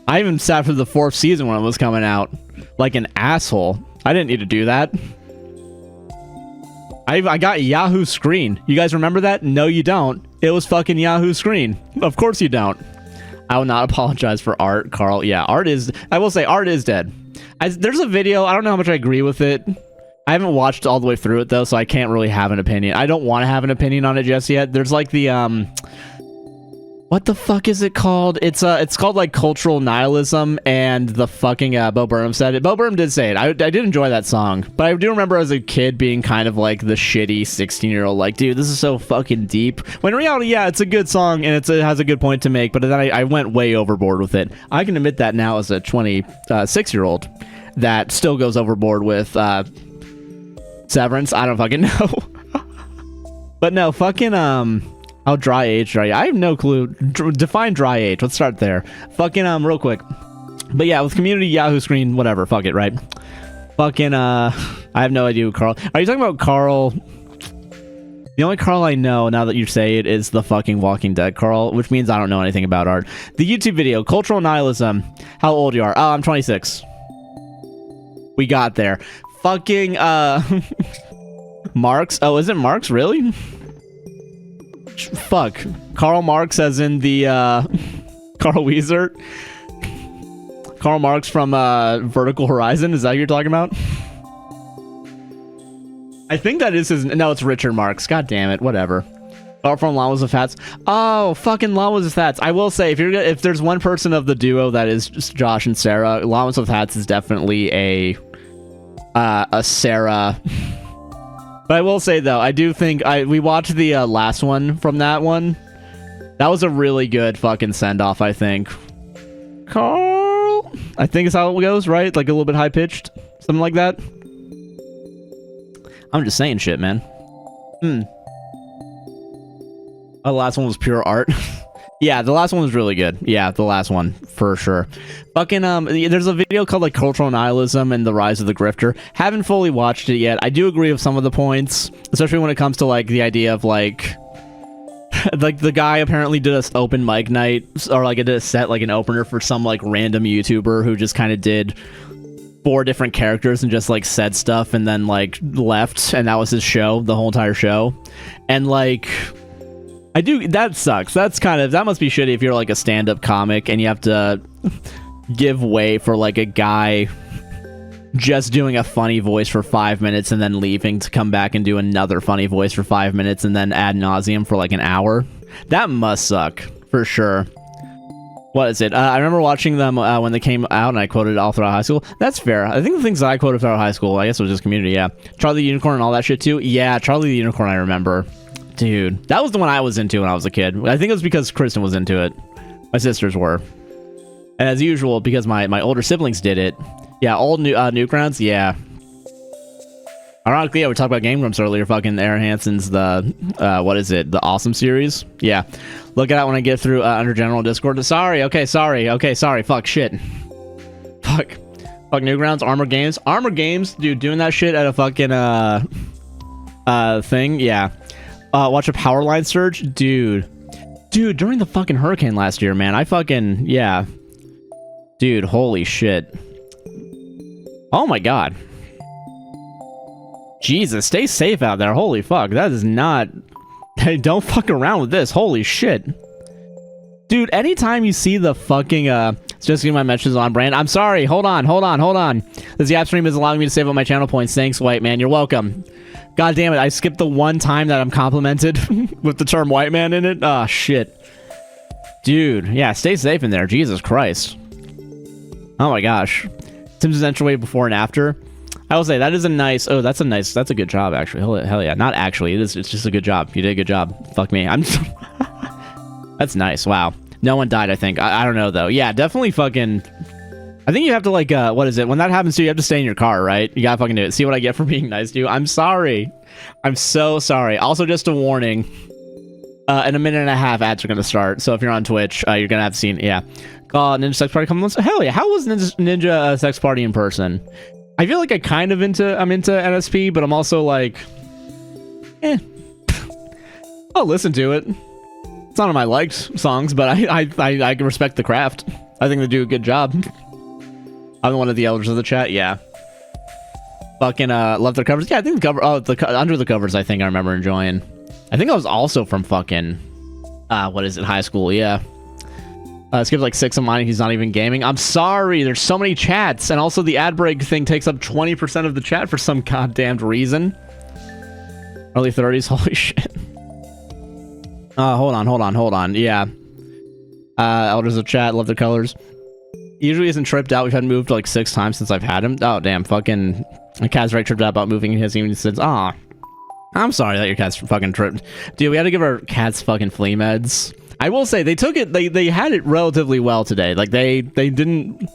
I even sat for the 4th season when it was coming out, like an asshole. I didn't need to do that. I got Yahoo Screen. You guys remember that? No, you don't. It was fucking Yahoo Screen. Of course you don't. I will not apologize for art, Carl. Yeah, art is... I will say, art is dead. There's a video. I don't know how much I agree with it. I haven't watched all the way through it, though, so I can't really have an opinion. I don't want to have an opinion on it just yet. There's like the... What the fuck is it called? It's called like cultural nihilism, and the fucking Bo Burnham said it. Bo Burnham did say it. I did enjoy that song, but I do remember as a kid being kind of like the shitty 16-year-old, like, dude, this is so fucking deep. When in reality, yeah, it's a good song and it has a good point to make, but then I went way overboard with it. I can admit that now as a 26-year-old that still goes overboard with Severance. I don't fucking know. But no, fucking how dry age are you? I have no clue. Define dry age. Let's start there. Fucking real quick. But yeah, with Community, Yahoo Screen, whatever. Fuck it, right? Fucking I have no idea who Carl. Are you talking about Carl? The only Carl I know now that you say it is the fucking Walking Dead Carl, which means I don't know anything about art. The YouTube video, Cultural Nihilism. How old you are? Oh, I'm 26. We got there. Fucking Marx. Oh, is it Marx? Really? Fuck. Karl Marx as in the Carl Weezer. Karl Marx from Vertical Horizon. Is that who you're talking about? I think that is his... No, it's Richard Marx. God damn it. Whatever. Oh, from Llamas with Hats. Oh, fucking Llamas with Hats. I will say, if there's one person of the duo that is just Josh and Sarah, Llamas with Hats is definitely a Sarah... But I will say, though, I do think we watched the last one from that one. That was a really good fucking send-off, I think. Carl? I think is how it goes, right? Like a little bit high-pitched? Something like that? I'm just saying shit, man. Oh, the last one was pure art. Yeah, the last one was really good. Yeah, the last one, for sure. Fucking, there's a video called, like, Cultural Nihilism and the Rise of the Grifter. Haven't fully watched it yet. I do agree with some of the points, especially when it comes to, like, the idea of, like... like, the guy apparently did an open mic night, or, like, did a set, like, an opener for some, like, random YouTuber who just kind of did 4 different characters and just, like, said stuff and then, like, left, and that was his show, the whole entire show. And, like... that sucks. That must be shitty if you're like a stand-up comic and you have to give way for like a guy just doing a funny voice for 5 minutes and then leaving to come back and do another funny voice for 5 minutes and then ad nauseum for like an hour. That must suck, for sure. What is it? I remember watching them when they came out, and I quoted all throughout high school. That's fair. I think the things that I quoted throughout high school, I guess it was just Community, yeah. Charlie the Unicorn and all that shit too. Yeah, Charlie the Unicorn I remember. Dude, that was the one I was into when I was a kid. I think it was because Kristen was into it. My sisters were. And as usual, because my older siblings did it. Yeah, old Newgrounds, yeah. Ironically, yeah, we talked about Game Grumps earlier. Fucking Aaron Hansen's what is it? The Awesome series? Yeah. Look it out when I get through under General Discord. Sorry, fuck, shit. Fuck Newgrounds, Armor Games. Armor Games, dude, doing that shit at a fucking, thing, yeah. Watch a power line surge? Dude, during the fucking hurricane last year, man, I fucking, yeah. Dude, holy shit. Oh my god. Jesus, stay safe out there. Holy fuck, that is not... Hey, don't fuck around with this. Holy shit. Dude, anytime you see the fucking just getting my messages on brand. I'm sorry. Hold on. This Yap stream is allowing me to save up my channel points. Thanks, white man. You're welcome. God damn it. I skipped the one time that I'm complimented with the term white man in it. Ah, shit. Dude, yeah, stay safe in there. Jesus Christ. Oh my gosh. Simpsons entry before and after. I will say that is a nice. Oh, that's a good job, actually. Hell yeah. Not actually. It's just a good job. You did a good job. Fuck me. That's nice. Wow. No one died, I think. I don't know, though. Yeah, definitely fucking... I think you have to, like, what is it? When that happens to you, you have to stay in your car, right? You gotta fucking do it. See what I get for being nice to you? I'm sorry. I'm so sorry. Also, just a warning. In a minute and a half, ads are gonna start. So if you're on Twitch, you're gonna have to see... Yeah. Call Ninja Sex Party. Hell yeah. How was Ninja Sex Party in person? I feel like I'm into NSP, but I'm also like... I'll listen to it. It's not on my liked songs, but I respect the craft. I think they do a good job. I'm one of the elders of the chat. Yeah. Fucking love their covers. Yeah, I think the cover. Oh, under the covers. I think I remember enjoying. I think I was also from fucking. What is it? High school. Yeah. Skipped like 6 of mine. He's not even gaming. I'm sorry. There's so many chats, and also the ad break thing takes up 20% of the chat for some goddamned reason. Early 30s. Holy shit. Hold on. Yeah. Elders of chat, love their colors. He usually isn't tripped out. We've had moved like 6 times since I've had him. Oh, damn. Fucking... My cat's right tripped out about moving. He hasn't even said, "Aw, I'm sorry that your cat's fucking tripped." Dude, we had to give our cats fucking flea meds. I will say, they took it... They had it relatively well today. Like, they didn't...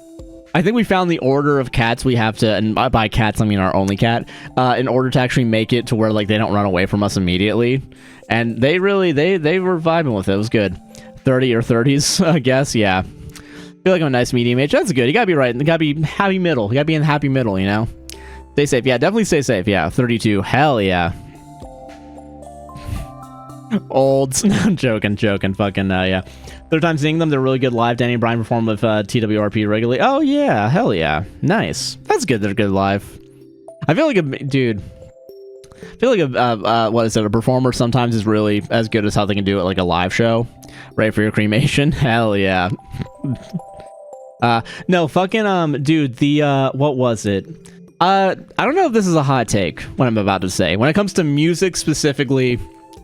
I think we found the order of cats we have to... And by cats, I mean our only cat. In order to actually make it to where, like, they don't run away from us immediately. And they really, they were vibing with it. It was good. 30 or 30s, I guess. Yeah. I feel like I'm a nice medium age. That's good. You gotta be right. You gotta be happy middle. You gotta be in the happy middle, you know? Stay safe. Yeah, definitely stay safe. Yeah, 32. Hell yeah. Old. I'm joking. Fucking, yeah. Third time seeing them. They're really good live. Danny and Brian perform with TWRP regularly. Oh, yeah. Hell yeah. Nice. That's good. They're good live. I feel like dude... I feel like a performer sometimes is really as good as how they can do it like a live show, right? For your cremation. Hell yeah. No, fucking, dude, the, what was it? I don't know if this is a hot take, what I'm about to say. When it comes to music specifically,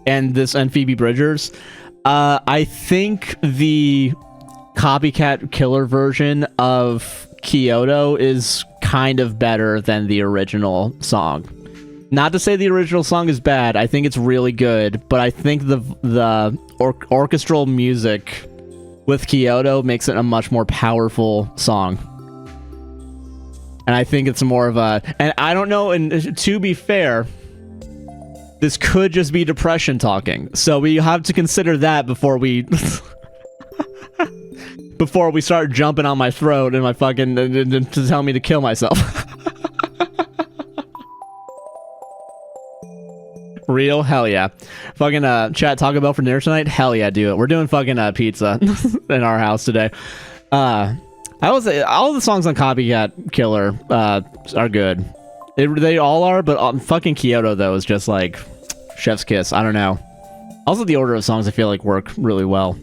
and Phoebe Bridgers, I think the copycat killer version of Kyoto is kind of better than the original song. Not to say the original song is bad. I think it's really good, but I think the orchestral music with Kyoto makes it a much more powerful song. And I think it's more of a... And I don't know, and to be fair, this could just be depression talking. So we have to consider that before we... before we start jumping on my throat and my fucking... to tell me to kill myself. Real? Hell yeah. Fucking chat Taco Bell for dinner tonight? Hell yeah, do it. We're doing fucking pizza in our house today. I would say all the songs on Copycat Killer are good. They all are, but fucking Kyoto though is just like chef's kiss. I don't know. Also, the order of songs I feel like work really well.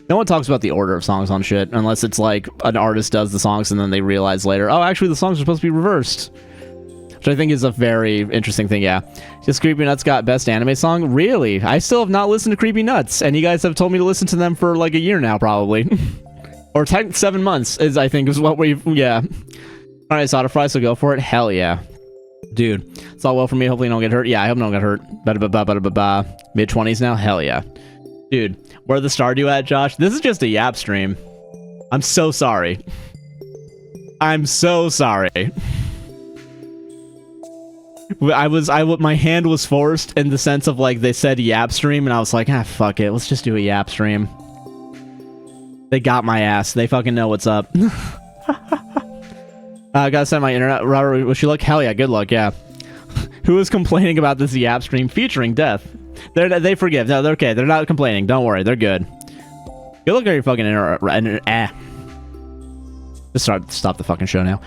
No one talks about the order of songs on shit unless it's like an artist does the songs and then they realize later, oh, actually the songs are supposed to be reversed. Which I think is a very interesting thing, yeah. Just Creepy Nuts got best anime song? Really? I still have not listened to Creepy Nuts, and you guys have told me to listen to them for like a year now, probably. Or 7 months, I think, is what we've, yeah. Alright, Soda Fry, so go for it. Hell yeah. Dude, it's all well for me. Hopefully you don't get hurt. Yeah, I hope I don't get hurt. Mid-20s now? Hell yeah. Dude, where the Stardew at, Josh? This is just a Yap stream. I'm so sorry. I'm so sorry. My hand was forced in the sense of like they said Yap stream, and I was like, fuck it, let's just do a Yap stream. They got my ass. They fucking know what's up. I gotta send my internet. Robert, wish you luck. Hell yeah, good luck. Yeah. Who is complaining about this Yap stream featuring death? They forgive. No, they're okay. They're not complaining. Don't worry. They're good. Good luck at your fucking internet. Just stop the fucking show now.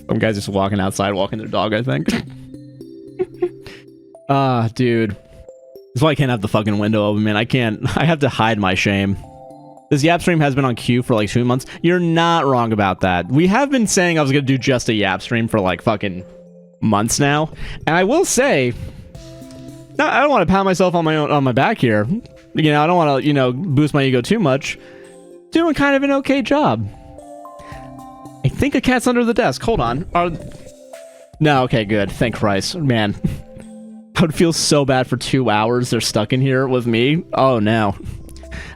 Some guy's just walking outside, walking their dog, I think. Dude. That's why I can't have the fucking window open, man. I can't. I have to hide my shame. This Yap stream has been on queue for like 2 months. You're not wrong about that. We have been saying I was going to do just a Yap stream for like fucking months now. And I will say, I don't want to pound myself on my back here. You know, I don't want to, boost my ego too much. Doing kind of an okay job. I think a cat's under the desk. Hold on. No, okay, good. Thank Christ. Man, I would feel so bad for 2 hours they're stuck in here with me. Oh, no.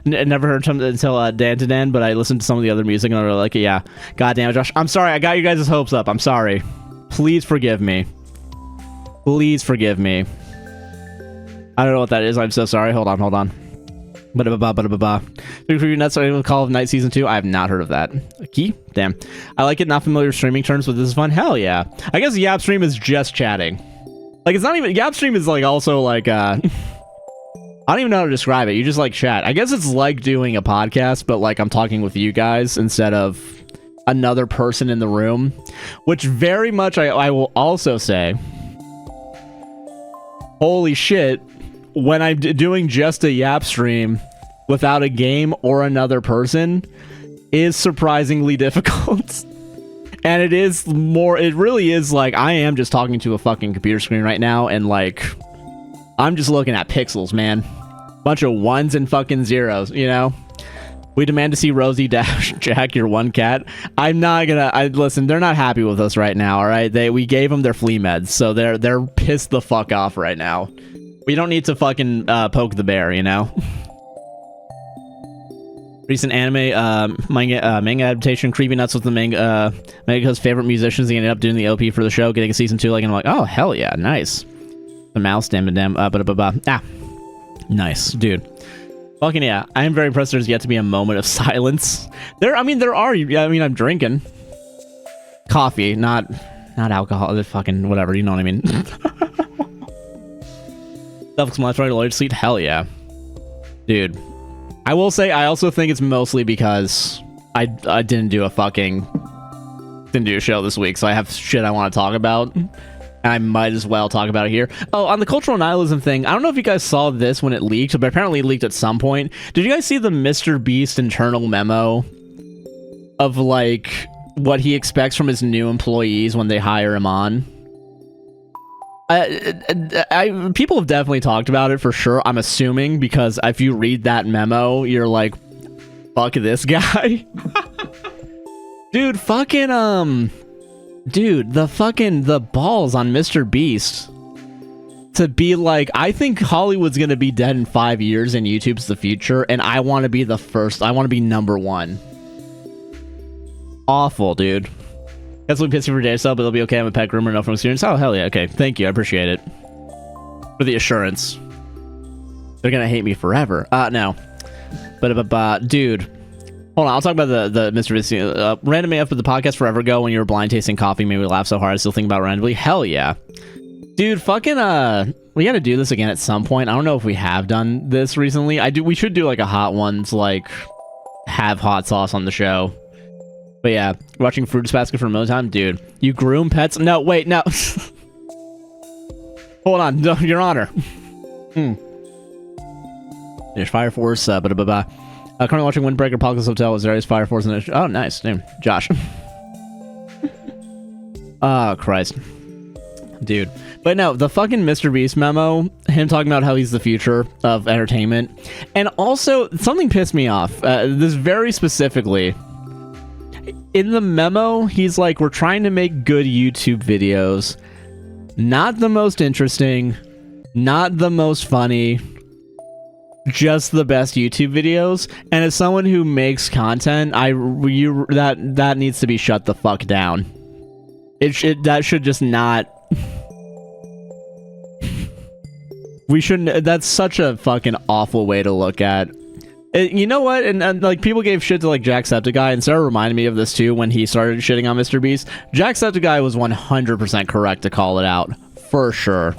Never heard something until Dan to Dan, but I listened to some of the other music and I was like, yeah. God damn it, Josh. I'm sorry. I got you guys' hopes up. I'm sorry. Please forgive me. Please forgive me. I don't know what that is. I'm so sorry. Hold on. Nuts Call of Night Season 2. I have not heard of that. Key? Damn. I like it. Not familiar with streaming terms, but this is fun. Hell yeah. I guess Yap stream is just chatting. Like, it's not even... Yap stream is like also like... I don't even know how to describe it. You just like chat. I guess it's like doing a podcast, but like I'm talking with you guys instead of another person in the room, which very much I will also say, holy shit, when I'm doing just a Yap stream without a game or another person is surprisingly difficult. And it really is like I am just talking to a fucking computer screen right now and like I'm just looking at pixels, man. Bunch of ones and fucking zeros, you know? We demand to see Rosie dash Jack your one cat. I'm not gonna... listen, they're not happy with us right now, alright? We gave them their flea meds, so they're pissed the fuck off right now. We don't need to fucking poke the bear, you know? Recent anime manga adaptation, creepy nuts with the manga's favorite musicians. He ended up doing the OP for the show, getting a season 2. Like, and I'm like, oh hell yeah, nice. The mouse, damn. Nice, dude. Fucking yeah, I am very impressed. There's yet to be a moment of silence. There are. I'm drinking coffee, not alcohol. Fucking whatever. You know what I mean. Lawyer Sleep. Hell yeah, dude. I will say I also think it's mostly because I didn't do a show this week, so I have shit I want to talk about. I might as well talk about it here. Oh, on the cultural nihilism thing, I don't know if you guys saw this when it leaked, but apparently it leaked at some point. Did you guys see the Mr. Beast internal memo of, like, what he expects from his new employees when they hire him on? People have definitely talked about it for sure, I'm assuming, because if you read that memo, you're like, fuck this guy. Dude, fucking, dude, the balls on Mr. Beast to be like, I think Hollywood's gonna be dead in 5 years and YouTube's the future, and I want to be the first. I want to be number one. Awful, dude. That's what pissy for day sub, but it'll be okay. I'm a pet groomer, no from experience. Oh, hell yeah. Okay, thank you. I appreciate it. For the assurance. They're gonna hate me forever. No. But, dude. Hold on, I'll talk about the Mr. Beast. Random AF with the podcast forever ago when you were blind tasting coffee made me laugh so hard I still think about it randomly. Hell yeah. Dude, fucking, we gotta do this again at some point. I don't know if we have done this recently. We should do like a hot ones, like, have hot sauce on the show. But yeah, watching Fruits Basket for a time, dude. You groom pets? No, wait, no. Hold on, no, Your Honor. There's Fire Force, currently watching Windbreaker Apocalypse Hotel. Is there is Fire Force in the... Oh, nice. Damn. Josh. Oh, Christ. Dude. But no, the fucking Mr. Beast memo, him talking about how he's the future of entertainment. And also, something pissed me off. This very specifically. In the memo, he's like, we're trying to make good YouTube videos. Not the most interesting. Not the most funny. Just the best YouTube videos. And as someone who makes content, that needs to be shut the fuck down. That should just not... We shouldn't... That's such a fucking awful way to look at... You know what? And like, people gave shit to like Jacksepticeye, and Sarah reminded me of this too when he started shitting on Mr. Beast. Jacksepticeye was 100% correct to call it out. For sure.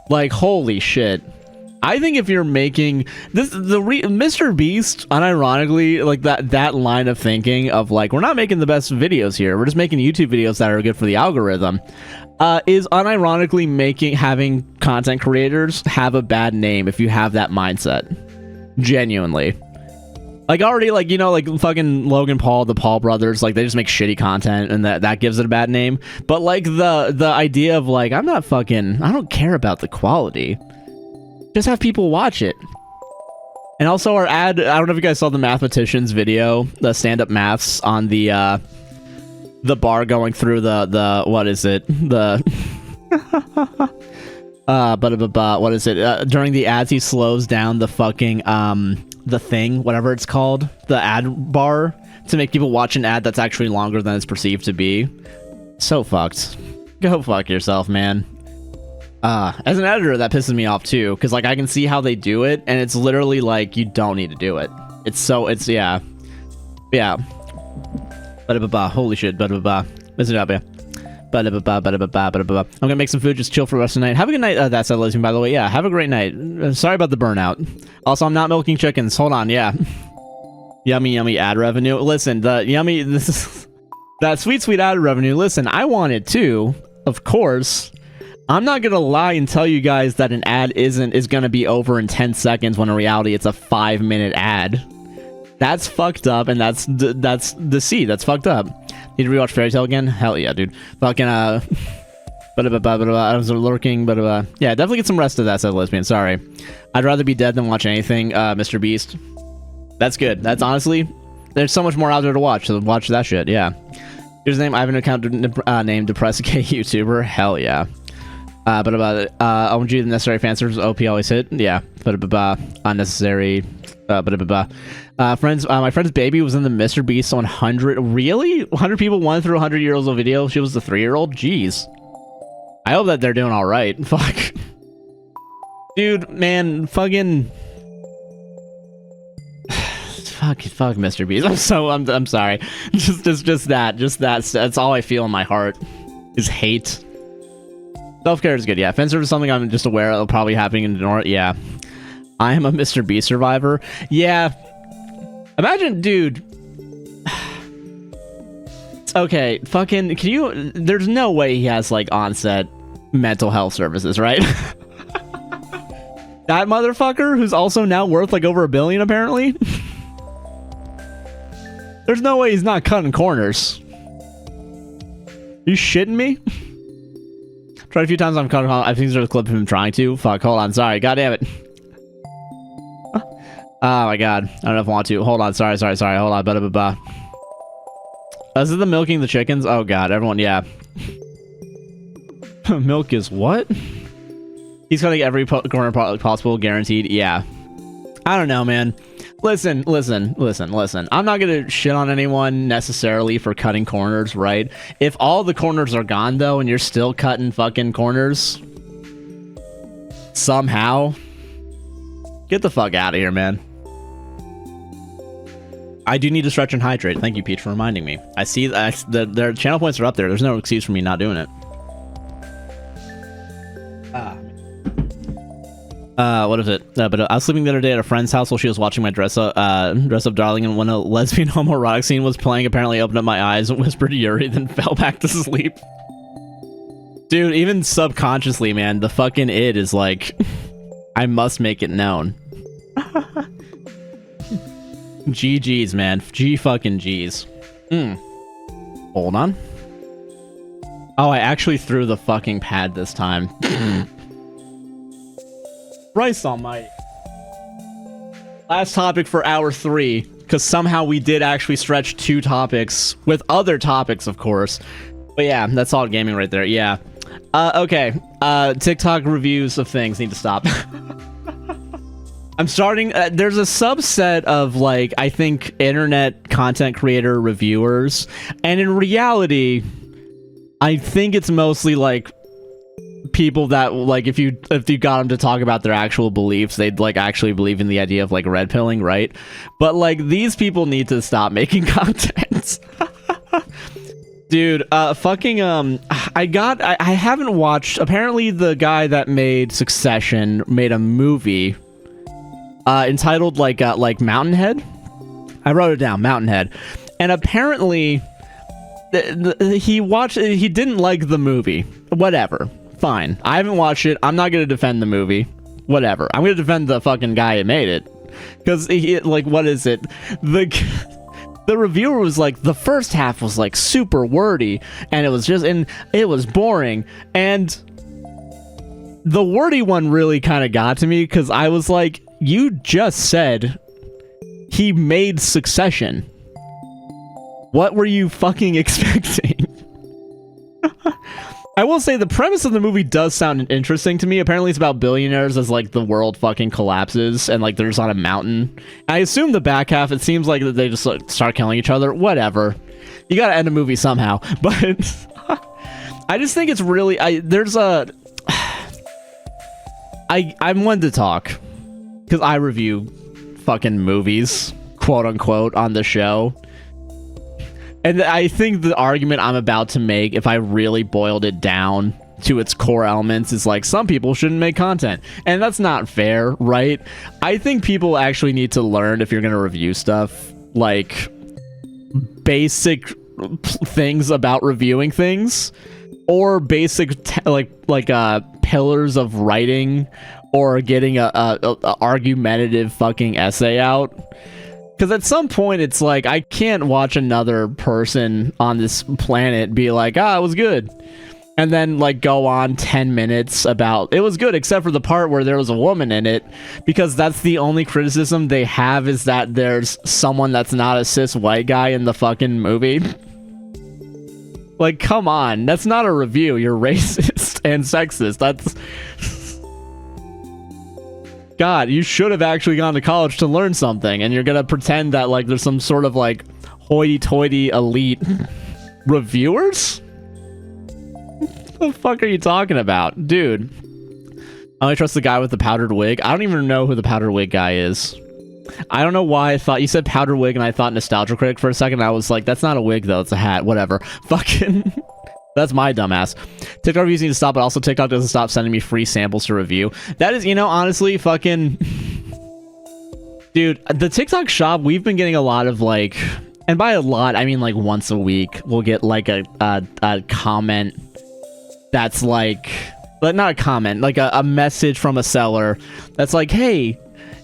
Like, holy shit. I think if you're making this, Mr. Beast, unironically, like that line of thinking of like, we're not making the best videos here, we're just making YouTube videos that are good for the algorithm, is unironically having content creators have a bad name if you have that mindset. Genuinely. Like already, like, you know, like fucking Logan Paul, the Paul brothers, like they just make shitty content and that gives it a bad name. But like the idea of like, I don't care about the quality. Just have people watch it. And also our ad, I don't know if you guys saw the mathematicians video, the stand-up maths on the bar going through the what is it? The what is it? During the ads he slows down the fucking the thing, whatever it's called, the ad bar, to make people watch an ad that's actually longer than it's perceived to be. So fucked. Go fuck yourself, man. As an editor, that pisses me off too, because like I can see how they do it, and it's literally like you don't need to do it. Yeah. Holy shit. Listen up, yeah. I'm gonna make some food, just chill for the rest of the night. Have a good night. That's a lesbian, by the way. Yeah, have a great night. Sorry about the burnout. Also, I'm not milking chickens. Hold on, yeah. Yummy ad revenue. Listen, that sweet ad revenue. Listen, I want it too, of course. I'm not gonna lie and tell you guys that an ad is gonna be over in 10 seconds when in reality it's a 5-minute ad. That's fucked up, and that's deceit. That's fucked up. Need to rewatch Fairy Tail again? Hell yeah, dude. Fucking I was lurking, but yeah, definitely get some rest of that, said Lesbian. Sorry. I'd rather be dead than watch anything, Mr. Beast. That's good. That's honestly, there's so much more out there to watch, so watch that shit, yeah. Here's the name. I have an account named Depressed Gay YouTuber. Hell yeah. OMG, the necessary fan service, OP always hit. Yeah. Unnecessary. Friends, my friend's baby was in the Mr. Beast 100. Really? 100 people won through 100 years of video. She was the 3-year-old. Jeez. I hope that they're doing all right. Fuck. Dude, man, fucking. Fuck, Mr. Beast. I'm sorry. Just that. That's all I feel in my heart. Is hate. Self-care is good, yeah. Fan service is something I'm just aware of probably happening in the north. Yeah. I am a Mr. Beast survivor. Yeah. Imagine, dude. Okay, fucking, there's no way he has, like, on-set mental health services, right? That motherfucker, who's also now worth, like, over $1 billion, apparently? There's no way he's not cutting corners. You shitting me? Tried a few times on cutting. I think there's a clip of him trying to. Fuck, hold on, sorry, god damn it. Oh my god, I don't know if I want to. Hold on, sorry, hold on. Is it the milking the chickens? Oh god, everyone, yeah. Milk is what? He's cutting every corner possible, guaranteed. Yeah. I don't know, man. Listen. I'm not gonna shit on anyone necessarily for cutting corners, right? If all the corners are gone, though, and you're still cutting fucking corners, somehow, get the fuck out of here, man. I do need to stretch and hydrate. Thank you, Peach, for reminding me. I see their channel points are up there. There's no excuse for me not doing it. What is it? But I was sleeping the other day at a friend's house while she was watching my dress up darling, and when a lesbian homoerotic scene was playing, apparently opened up my eyes and whispered to Yuri, then fell back to sleep. Dude, even subconsciously, man, the fucking id is like, I must make it known. GG's, man. G fucking G's. Hold on. Oh, I actually threw the fucking pad this time. Christ almighty. Last topic for hour 3, because somehow we did actually stretch 2 topics with other topics, of course. But yeah, that's all gaming right there. Yeah. Okay. TikTok reviews of things need to stop. I'm starting. There's a subset of, like, I think internet content creator reviewers, and in reality, I think it's mostly like people that, like, if you got them to talk about their actual beliefs, they'd, like, actually believe in the idea of, like, red pilling, right? But, like, these people need to stop making content. Dude, fucking, I haven't watched, apparently the guy that made Succession made a movie, entitled, like Mountainhead? I wrote it down, Mountainhead. And apparently, he didn't like the movie. Whatever. Fine. I haven't watched it. I'm not gonna defend the movie. Whatever. I'm gonna defend the fucking guy who made it. Because, like, what is it? The reviewer was like, the first half was like super wordy, and it was boring, and the wordy one really kind of got to me, because I was like, you just said he made Succession. What were you fucking expecting? I will say the premise of the movie does sound interesting to me. Apparently it's about billionaires as like the world fucking collapses and like they're just on a mountain. I assume the back half, it seems like they just like, start killing each other. Whatever. You gotta end a movie somehow. But I just think it's really... I'm one to talk. Because I review fucking movies, quote unquote, on the show. And I think the argument I'm about to make, if I really boiled it down to its core elements, is like, some people shouldn't make content. And that's not fair, right? I think people actually need to learn, if you're going to review stuff, like, basic things about reviewing things, or basic, pillars of writing, or getting a argumentative fucking essay out. Because at some point, it's like, I can't watch another person on this planet be like, it was good. And then, like, go on 10 minutes about, it was good, except for the part where there was a woman in it. Because that's the only criticism they have, is that there's someone that's not a cis white guy in the fucking movie. Like, come on. That's not a review. You're racist and sexist. That's... God, you should have actually gone to college to learn something, and you're gonna pretend that, like, there's some sort of, like, hoity-toity elite reviewers? What the fuck are you talking about? Dude. I only trust the guy with the powdered wig. I don't even know who the powdered wig guy is. I don't know why I thought... You said powdered wig, and I thought Nostalgia Critic for a second. I was like, that's not a wig, though. It's a hat. Whatever. Fucking... That's my dumbass. TikTok reviews need to stop, but also TikTok doesn't stop sending me free samples to review. That is, you know, honestly, fucking... Dude, the TikTok shop, we've been getting a lot of, like... And by a lot, I mean, like, once a week, we'll get, like, a comment that's, like... But not a comment, like, a message from a seller that's like, hey...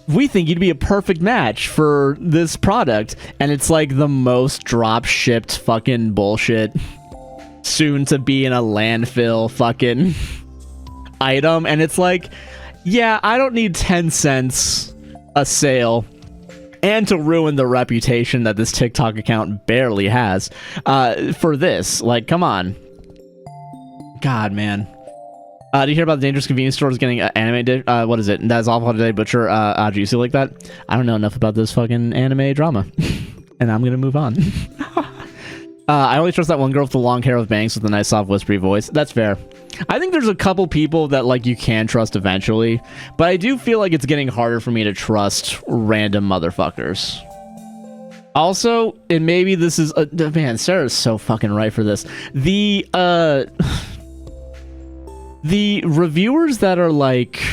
We think you'd be a perfect match for this product. And it's, like, the most drop-shipped fucking bullshit... soon to be in a landfill fucking item, and it's like, yeah, I don't need 10 cents a sale and to ruin the reputation that this TikTok account barely has for this. Like, come on. God, man. Do you hear about the dangerous convenience stores getting anime what is it? That's awful today, Butcher. Do you see like that? I don't know enough about this fucking anime drama. And I'm gonna move on. I only trust that one girl with the long hair with bangs with a nice soft whispery voice. That's fair. I think there's a couple people that, like, you can trust eventually, but I do feel like it's getting harder for me to trust random motherfuckers. Also, and maybe this is... man, Sarah's so fucking right for this. The reviewers that are, like...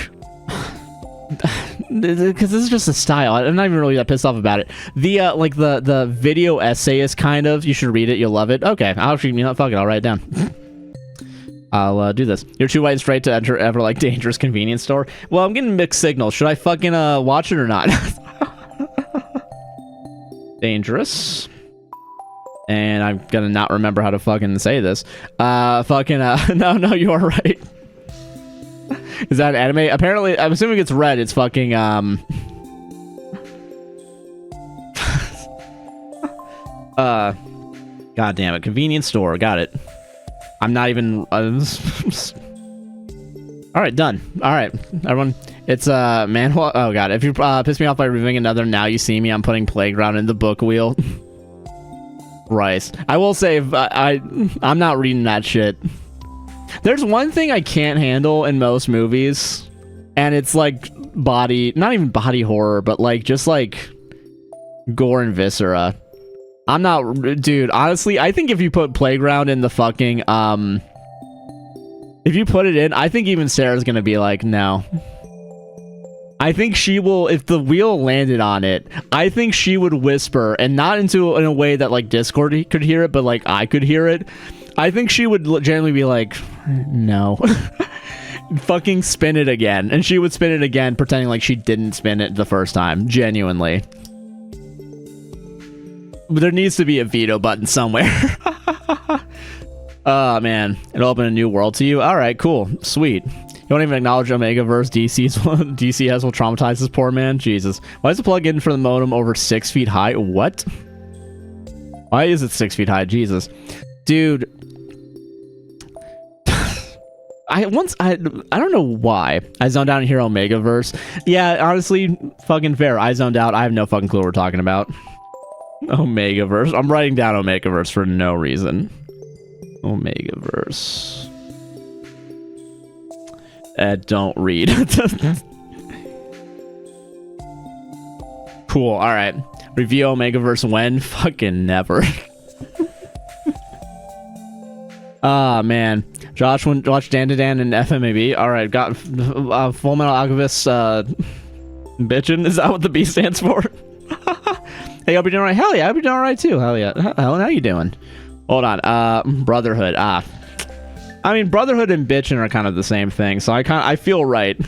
Because this is just a style. I'm not even really that pissed off about it. The like the video essayist kind of. You should read it. You'll love it. Okay, I'll actually, you know, fuck it. I'll write it down. I'll do this. You're too white and straight to enter ever like dangerous convenience store. Well, I'm getting mixed signals. Should I fucking watch it or not? Dangerous. And I'm gonna not remember how to fucking say this. No, you are right. Is that an anime? Apparently, I'm assuming it's red. It's fucking, God damn it. Convenience store. Got it. I'm not even... Alright, done. Alright, everyone. It's, Manhwa... Oh, God. If you piss me off by reviewing another Now You See Me, I'm putting Playground in the book wheel. Rice. I will say, I'm not reading that shit. There's one thing I can't handle in most movies, and it's like not even body horror, but like just like gore and viscera. I'm not, dude, honestly, I think if you put Playground in the fucking, if you put it in, I think even Sarah's gonna be like, no. I think she will, if the wheel landed on it, I think she would whisper, and not in a way that like Discord could hear it, but like I could hear it. I think she would generally be like, no. Fucking spin it again. And she would spin it again, pretending like she didn't spin it the first time. Genuinely. But there needs to be a veto button somewhere. Oh, man. It'll open a new world to you. All right, cool. Sweet. You don't even acknowledge Omegaverse DC has will traumatize this poor man? Jesus. Why is the plug-in for the modem over 6 feet high? What? Why is it 6 feet high? Jesus. Dude. I don't know why I zoned out in here Omegaverse. Yeah, honestly, fucking fair. I zoned out. I have no fucking clue what we're talking about. Omegaverse. I'm writing down Omegaverse for no reason. Omegaverse. Don't read. Cool. All right. Review Omegaverse when? Fucking never. Ah, man. Josh, watch Dan and FMAB. All right, got Full Metal Alchemist bitchin'. Is that what the B stands for? Hey, hope you're doing all right. Hell yeah, I hope you're doing all right too. Hell yeah. Helen, how you doing? Hold on. Brotherhood. I mean, Brotherhood and bitchin' are kind of the same thing, so I feel right.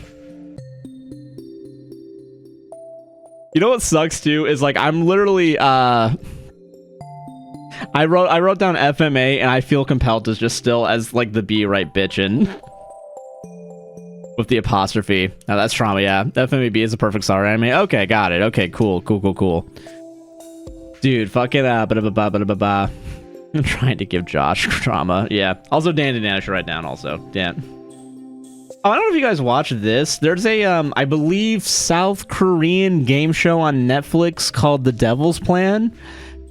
You know what sucks too is like I'm literally I wrote down FMA and I feel compelled to just still as like the B right bitchin' with the apostrophe. Now that's trauma, yeah. FMAB is a perfect star anime. Okay, got it. Okay, cool. Dude, fuck it up. I'm trying to give Josh trauma. Yeah. Also, Dan and I should write down also. Dan. Oh, I don't know if you guys watched this. There's a, I believe, South Korean game show on Netflix called The Devil's Plan.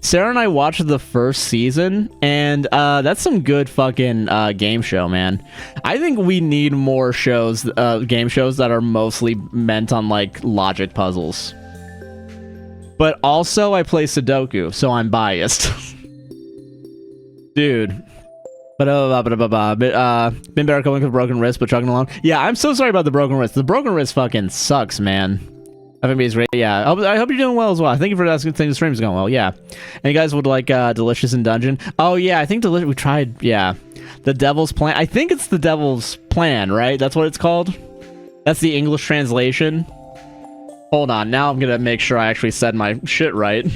Sarah and I watched the first season, and that's some good fucking game show, man. I think we need more shows, game shows that are mostly meant on, like, logic puzzles. But also, I play Sudoku, so I'm biased. Dude. Been better going with a broken wrist, but chugging along. Yeah, I'm so sorry about the broken wrist. The broken wrist fucking sucks, man. FMB is great. Yeah, I hope you're doing well as well. Thank you for asking. Things the stream's going well. Yeah, and you guys would like Delicious in Dungeon. Oh yeah, I think we tried. Yeah, The Devil's Plan. I think it's The Devil's Plan, right? That's what it's called. That's the English translation. Hold on. Now I'm gonna make sure I actually said my shit right.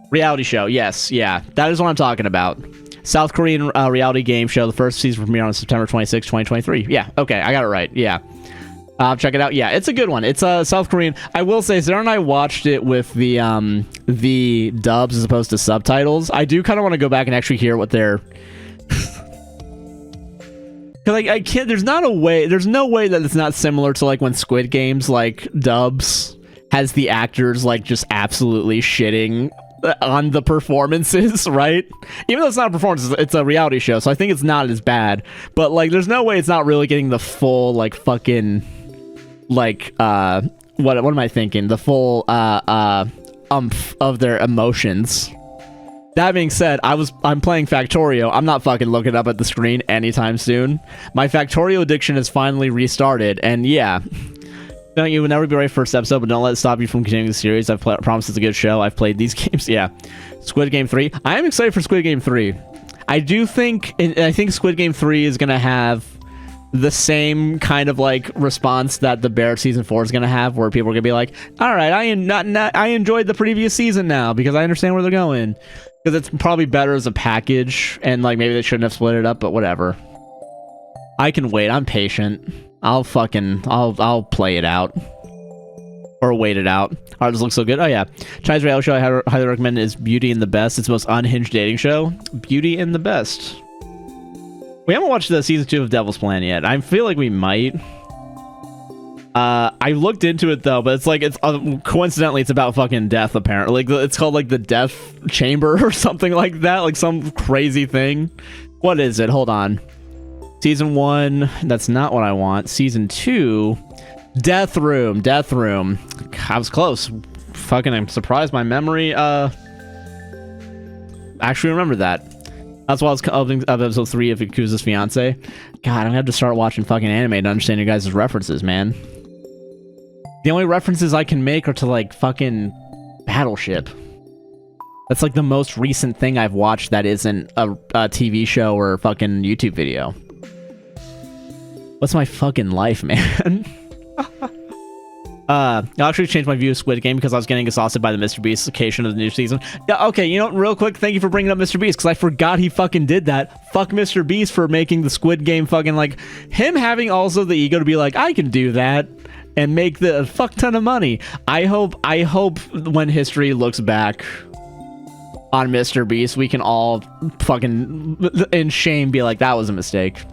Reality show. Yes. Yeah, that is what I'm talking about. South Korean reality game show. The first season premiere on September 26, 2023. Yeah. Okay, I got it right. Yeah. Check it out. Yeah, it's a good one. It's South Korean. I will say, Sarah and I watched it with the dubs as opposed to subtitles. I do kind of want to go back and actually hear what they're. Cause I can't. There's no way that it's not similar to like when Squid Games like dubs has the actors like just absolutely shitting on the performances, right? Even though it's not a performance, it's a reality show, so I think it's not as bad. But like, there's no way it's not really getting the full like fucking. Like what am I thinking? The full umph of their emotions. That being said, I'm playing Factorio. I'm not fucking looking up at the screen anytime soon. My Factorio addiction has finally restarted, and yeah. You will never be right first episode, but don't let it stop you from continuing the series. I've promised it's a good show. I've played these games. Yeah. Squid Game 3. I am excited for Squid Game 3. I think Squid Game 3 is gonna have the same kind of like response that the Bear season 4 is gonna have, where people are gonna be like, all right, I enjoyed the previous season now because I understand where they're going, because it's probably better as a package, and like maybe they shouldn't have split it up, but whatever. I can wait. I'm patient. I'll play it out or wait it out. Oh, this looks so good. Oh yeah, Chinese reality show I highly recommend is Beauty and the Best. It's the most unhinged dating show. Beauty and the Best. We haven't watched the season 2 of Devil's Plan yet. I feel like we might. I looked into it though, but it's like coincidentally it's about fucking death apparently. Like it's called like the Death Chamber or something like that, like some crazy thing. What is it? Hold on. Season 1. That's not what I want. Season 2. Death Room. I was close. fucking, I'm surprised my memory, actually remember that. That's why I was opening of episode 3 of Yakuza's Fiance. God, I'm gonna have to start watching fucking anime to understand your guys' references, man. The only references I can make are to, like, fucking Battleship. That's, like, the most recent thing I've watched that isn't a TV show or a fucking YouTube video. What's my fucking life, man? I actually changed my view of Squid Game because I was getting exhausted by the Mr. Beast occasion of the new season. Yeah, okay, you know, real quick, thank you for bringing up Mr. Beast, because I forgot he fucking did that. Fuck Mr. Beast for making the Squid Game fucking, like, him having also the ego to be like, I can do that and make the fuck ton of money. I hope when history looks back on Mr. Beast, we can all fucking in shame be like, that was a mistake.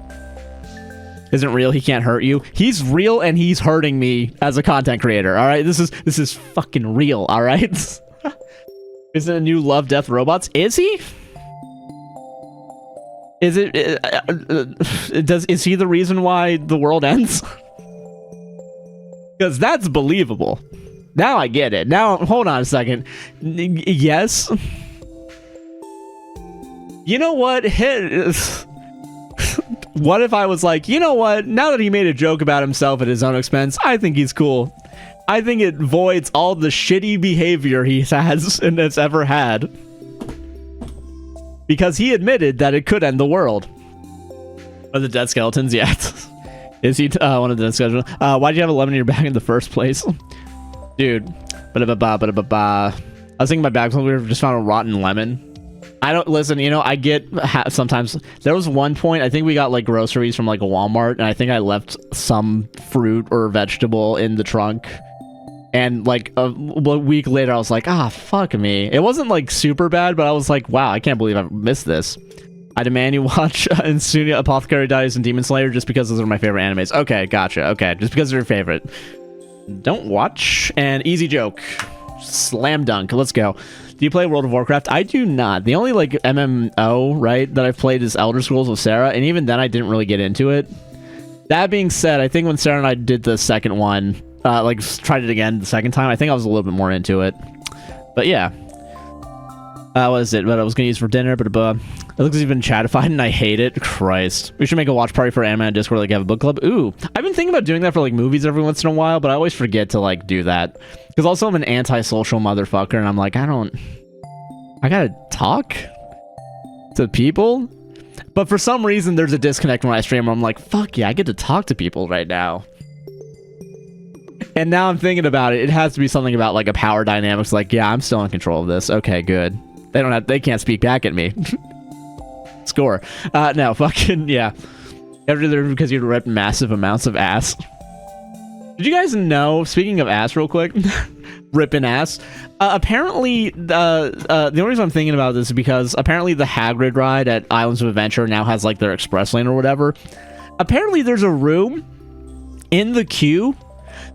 Isn't real, he can't hurt you. He's real and he's hurting me as a content creator, all right? This is fucking real, all right? Isn't a new Love, Death, Robots? Is he? Is it is he the reason why the world ends? Because that's believable. Now I get it. Now, hold on a second. Yes. You know what? What if I was like, you know what? Now that he made a joke about himself at his own expense, I think he's cool. I think it voids all the shitty behavior he has and has ever had. Because he admitted that it could end the world. Are the dead skeletons? Yeah. Is he one of the dead skeletons? Why'd you have 11 in your bag in the first place? Dude. I was thinking my bag we just found a rotten lemon. I don't listen, you know, I get sometimes there was one point I think we got like groceries from like a Walmart and I think I left some fruit or vegetable in the trunk and like a week later I was like, fuck me. It wasn't like super bad, but I was like, wow, I can't believe I missed this. I demand you watch Insunia, Apothecary Diaries, and Demon Slayer just because those are my favorite animes. Okay, gotcha. Okay, just because they're your favorite. Don't watch. And easy joke. Slam dunk. Let's go. Do you play World of Warcraft? I do not. The only like MMO, right, that I've played is Elder Scrolls with Sarah, and even then I didn't really get into it. That being said, I think when Sarah and I did the second one, like tried it again the second time, I think I was a little bit more into it. But yeah. What is it? What I was gonna use for dinner, but it looks like you've been chatified and I hate it. Christ. We should make a watch party for anime on Discord, like have a book club. Ooh, I've been thinking about doing that for like movies every once in a while, but I always forget to like do that. Because also I'm an antisocial motherfucker and I'm like, I gotta talk to people. But for some reason there's a disconnect when I stream where I'm like, fuck yeah, I get to talk to people right now. And now I'm thinking about it, it has to be something about like a power dynamics, like, yeah, I'm still in control of this. Okay, good. They can't speak back at me. Score. No, fucking, yeah. Because you rip massive amounts of ass. Did you guys know, speaking of ass real quick, ripping ass, apparently, the only reason I'm thinking about this is because apparently the Hagrid ride at Islands of Adventure now has like their express lane or whatever. Apparently there's a room in the queue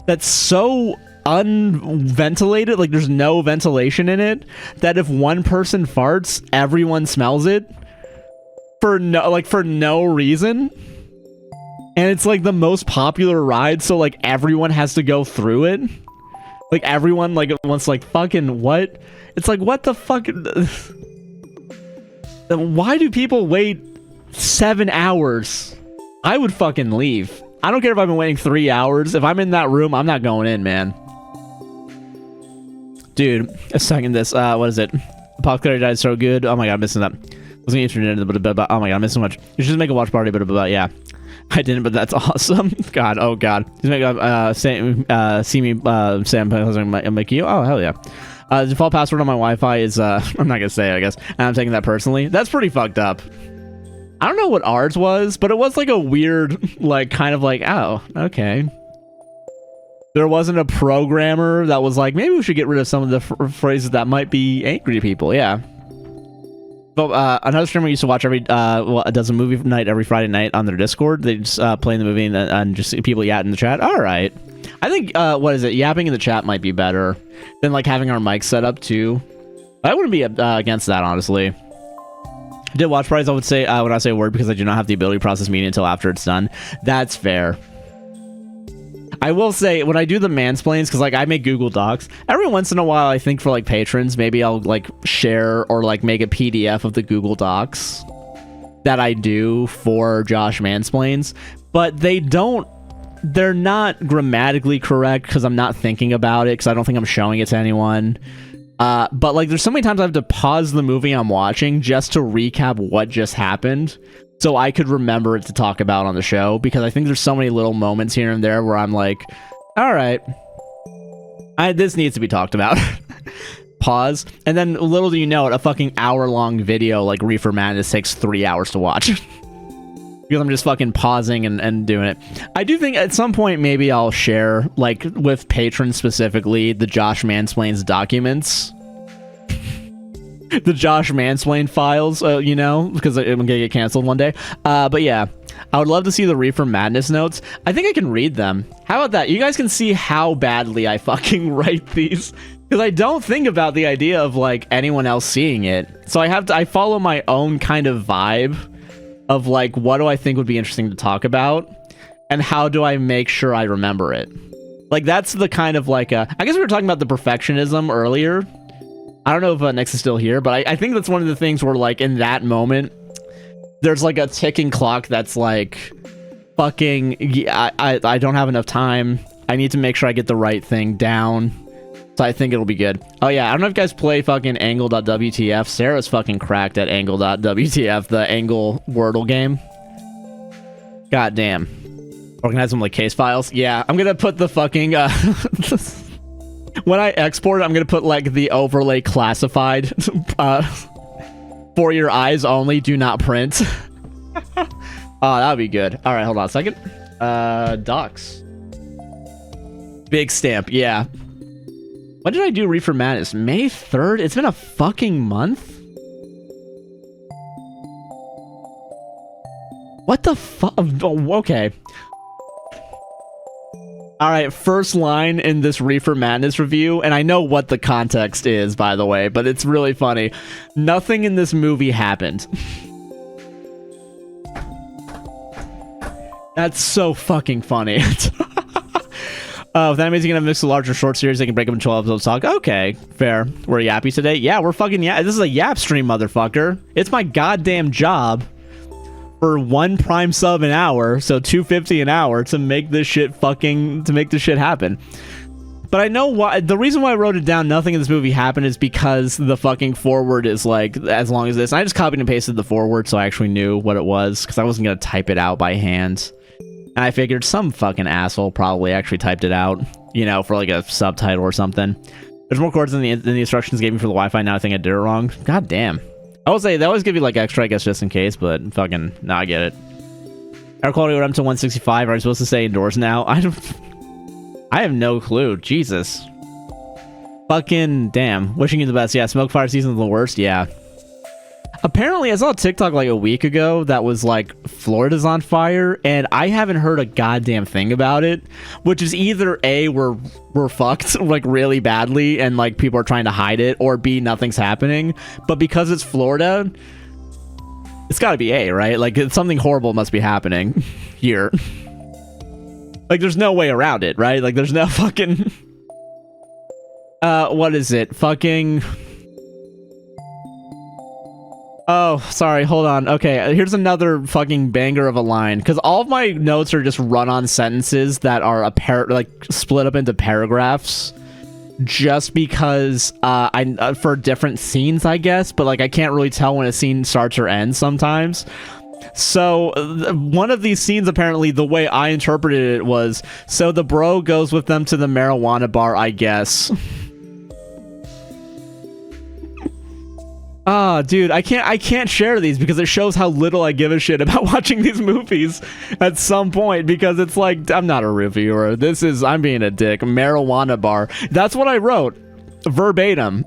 that's so unventilated, like there's no ventilation in it, that if one person farts, everyone smells it for no reason. And it's like the most popular ride, so like everyone has to go through it. Like everyone like wants like fucking what? It's like what the fuck? Why do people wait 7 hours? I would fucking leave. I don't care if I've been waiting 3 hours. If I'm in that room, I'm not going in, man. Dude, a second this. What is it? Apothecary Died so good. Oh my god, I'm missing that. I was gonna internet, but oh my god, I'm missing so much. You should just make a watch party, but yeah. I didn't, but that's awesome. God, oh god. Just make see me Sam make you. Oh hell yeah. The default password on my Wi-Fi is I'm not gonna say it, I guess. And I'm taking that personally. That's pretty fucked up. I don't know what ours was, but it was like a weird, like kind of like, oh, okay. There wasn't a programmer that was like, maybe we should get rid of some of the phrases that might be angry to people. Yeah. But another streamer used to watch does a movie night every Friday night on their Discord. They just play in the movie and just people yap in the chat. All right. I think, what is it? Yapping in the chat might be better than like having our mic set up too. I wouldn't be against that, honestly. I did watch parties, I would say, when I say a word, because I do not have the ability to process media until after it's done. That's fair. I will say, when I do the mansplains, because like I make Google Docs, every once in a while I think for like patrons, maybe I'll like share or like make a PDF of the Google Docs that I do for Josh Mansplains, but they're not grammatically correct because I'm not thinking about it, because I don't think I'm showing it to anyone. But like there's so many times I have to pause the movie I'm watching just to recap what just happened, so I could remember it to talk about on the show, because I think there's so many little moments here and there where I'm like, all right, this needs to be talked about. Pause, and then little do you know it, a fucking hour-long video like Reefer Madness takes 3 hours to watch. Because I'm just fucking pausing and doing it. I do think at some point maybe I'll share, like with patrons specifically, the Josh Mansplains documents. The Josh Mansplain files, you know, because I'm gonna get canceled one day. But yeah, I would love to see the Reefer Madness notes. I think I can read them. How about that? You guys can see how badly I fucking write these, because I don't think about the idea of like anyone else seeing it. So I follow my own kind of vibe of like, what do I think would be interesting to talk about, and how do I make sure I remember it? Like that's the kind of like I guess we were talking about the perfectionism earlier. I don't know if Nick's is still here, but I think that's one of the things where, like, in that moment, there's, like, a ticking clock that's, like, fucking, yeah, I don't have enough time. I need to make sure I get the right thing down. So I think it'll be good. Oh, yeah, I don't know if you guys play fucking Angle.wtf. Sarah's fucking cracked at Angle.wtf, the Angle Wordle game. God damn. Organize them like case files. Yeah, I'm gonna put the fucking, when I export it, I'm going to put, like, the overlay classified for your eyes only, do not print. Oh, that would be good. All right, hold on a second. Docs. Big stamp, yeah. When did I do Reefer Madness? May 3rd? It's been a fucking month? What the fuck? Oh, okay. Alright, first line in this Reefer Madness review, and I know what the context is, by the way, but it's really funny. Nothing in this movie happened. That's so fucking funny. If that means you're gonna mix a larger short series, they can break up in 12 episodes talk. Okay, fair. We're yappy today? Yeah, we're fucking This is a yap stream, motherfucker. It's my goddamn job for 1 Prime sub an hour, so $2.50 an hour, to make this shit happen. But I know why. The reason why I wrote it down, nothing in this movie happened, is because the fucking forward is like as long as this. And I just copied and pasted the forward so I actually knew what it was, because I wasn't gonna type it out by hand. And I figured some fucking asshole probably actually typed it out, you know, for like a subtitle or something. There's more chords than the instructions gave me for the Wi-Fi. Now I think I did it wrong. God damn. I will say, they always give you, like, extra, I guess, just in case, but fucking, nah, I get it. Air quality went up to 165. Are I supposed to say indoors now? I have no clue. Jesus. Fucking damn. Wishing you the best. Yeah, smoke fire season is the worst. Yeah. Apparently, I saw a TikTok, like, a week ago that was, like, Florida's on fire, and I haven't heard a goddamn thing about it, which is either A, we're fucked, like, really badly, and, like, people are trying to hide it, or B, nothing's happening. But because it's Florida, it's gotta be A, right? Like, something horrible must be happening here. Like, there's no way around it, right? Like, there's no fucking... what is it? Fucking... Oh, sorry, hold on. Okay, here's another fucking banger of a line, because all of my notes are just run-on sentences that are like split up into paragraphs, just because for different scenes, I guess, but like I can't really tell when a scene starts or ends sometimes. So one of these scenes, apparently, the way I interpreted it was, so the bro goes with them to the marijuana bar, I guess. Ah, dude, I can't share these because it shows how little I give a shit about watching these movies at some point, because it's like, I'm not a reviewer. I'm being a dick. Marijuana bar. That's what I wrote. Verbatim.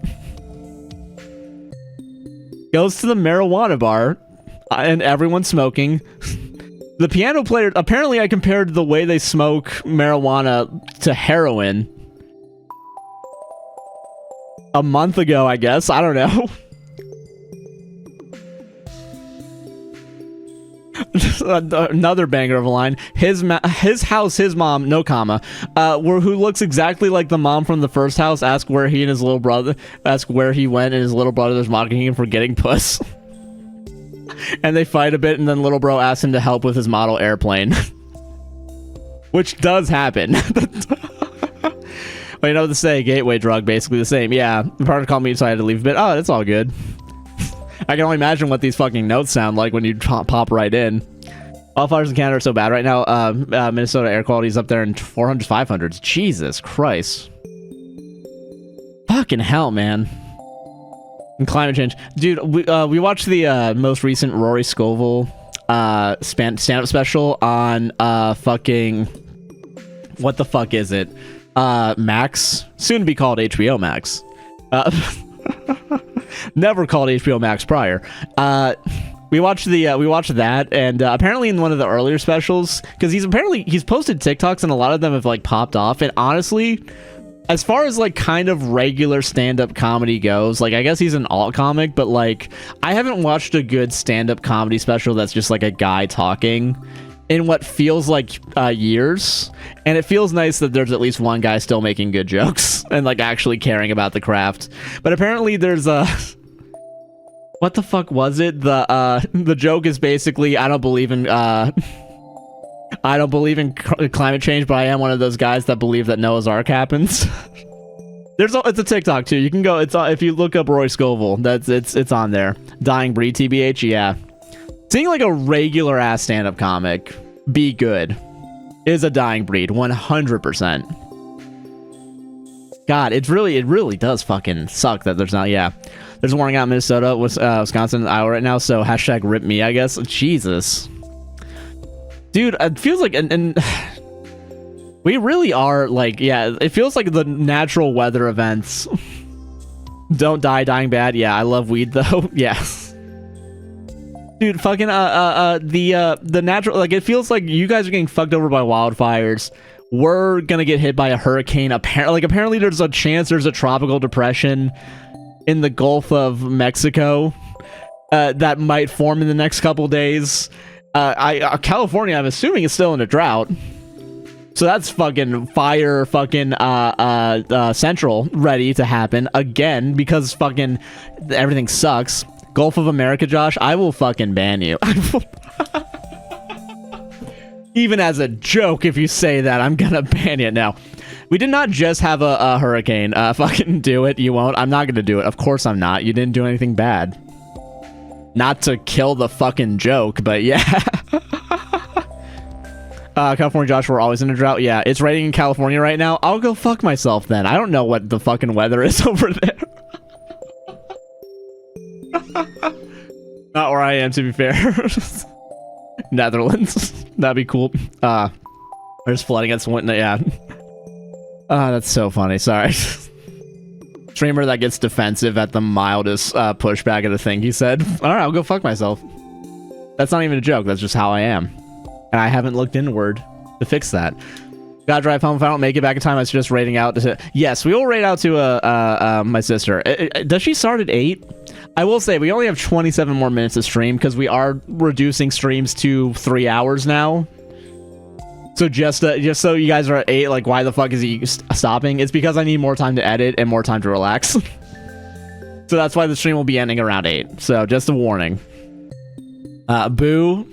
Goes to the marijuana bar and everyone's smoking. The piano player, apparently I compared the way they smoke marijuana to heroin a month ago, I guess. I don't know. Another banger of a line. His house, his mom, no comma, who looks exactly like the mom from the first house. Ask where he went, and his little brother's mocking him for getting puss. And they fight a bit, and then little bro asks him to help with his model airplane. Which does happen. Well, you know what to say, gateway drug, basically the same. Yeah, the partner called me, so I had to leave a bit. Oh, that's all good. I can only imagine what these fucking notes sound like when you pop right in. Wildfires in Canada are so bad right now. Minnesota air quality is up there in 400s, 500s. Jesus Christ. Fucking hell, man. And climate change. Dude, we watched the most recent Rory Scovel stand-up special on fucking... What the fuck is it? Max, soon to be called HBO Max. Never called HBO Max prior. We watched that, and apparently in one of the earlier specials, because he's posted TikToks and a lot of them have like popped off. And honestly, as far as like kind of regular stand-up comedy goes, like I guess he's an alt comic, but like I haven't watched a good stand-up comedy special that's just like a guy talking in what feels like years. And it feels nice that there's at least one guy still making good jokes and like actually caring about the craft. But apparently there's a what the fuck was it? The joke is basically I don't believe in climate change, but I am one of those guys that believe that Noah's Ark happens. It's a TikTok too. You can go. It's if you look up Roy Scovel, it's on there. Dying breed, TBH. Yeah, seeing like a regular ass stand up comic be good is a dying breed, 100%. God, it really does fucking suck that there's not. Yeah, there's a warning out in Minnesota, Wisconsin, Iowa right now. So hashtag rip me, I guess. Jesus. Dude, it feels like, and we really are, like, yeah, it feels like the natural weather events don't dying bad. Yeah, I love weed, though. Yes. Dude, fucking, the natural, like, it feels like you guys are getting fucked over by wildfires. We're gonna get hit by a hurricane. Apparently there's a chance there's a tropical depression in the Gulf of Mexico that might form in the next couple days. California, I'm assuming, is still in a drought. So that's fucking fire, fucking central ready to happen again because fucking everything sucks. Gulf of America, Josh, I will fucking ban you. Even as a joke, if you say that, I'm gonna ban you. Now, we did not just have a hurricane. Fucking do it. You won't. I'm not gonna do it. Of course I'm not. You didn't do anything bad. Not to kill the fucking joke, but yeah. California, Josh, we're always in a drought. Yeah, it's raining in California right now. I'll go fuck myself then. I don't know what the fucking weather is over there. Not where I am, to be fair. Netherlands. That'd be cool. There's flooding at Swinton. Yeah. That's so funny. Sorry. Streamer that gets defensive at the mildest pushback of the thing he said. All right, I'll go fuck myself. That's not even a joke. That's just how I am. And I haven't looked inward to fix that. Gotta drive home. If I don't make it back in time, I suggest raiding out. Yes, we will raid out to my sister. Does she start at 8? I will say, we only have 27 more minutes to stream because we are reducing streams to 3 hours now. So just so you guys are at 8, like, why the fuck is he stopping? It's because I need more time to edit and more time to relax. So that's why the stream will be ending around 8. So just a warning. Boo.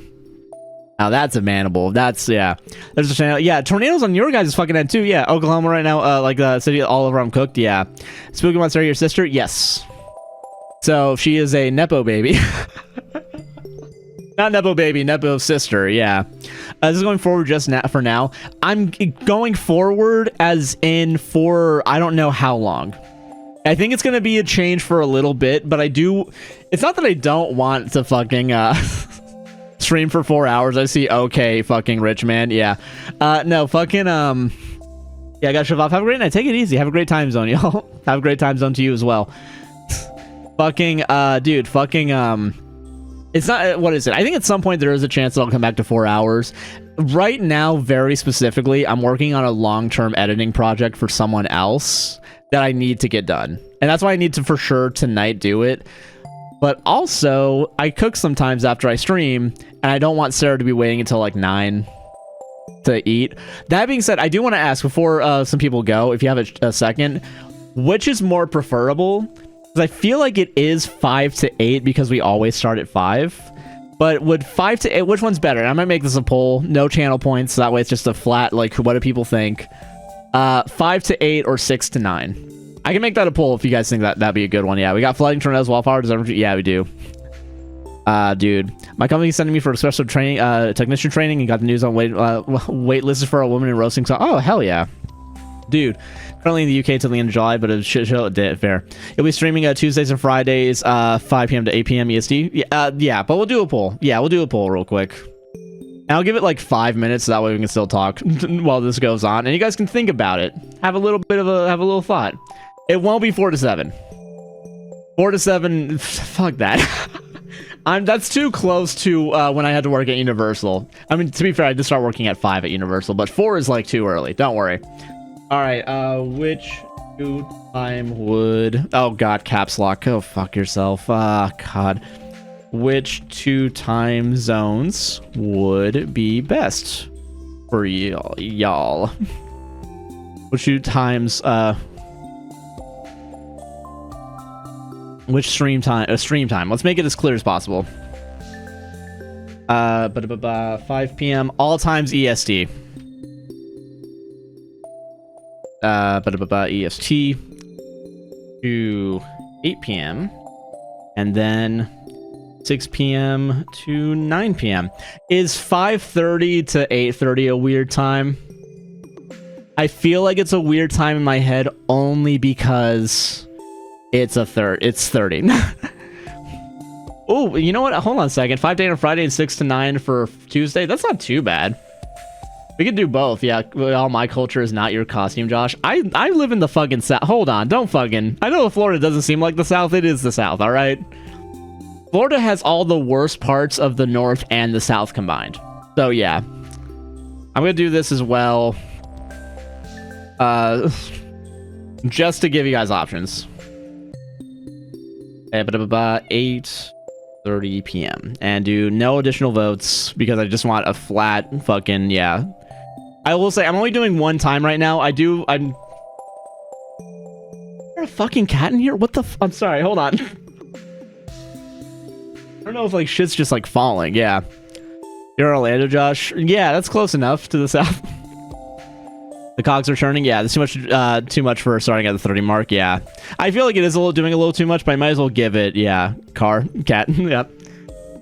Now that's a manable. That's, yeah. There's a channel. Yeah, tornadoes on your guys' fucking end too. Yeah, Oklahoma right now, like the city all over I'm cooked. Yeah. Spooky Monster, your sister? Yes. So she is a Nepo baby. Not Nepo baby, Nepo sister, yeah. This is going forward just for now. I'm going forward as in for I don't know how long. I think it's going to be a change for a little bit, but I do... It's not that I don't want to fucking stream for 4 hours. I see, okay, fucking rich man, yeah. No, fucking, yeah, I gotta shove off. Have a great night. Take it easy. Have a great time zone, y'all. Have a great time zone to you as well. Fucking, dude, fucking, it's not, what is it? I think at some point there is a chance that I'll come back to 4 hours. Right now, very specifically, I'm working on a long-term editing project for someone else that I need to get done. And that's why I need to, for sure, tonight do it. But also, I cook sometimes after I stream, and I don't want Sarah to be waiting until like 9 to eat. That being said, I do want to ask before some people go, if you have a second, which is more preferable? Because I feel like it is 5 to 8 because we always start at 5. But would 5 to 8, which one's better? I might make this a poll. No channel points. So that way it's just a flat, like, what do people think? 5 to 8 or 6 to 9? I can make that a poll if you guys think that'd be a good one. Yeah, we got flooding, tornadoes, wildfire. Yeah, we do. Dude, my company's sending me for special training, technician training, and got the news on wait listed for a woman in roasting. So, oh hell yeah, dude. Currently in the UK till the end of July, but a shit show. Fair. It'll be streaming Tuesdays and Fridays, 5 p.m. to 8 p.m. EST. Yeah, but we'll do a poll. Yeah, we'll do a poll real quick. And I'll give it like 5 minutes, so that way we can still talk while this goes on, and you guys can think about it. Have a little thought. It won't be 4 to 7. 4 to 7. Fuck that. That's too close to when I had to work at Universal. I mean, to be fair, I did start working at 5 at Universal, but 4 is like too early. Don't worry. All right. Which time would? Oh God, caps lock. Go fuck yourself. God. Which 2 time zones would be best for y'all? Which 2 times? Which stream time? Let's make it as clear as possible. 5 p.m. all times EST. EST to 8 p.m. and then 6 p.m. to 9 p.m. Is 5:30 to 8:30 a weird time? I feel like it's a weird time in my head only because it's 30. Oh, you know what? Hold on a second. 5 to 8 on Friday and 6 to 9 for Tuesday. That's not too bad. We could do both. Yeah, well, my culture is not your costume, Josh. I live in the fucking South. Hold on. Don't fucking... I know Florida doesn't seem like the South. It is the South, all right? Florida has all the worst parts of the North and the South combined. So, yeah. I'm going to do this as well. Just to give you guys options. 8:30 p.m. and do no additional votes because I just want a flat fucking, yeah. I will say I'm only doing 1 time right now. I'm... Is there a fucking cat in here? What the I'm sorry, hold on. I don't know if like shit's just like falling. Yeah. You're Orlando, Josh? Yeah, that's close enough to the south. The cogs are turning. Yeah, that's too much for starting at the 30 mark. Yeah, I feel like it is doing a little too much, but I might as well give it. Yeah, cat. Yep.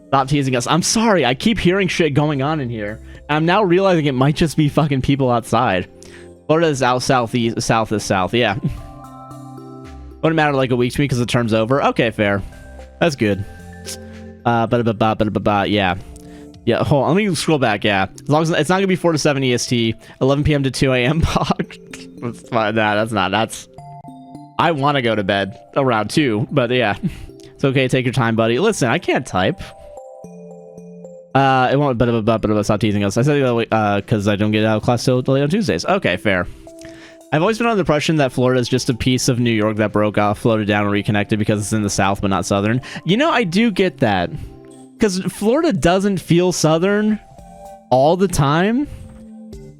Stop teasing us. I'm sorry. I keep hearing shit going on in here. I'm now realizing it might just be fucking people outside. Florida is southeast. South is south. Yeah. Wouldn't matter like a week to me because the term's over. Okay, fair. That's good. Yeah. Yeah, hold on. Let me scroll back. Yeah, as long as it's not gonna be 4 to 7 EST, 11 p.m. to 2 a.m. That's fine. That's not. That's. I want to go to bed around 2, but yeah, it's okay. Take your time, buddy. Listen, I can't type. It won't. But stop teasing us. I said because I don't get out of class till late on Tuesdays. Okay, fair. I've always been under the impression that Florida is just a piece of New York that broke off, floated down, and reconnected because it's in the South but not Southern. You know, I do get that. Because Florida doesn't feel southern all the time,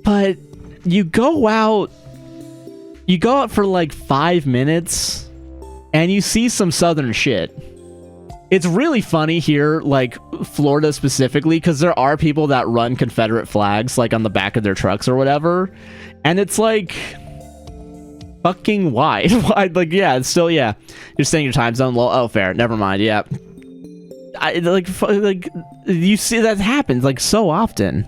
but you go out for like 5 minutes and you see some southern shit. It's really funny here, like Florida specifically, because there are people that run Confederate flags like on the back of their trucks or whatever, and it's like, fucking why? Like, yeah, it's still, yeah, you're staying your time zone low. Oh, fair, never mind. Yeah. Like you see that happens like so often.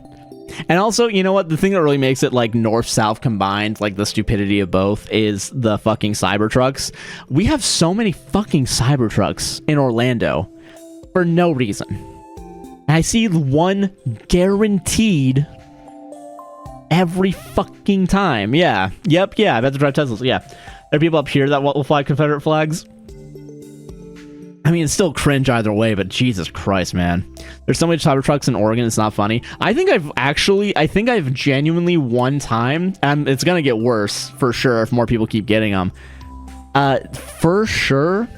And also, you know what, the thing that really makes it like north south combined, like the stupidity of both, is the fucking Cybertrucks. We have so many fucking Cybertrucks in Orlando for no reason, and I see one guaranteed every fucking time. Yeah, yep, yeah, I've had to drive Teslas. Yeah, there are people up here that will fly Confederate flags. I mean, it's still cringe either way, but Jesus Christ, man. There's so many Cybertrucks in Oregon, it's not funny. I think I've genuinely one time, and it's gonna get worse for sure if more people keep getting them. For sure,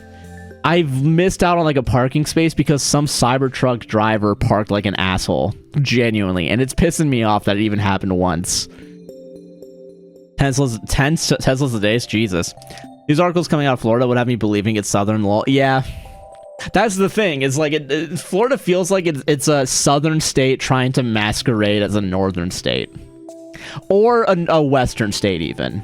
I've missed out on like a parking space because some Cybertruck driver parked like an asshole, genuinely, and it's pissing me off that it even happened once. Teslas a day, Jesus. These articles coming out of Florida would have me believing it's southern law. Yeah, that's the thing. It's like Florida feels like it's a southern state trying to masquerade as a northern state, or a western state even.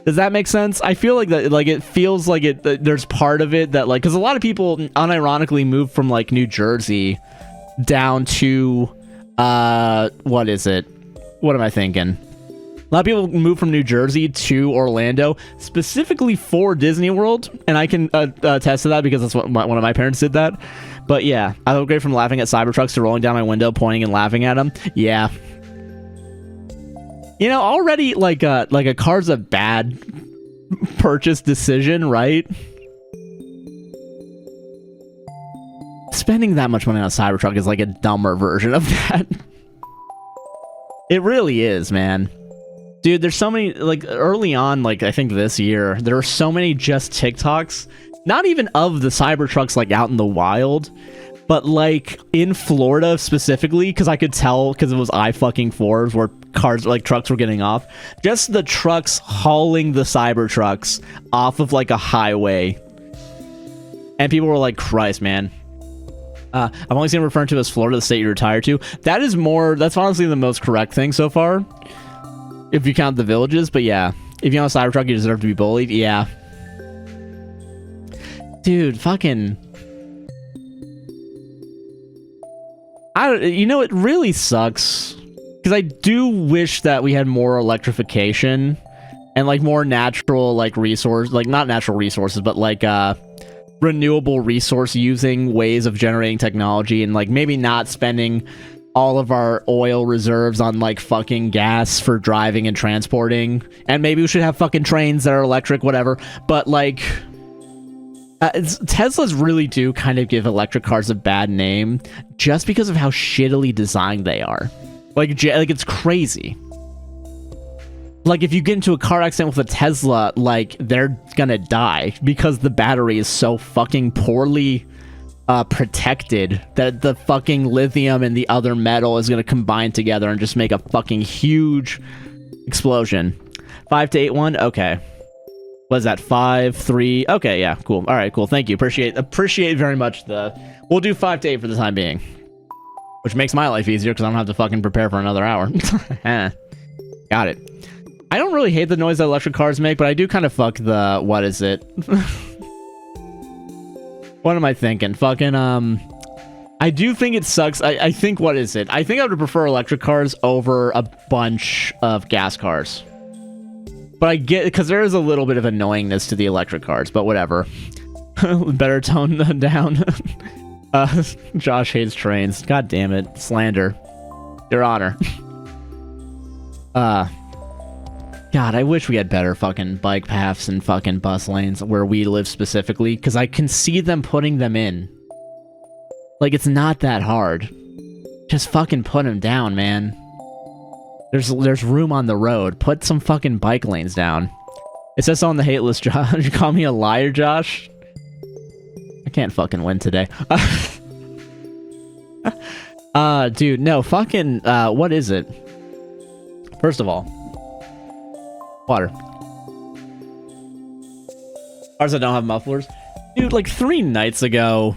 Does that make sense? I feel like that, like it feels like there's part of it that like, because a lot of people unironically move from like New Jersey down to what is it? What am I thinking? A lot of people move from New Jersey to Orlando specifically for Disney World, and I can attest to that because that's what one of my parents did that. But yeah, I upgraded from laughing at Cybertrucks to rolling down my window, pointing and laughing at them. Yeah. You know, already like a car's a bad purchase decision, right? Spending that much money on a Cybertruck is like a dumber version of that. It really is, man. Dude, there's so many, like, early on, like, I think this year, there were so many just TikToks, not even of the Cybertrucks, like, out in the wild, but, like, in Florida specifically, because I could tell, because it was I-4s where cars, like, trucks were getting off, just the trucks hauling the Cybertrucks off of, like, a highway. And people were like, Christ, man. I've only seen it referred to as Florida, the state you retire to. That is more, that's honestly the most correct thing so far. If you count the villages, but yeah. If you own a Cybertruck, you deserve to be bullied. Yeah. Dude, fucking... you know, it really sucks. Because I do wish that we had more electrification. And, like, more natural, like, resource... Like, not natural resources, but, like, renewable resource using ways of generating technology. And, like, maybe not spending all of our oil reserves on like fucking gas for driving and transporting, and maybe we should have fucking trains that are electric, whatever. But like Teslas really do kind of give electric cars a bad name just because of how shittily designed they are. Like it's crazy. Like if you get into a car accident with a Tesla, like they're gonna die because the battery is so fucking poorly protected that the fucking lithium and the other metal is going to combine together and just make a fucking huge explosion. 5 to 8 1. Okay. What is that? 5 3. Okay, yeah, cool. All right, cool. Thank you. Appreciate very much we'll do 5 to 8 for the time being, which makes my life easier because I don't have to fucking prepare for another hour. Got it. I don't really hate the noise that electric cars make, but I do kind of fuck the what is it? What am I thinking? Fucking, I do think it sucks. I think, what is it? I think I would prefer electric cars over a bunch of gas cars. But I get, because there is a little bit of annoyingness to the electric cars, but whatever. Better tone them down. Josh hates trains. God damn it. Slander. Your Honor. God, I wish we had better fucking bike paths and fucking bus lanes where we live specifically, because I can see them putting them in. Like, it's not that hard. Just fucking put them down, man. There's room on the road. Put some fucking bike lanes down. It says so on the hate list, Josh. You call me a liar, Josh? I can't fucking win today. Dude, no, fucking, what is it? First of all, water. Cars that don't have mufflers. Dude, like 3 nights ago,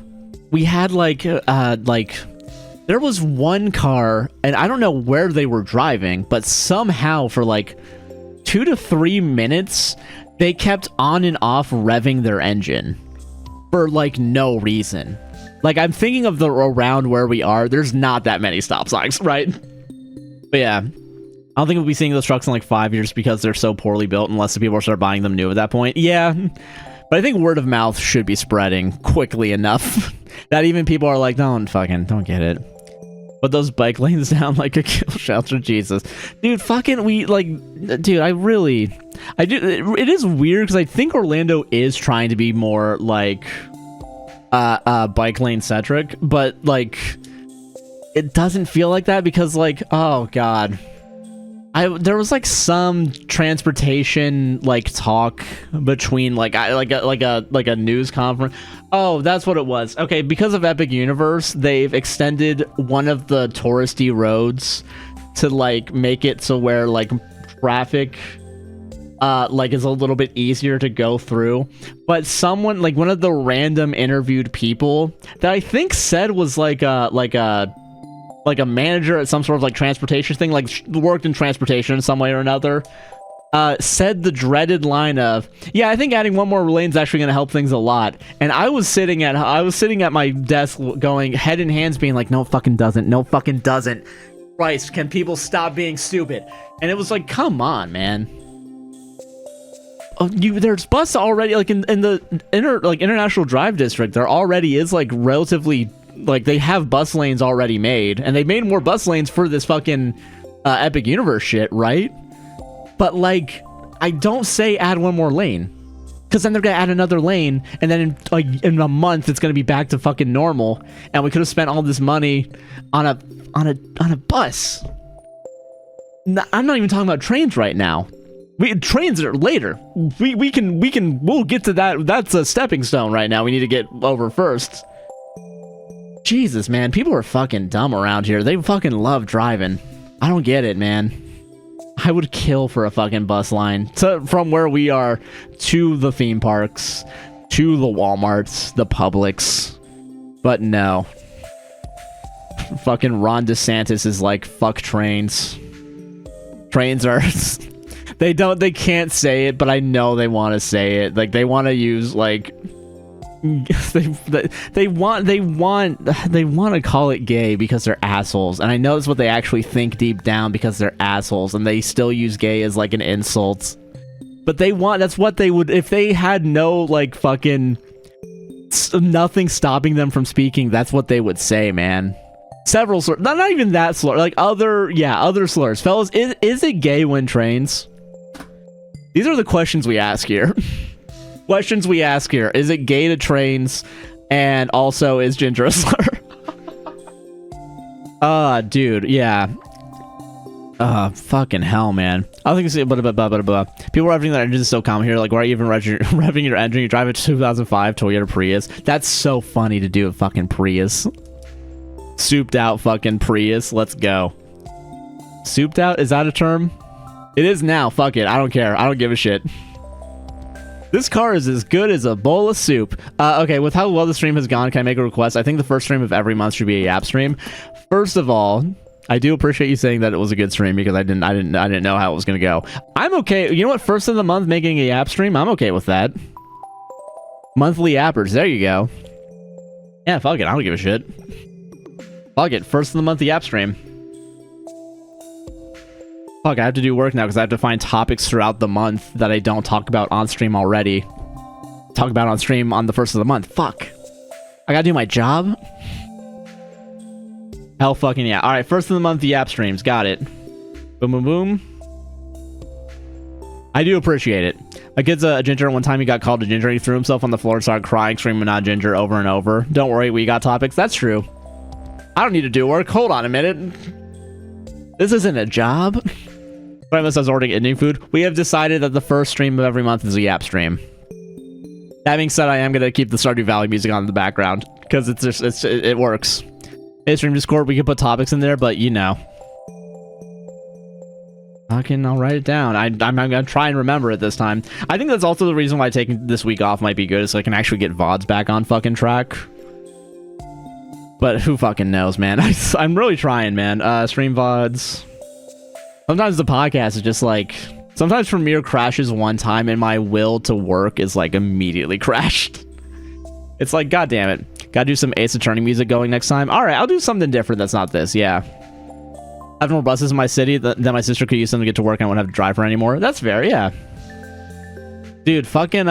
we had like, there was one car, and I don't know where they were driving, but somehow for like 2 to 3 minutes, they kept on and off revving their engine for like no reason. Like, I'm thinking of around where we are, there's not that many stop signs, right? But yeah. I don't think we'll be seeing those trucks in like 5 years because they're so poorly built, unless the people start buying them new at that point. Yeah, but I think word of mouth should be spreading quickly enough that even people are like, don't get it. Put those bike lanes down like a kill shelter, Jesus. Dude, fucking, dude, I do, it is weird because I think Orlando is trying to be more like, bike lane centric, but like, it doesn't feel like that because like, oh God. There was like some transportation like talk between like a news conference. Oh, that's what it was. Okay, because of Epic Universe, they've extended one of the touristy roads to like make it so where like traffic like is a little bit easier to go through. But someone like one of the random interviewed people that I think said was like a manager at some sort of like transportation thing, like worked in transportation in some way or another, said the dreaded line of, yeah, I think adding one more lane is actually going to help things a lot. And I was sitting at my desk going head in hands being like, no, it fucking doesn't. No, it fucking doesn't. Christ, can people stop being stupid? And it was like, come on, man. Oh, there's bus already, like in the international drive district, there already is like relatively, like they have bus lanes already made, and they made more bus lanes for this fucking Epic Universe shit, right? But like, I don't say add one more lane, because then they're gonna add another lane, and then in a month it's gonna be back to fucking normal, and we could have spent all this money on a bus. I'm not even talking about trains right now. Trains are later. We'll get to that. That's a stepping stone right now. We need to get over first. Jesus, man, people are fucking dumb around here. They fucking love driving. I don't get it, man. I would kill for a fucking bus line from where we are to the theme parks, to the Walmarts, the Publix. But no. Fucking Ron DeSantis is like, fuck trains. Trains are... They can't say it, but I know they want to say it. Like, they want to use, like... they want to call it gay because they're assholes, and I know that's what they actually think deep down because they're assholes, and they still use gay as like an insult. But that's what they would if they had no like fucking nothing stopping them from speaking. That's what they would say, man. Several slurs, not even that slur, like other slurs. Fellas, is it gay when trains? These are the questions we ask here. Questions we ask here. Is it gay to trains? And also, is ginger a slur? Dude, yeah. Fucking hell, man. I think it's people revving their engines is so common here. Like, why are you even revving your engine? You drive a 2005 Toyota Prius. That's so funny to do a fucking Prius. Souped out fucking Prius. Let's go. Souped out? Is that a term? It is now. Fuck it. I don't care. I don't give a shit. This car is as good as a bowl of soup. Okay, with how well the stream has gone, can I make a request? I think the first stream of every month should be a Yap stream. First of all, I do appreciate you saying that it was a good stream because I didn't know how it was gonna go. I'm okay. You know what? First of the month making a Yap stream, I'm okay with that. Monthly Yappers. There you go. Yeah, fuck it. I don't give a shit. Fuck it. First of the month Yap stream. Fuck, I have to do work now because I have to find topics throughout the month that I don't talk about on stream already. Talk about on stream on the first of the month. Fuck. I gotta do my job? Hell fucking yeah. Alright, first of the month, the app streams. Got it. Boom, boom, boom. I do appreciate it. My kid's a ginger. One time he got called a ginger. He threw himself on the floor and started crying, screaming not ginger over and over. Don't worry, we got topics. That's true. I don't need to do work. Hold on a minute. This isn't a job. Unless I was ordering Indian food. We have decided that the first stream of every month is a Yap stream. That being said, I am going to keep the Stardew Valley music on in the background because it works. Hey, stream Discord, we can put topics in there, but you know. I'll write it down. I'm going to try and remember it this time. I think that's also the reason why taking this week off might be good, is so I can actually get VODs back on fucking track. But who fucking knows, man? I'm really trying, man. Stream VODs. Sometimes the podcast is just like... Sometimes Premiere crashes one time and my will to work is like immediately crashed. It's like, god damn it. Gotta do some Ace Attorney music going next time. Alright, I'll do something different that's not this, yeah. I have more buses in my city that my sister could use them to get to work and I won't have to drive her anymore. That's fair, yeah. Dude, fucking...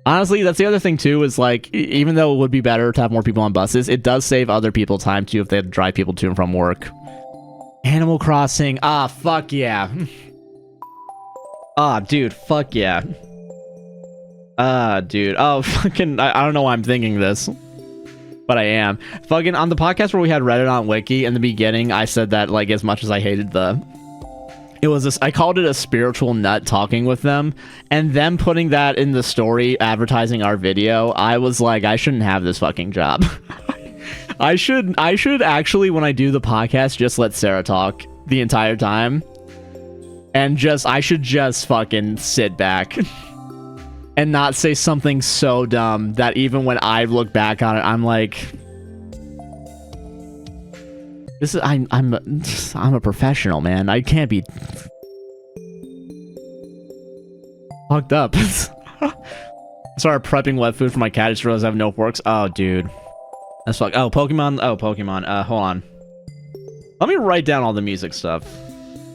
Honestly, that's the other thing too, is like, even though it would be better to have more people on buses, it does save other people time too if they have to drive people to and from work. Animal Crossing. Ah, fuck yeah. Ah, dude, fuck yeah. Dude. Oh, fucking... I don't know why I'm thinking this. but I am. Fucking on the podcast where we had Reddit on Wiki in the beginning, I said that like as much as I hated I called it a spiritual nut talking with them, and them putting that in the story advertising our video, I was like, I shouldn't have this fucking job. I should actually, when I do the podcast, just let Sarah talk the entire time, and I should just fucking sit back and not say something so dumb that even when I look back on it, I'm like, I'm a professional, man. I can't be fucked up. Started prepping wet food for my cat. I just realized I have no forks. Oh, dude. That's fuck. Oh, Pokemon. Oh, Pokemon. Hold on. Let me write down all the music stuff.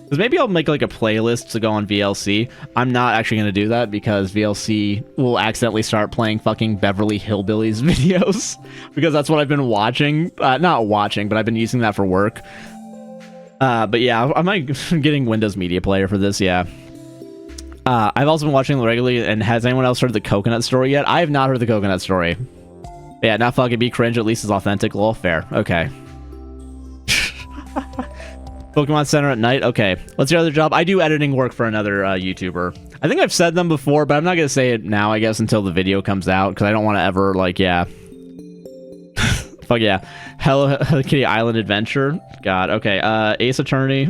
Because maybe I'll make like a playlist to go on VLC. I'm not actually going to do that because VLC will accidentally start playing fucking Beverly Hillbillies videos. Because that's what I've been watching. Not watching, but I've been using that for work. But yeah, I might getting Windows Media Player for this, yeah. I've also been watching regularly, and has anyone else heard the Coconut Story yet? I have not heard the Coconut Story. Yeah, not fucking be cringe, at least it's authentic. Lol, fair. Okay. Pokemon Center at night. Okay. What's your other job? I do editing work for another YouTuber. I think I've said them before, but I'm not going to say it now, I guess, until the video comes out, because I don't want to ever, like, yeah. Fuck yeah. Hello Kitty Island Adventure. God, okay. Ace Attorney.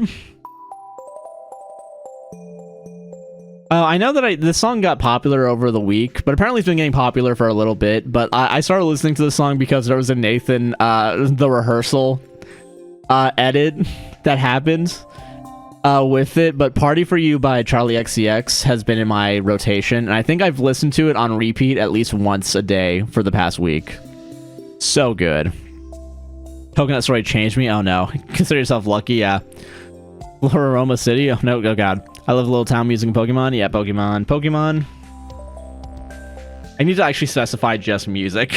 I know that this song got popular over the week, but apparently it's been getting popular for a little bit, but I started listening to the song because there was a Nathan, the rehearsal edit that happened with it, but Party For You by Charlie XCX has been in my rotation, and I think I've listened to it on repeat at least once a day for the past week. So good. Coconut Story changed me? Oh no. Consider yourself lucky, yeah. Roma City? Oh no, oh god. I love little town music in Pokemon. Yeah, Pokemon. Pokemon. I need to actually specify just music.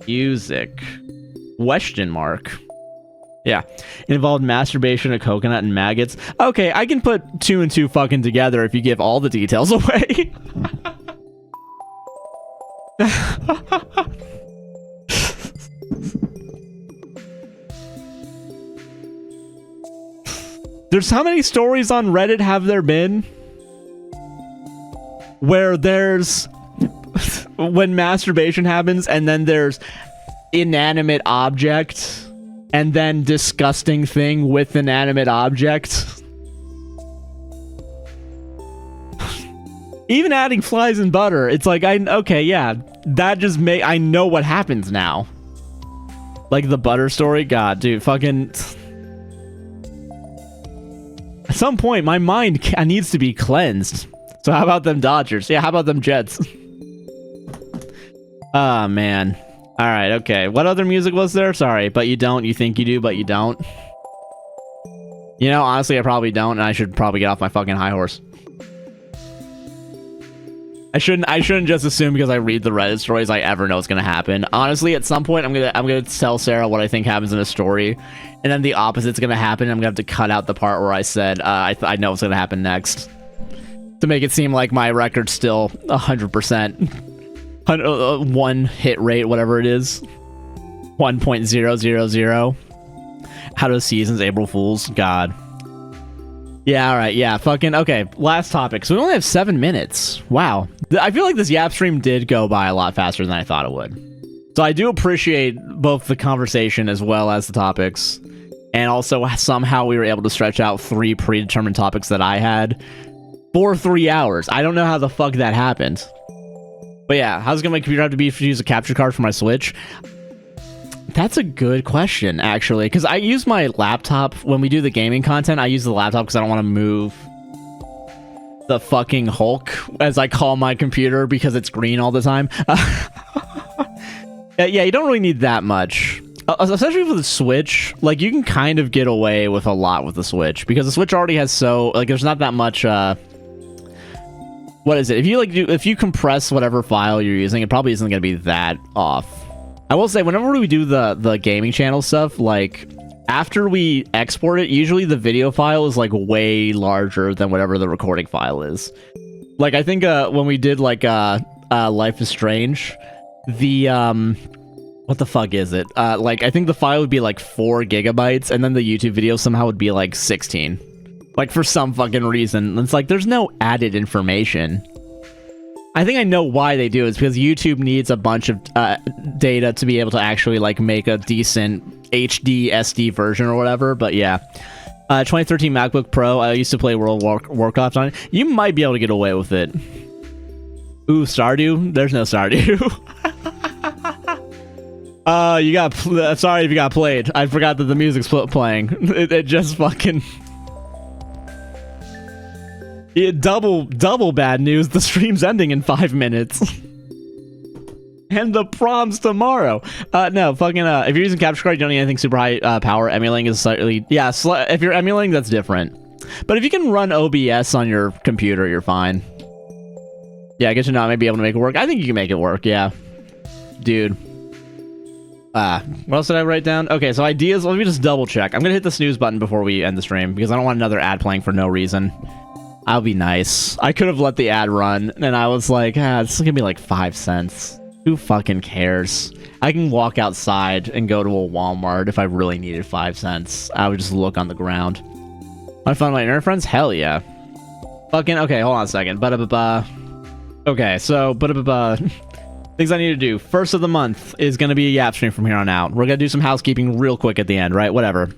Music. Question mark. Yeah. It involved masturbation, a coconut, and maggots. Okay, I can put 2 and 2 fucking together if you give all the details away. There's how many stories on Reddit have there been where there's when masturbation happens and then there's inanimate object and then disgusting thing with inanimate object. Even adding flies and butter, it's like, okay, yeah, that just I know what happens now. Like the butter story, god, dude, fucking. At some point, my mind needs to be cleansed. So how about them Dodgers? Yeah, how about them Jets? Oh, man. All right, okay. What other music was there? Sorry, but you don't. You think you do, but you don't. You know, honestly, I probably don't, and I should probably get off my fucking high horse. I shouldn't just assume because I read the Reddit stories I ever know what's gonna happen. Honestly, at some point I'm gonna tell Sarah what I think happens in a story, and then the opposite's gonna happen. I'm gonna have to cut out the part where I said I know what's gonna happen next to make it seem like my record's still 100%, one hit rate, whatever it is, 1.000. How does seasons April Fools? God. Yeah, all right, yeah, fucking, okay, last topic. So we only have 7 minutes. Wow. I feel like this Yap stream did go by a lot faster than I thought it would. So I do appreciate both the conversation as well as the topics. And also, somehow we were able to stretch out 3 predetermined topics that I had for 3 hours. I don't know how the fuck that happened. But yeah, how's my computer have to be to use a capture card for my Switch? That's a good question, actually, because I use my laptop when we do the gaming content. I use the laptop because I don't want to move the fucking Hulk, as I call my computer, because it's green all the time. Yeah, you don't really need that much, especially for the Switch. Like, you can kind of get away with a lot with the Switch because the Switch already has there's not that much. What is it? If you compress whatever file you're using, it probably isn't going to be that off. I will say, whenever we do the gaming channel stuff, like, after we export it, usually the video file is, like, way larger than whatever the recording file is. Like, I think, when we did, like, Life is Strange, the What the fuck is it? Like, I think the file would be like 4 gigabytes, and then the YouTube video somehow would be like 16. Like, for some fucking reason. It's like, there's no added information. I think I know why they do it. It's because YouTube needs a bunch of data to be able to actually, like, make a decent HD, SD version or whatever, but yeah. 2013 MacBook Pro, I used to play World of Warcraft on it. You might be able to get away with it. Ooh, Stardew? There's no Stardew. You got... sorry if you got played. I forgot that the music's playing. It just fucking... Double bad news. The stream's ending in 5 minutes. And the prom's tomorrow. No, fucking, if you're using capture card, you don't need anything super high power. Emulating is slightly... Yeah, if you're emulating, that's different. But if you can run OBS on your computer, you're fine. Yeah, I guess you're not maybe able to make it work. I think you can make it work, yeah. Dude. What else did I write down? Okay, so ideas. Let me just double check. I'm gonna hit the snooze button before we end the stream, because I don't want another ad playing for no reason. I'll be nice. I could have let the ad run, and I was like, it's gonna be like 5 cents. Who fucking cares? I can walk outside and go to a Walmart if I really needed 5 cents. I would just look on the ground. Want to find my internet friends? Hell yeah. Fucking, okay, hold on a second. Ba-da-ba-ba. Okay, so, ba-da-ba-ba. Things I need to do. First of the month is going to be a Yap stream from here on out. We're going to do some housekeeping real quick at the end, right? Whatever.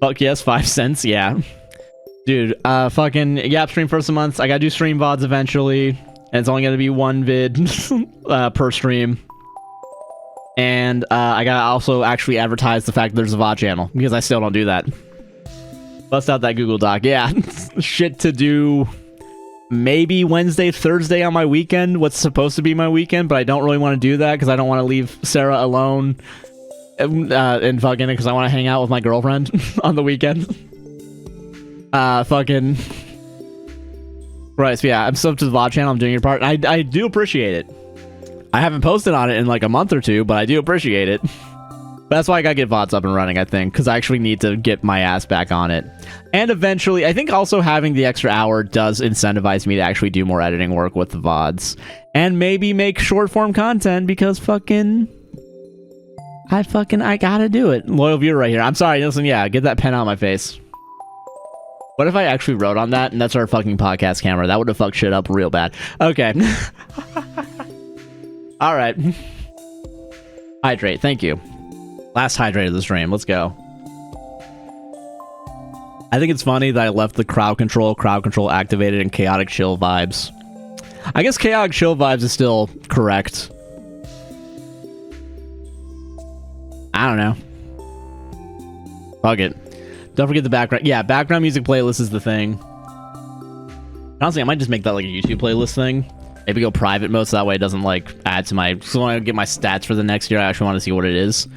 Fuck yes, 5 cents, yeah. Dude, fucking Yap stream first of the month. I got to do stream VODs eventually. And it's only going to be 1 vid per stream. And I got to also actually advertise the fact that there's a VOD channel, because I still don't do that. Bust out that Google Doc. Yeah, shit to do. Maybe Wednesday, Thursday on my weekend, what's supposed to be my weekend, but I don't really want to do that because I don't want to leave Sarah alone and fucking because I want to hang out with my girlfriend on the weekend. Fucking right, so yeah, I'm subbed to the VOD channel. I'm doing your part. I do appreciate it. I haven't posted on it in like a month or two, but I do appreciate it. That's why I gotta get VODs up and running, I think, because I actually need to get my ass back on it. And eventually, I think also having the extra hour does incentivize me to actually do more editing work with the VODs. And maybe make short-form content, because fucking... I gotta do it. Loyal viewer right here. I'm sorry, listen, yeah, get that pen out of my face. What if I actually wrote on that, and that's our fucking podcast camera? That would have fucked shit up real bad. Okay. Alright. Hydrate, thank you. Last hydrate of the stream. Let's go. I think it's funny that I left the crowd control activated, and chaotic chill vibes. I guess chaotic chill vibes is still correct. I don't know. Fuck it. Don't forget the background. Yeah, background music playlist is the thing. Honestly, I might just make that like a YouTube playlist thing. Maybe go private mode so that way it doesn't like add to my... So when I get my stats for the next year, I actually want to see what it is.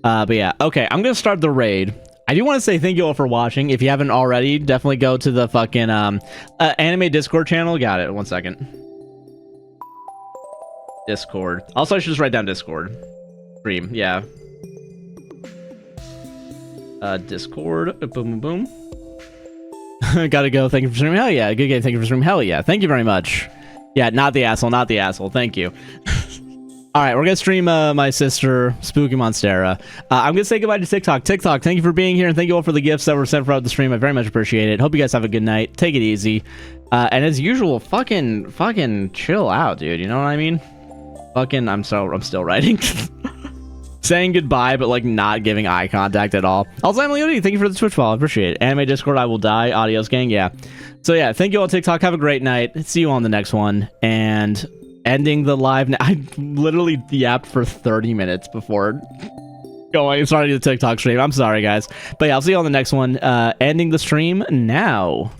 But yeah, okay, I'm gonna start the raid. I do want to say thank you all for watching. If you haven't already, definitely go to the fucking anime Discord channel. Got it. 1 second. Discord. Also, I should just write down Discord. Stream, yeah. Discord. Boom, boom, boom. Gotta go. Thank you for streaming. Hell yeah. Good game. Thank you for streaming. Hell yeah. Thank you very much. Yeah, not the asshole. Not the asshole. Thank you. All right, we're gonna stream my sister, Spooky Monstera. I'm gonna say goodbye to TikTok. TikTok, thank you for being here, and thank you all for the gifts that were sent throughout the stream. I very much appreciate it. Hope you guys have a good night. Take it easy, and as usual, fucking chill out, dude. You know what I mean? Fucking, I'm still writing. Saying goodbye, but like not giving eye contact at all. Also, Emily Odie, thank you for the Twitch follow. I appreciate it. Anime Discord, I will die. Adios, gang. Yeah. So yeah, thank you all, TikTok. Have a great night. See you on the next one, and. Ending the live now. I literally yapped for 30 minutes before starting the TikTok stream. I'm sorry, guys. But yeah, I'll see you on the next one. Ending the stream now.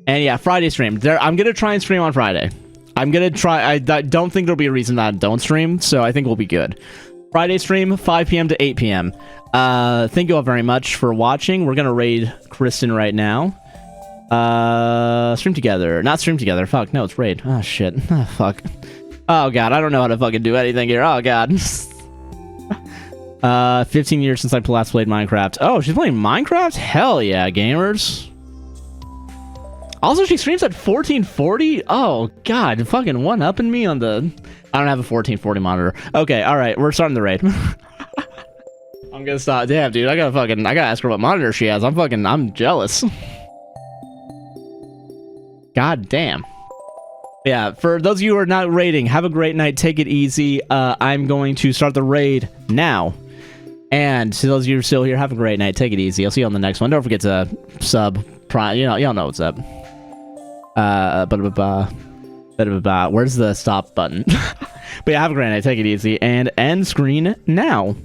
And yeah, Friday stream. I'm going to try and stream on Friday. I'm going to try. I don't think there'll be a reason that I don't stream, so I think we'll be good. Friday stream, 5 p.m. to 8 p.m. Thank you all very much for watching. We're going to raid Kristen right now. Stream together. Not stream together. Fuck, no, it's raid. Oh, shit. Oh, fuck. Oh, God, I don't know how to fucking do anything here. Oh, God. 15 years since I last played Minecraft. Oh, she's playing Minecraft? Hell yeah, gamers. Also, she streams at 1440? Oh, God, fucking one-upping me on the I don't have a 1440 monitor. Okay, all right, we're starting the raid. I'm gonna stop. Damn, dude, I gotta ask her what monitor she has. I'm jealous. God damn. Yeah, for those of you who are not raiding, have a great night. Take it easy. I'm going to start the raid now. And to those of you who are still here, have a great night. Take it easy. I'll see you on the next one. Don't forget to sub. Y'all know what's up. Where's the stop button? But yeah, have a great night. Take it easy. And end screen now.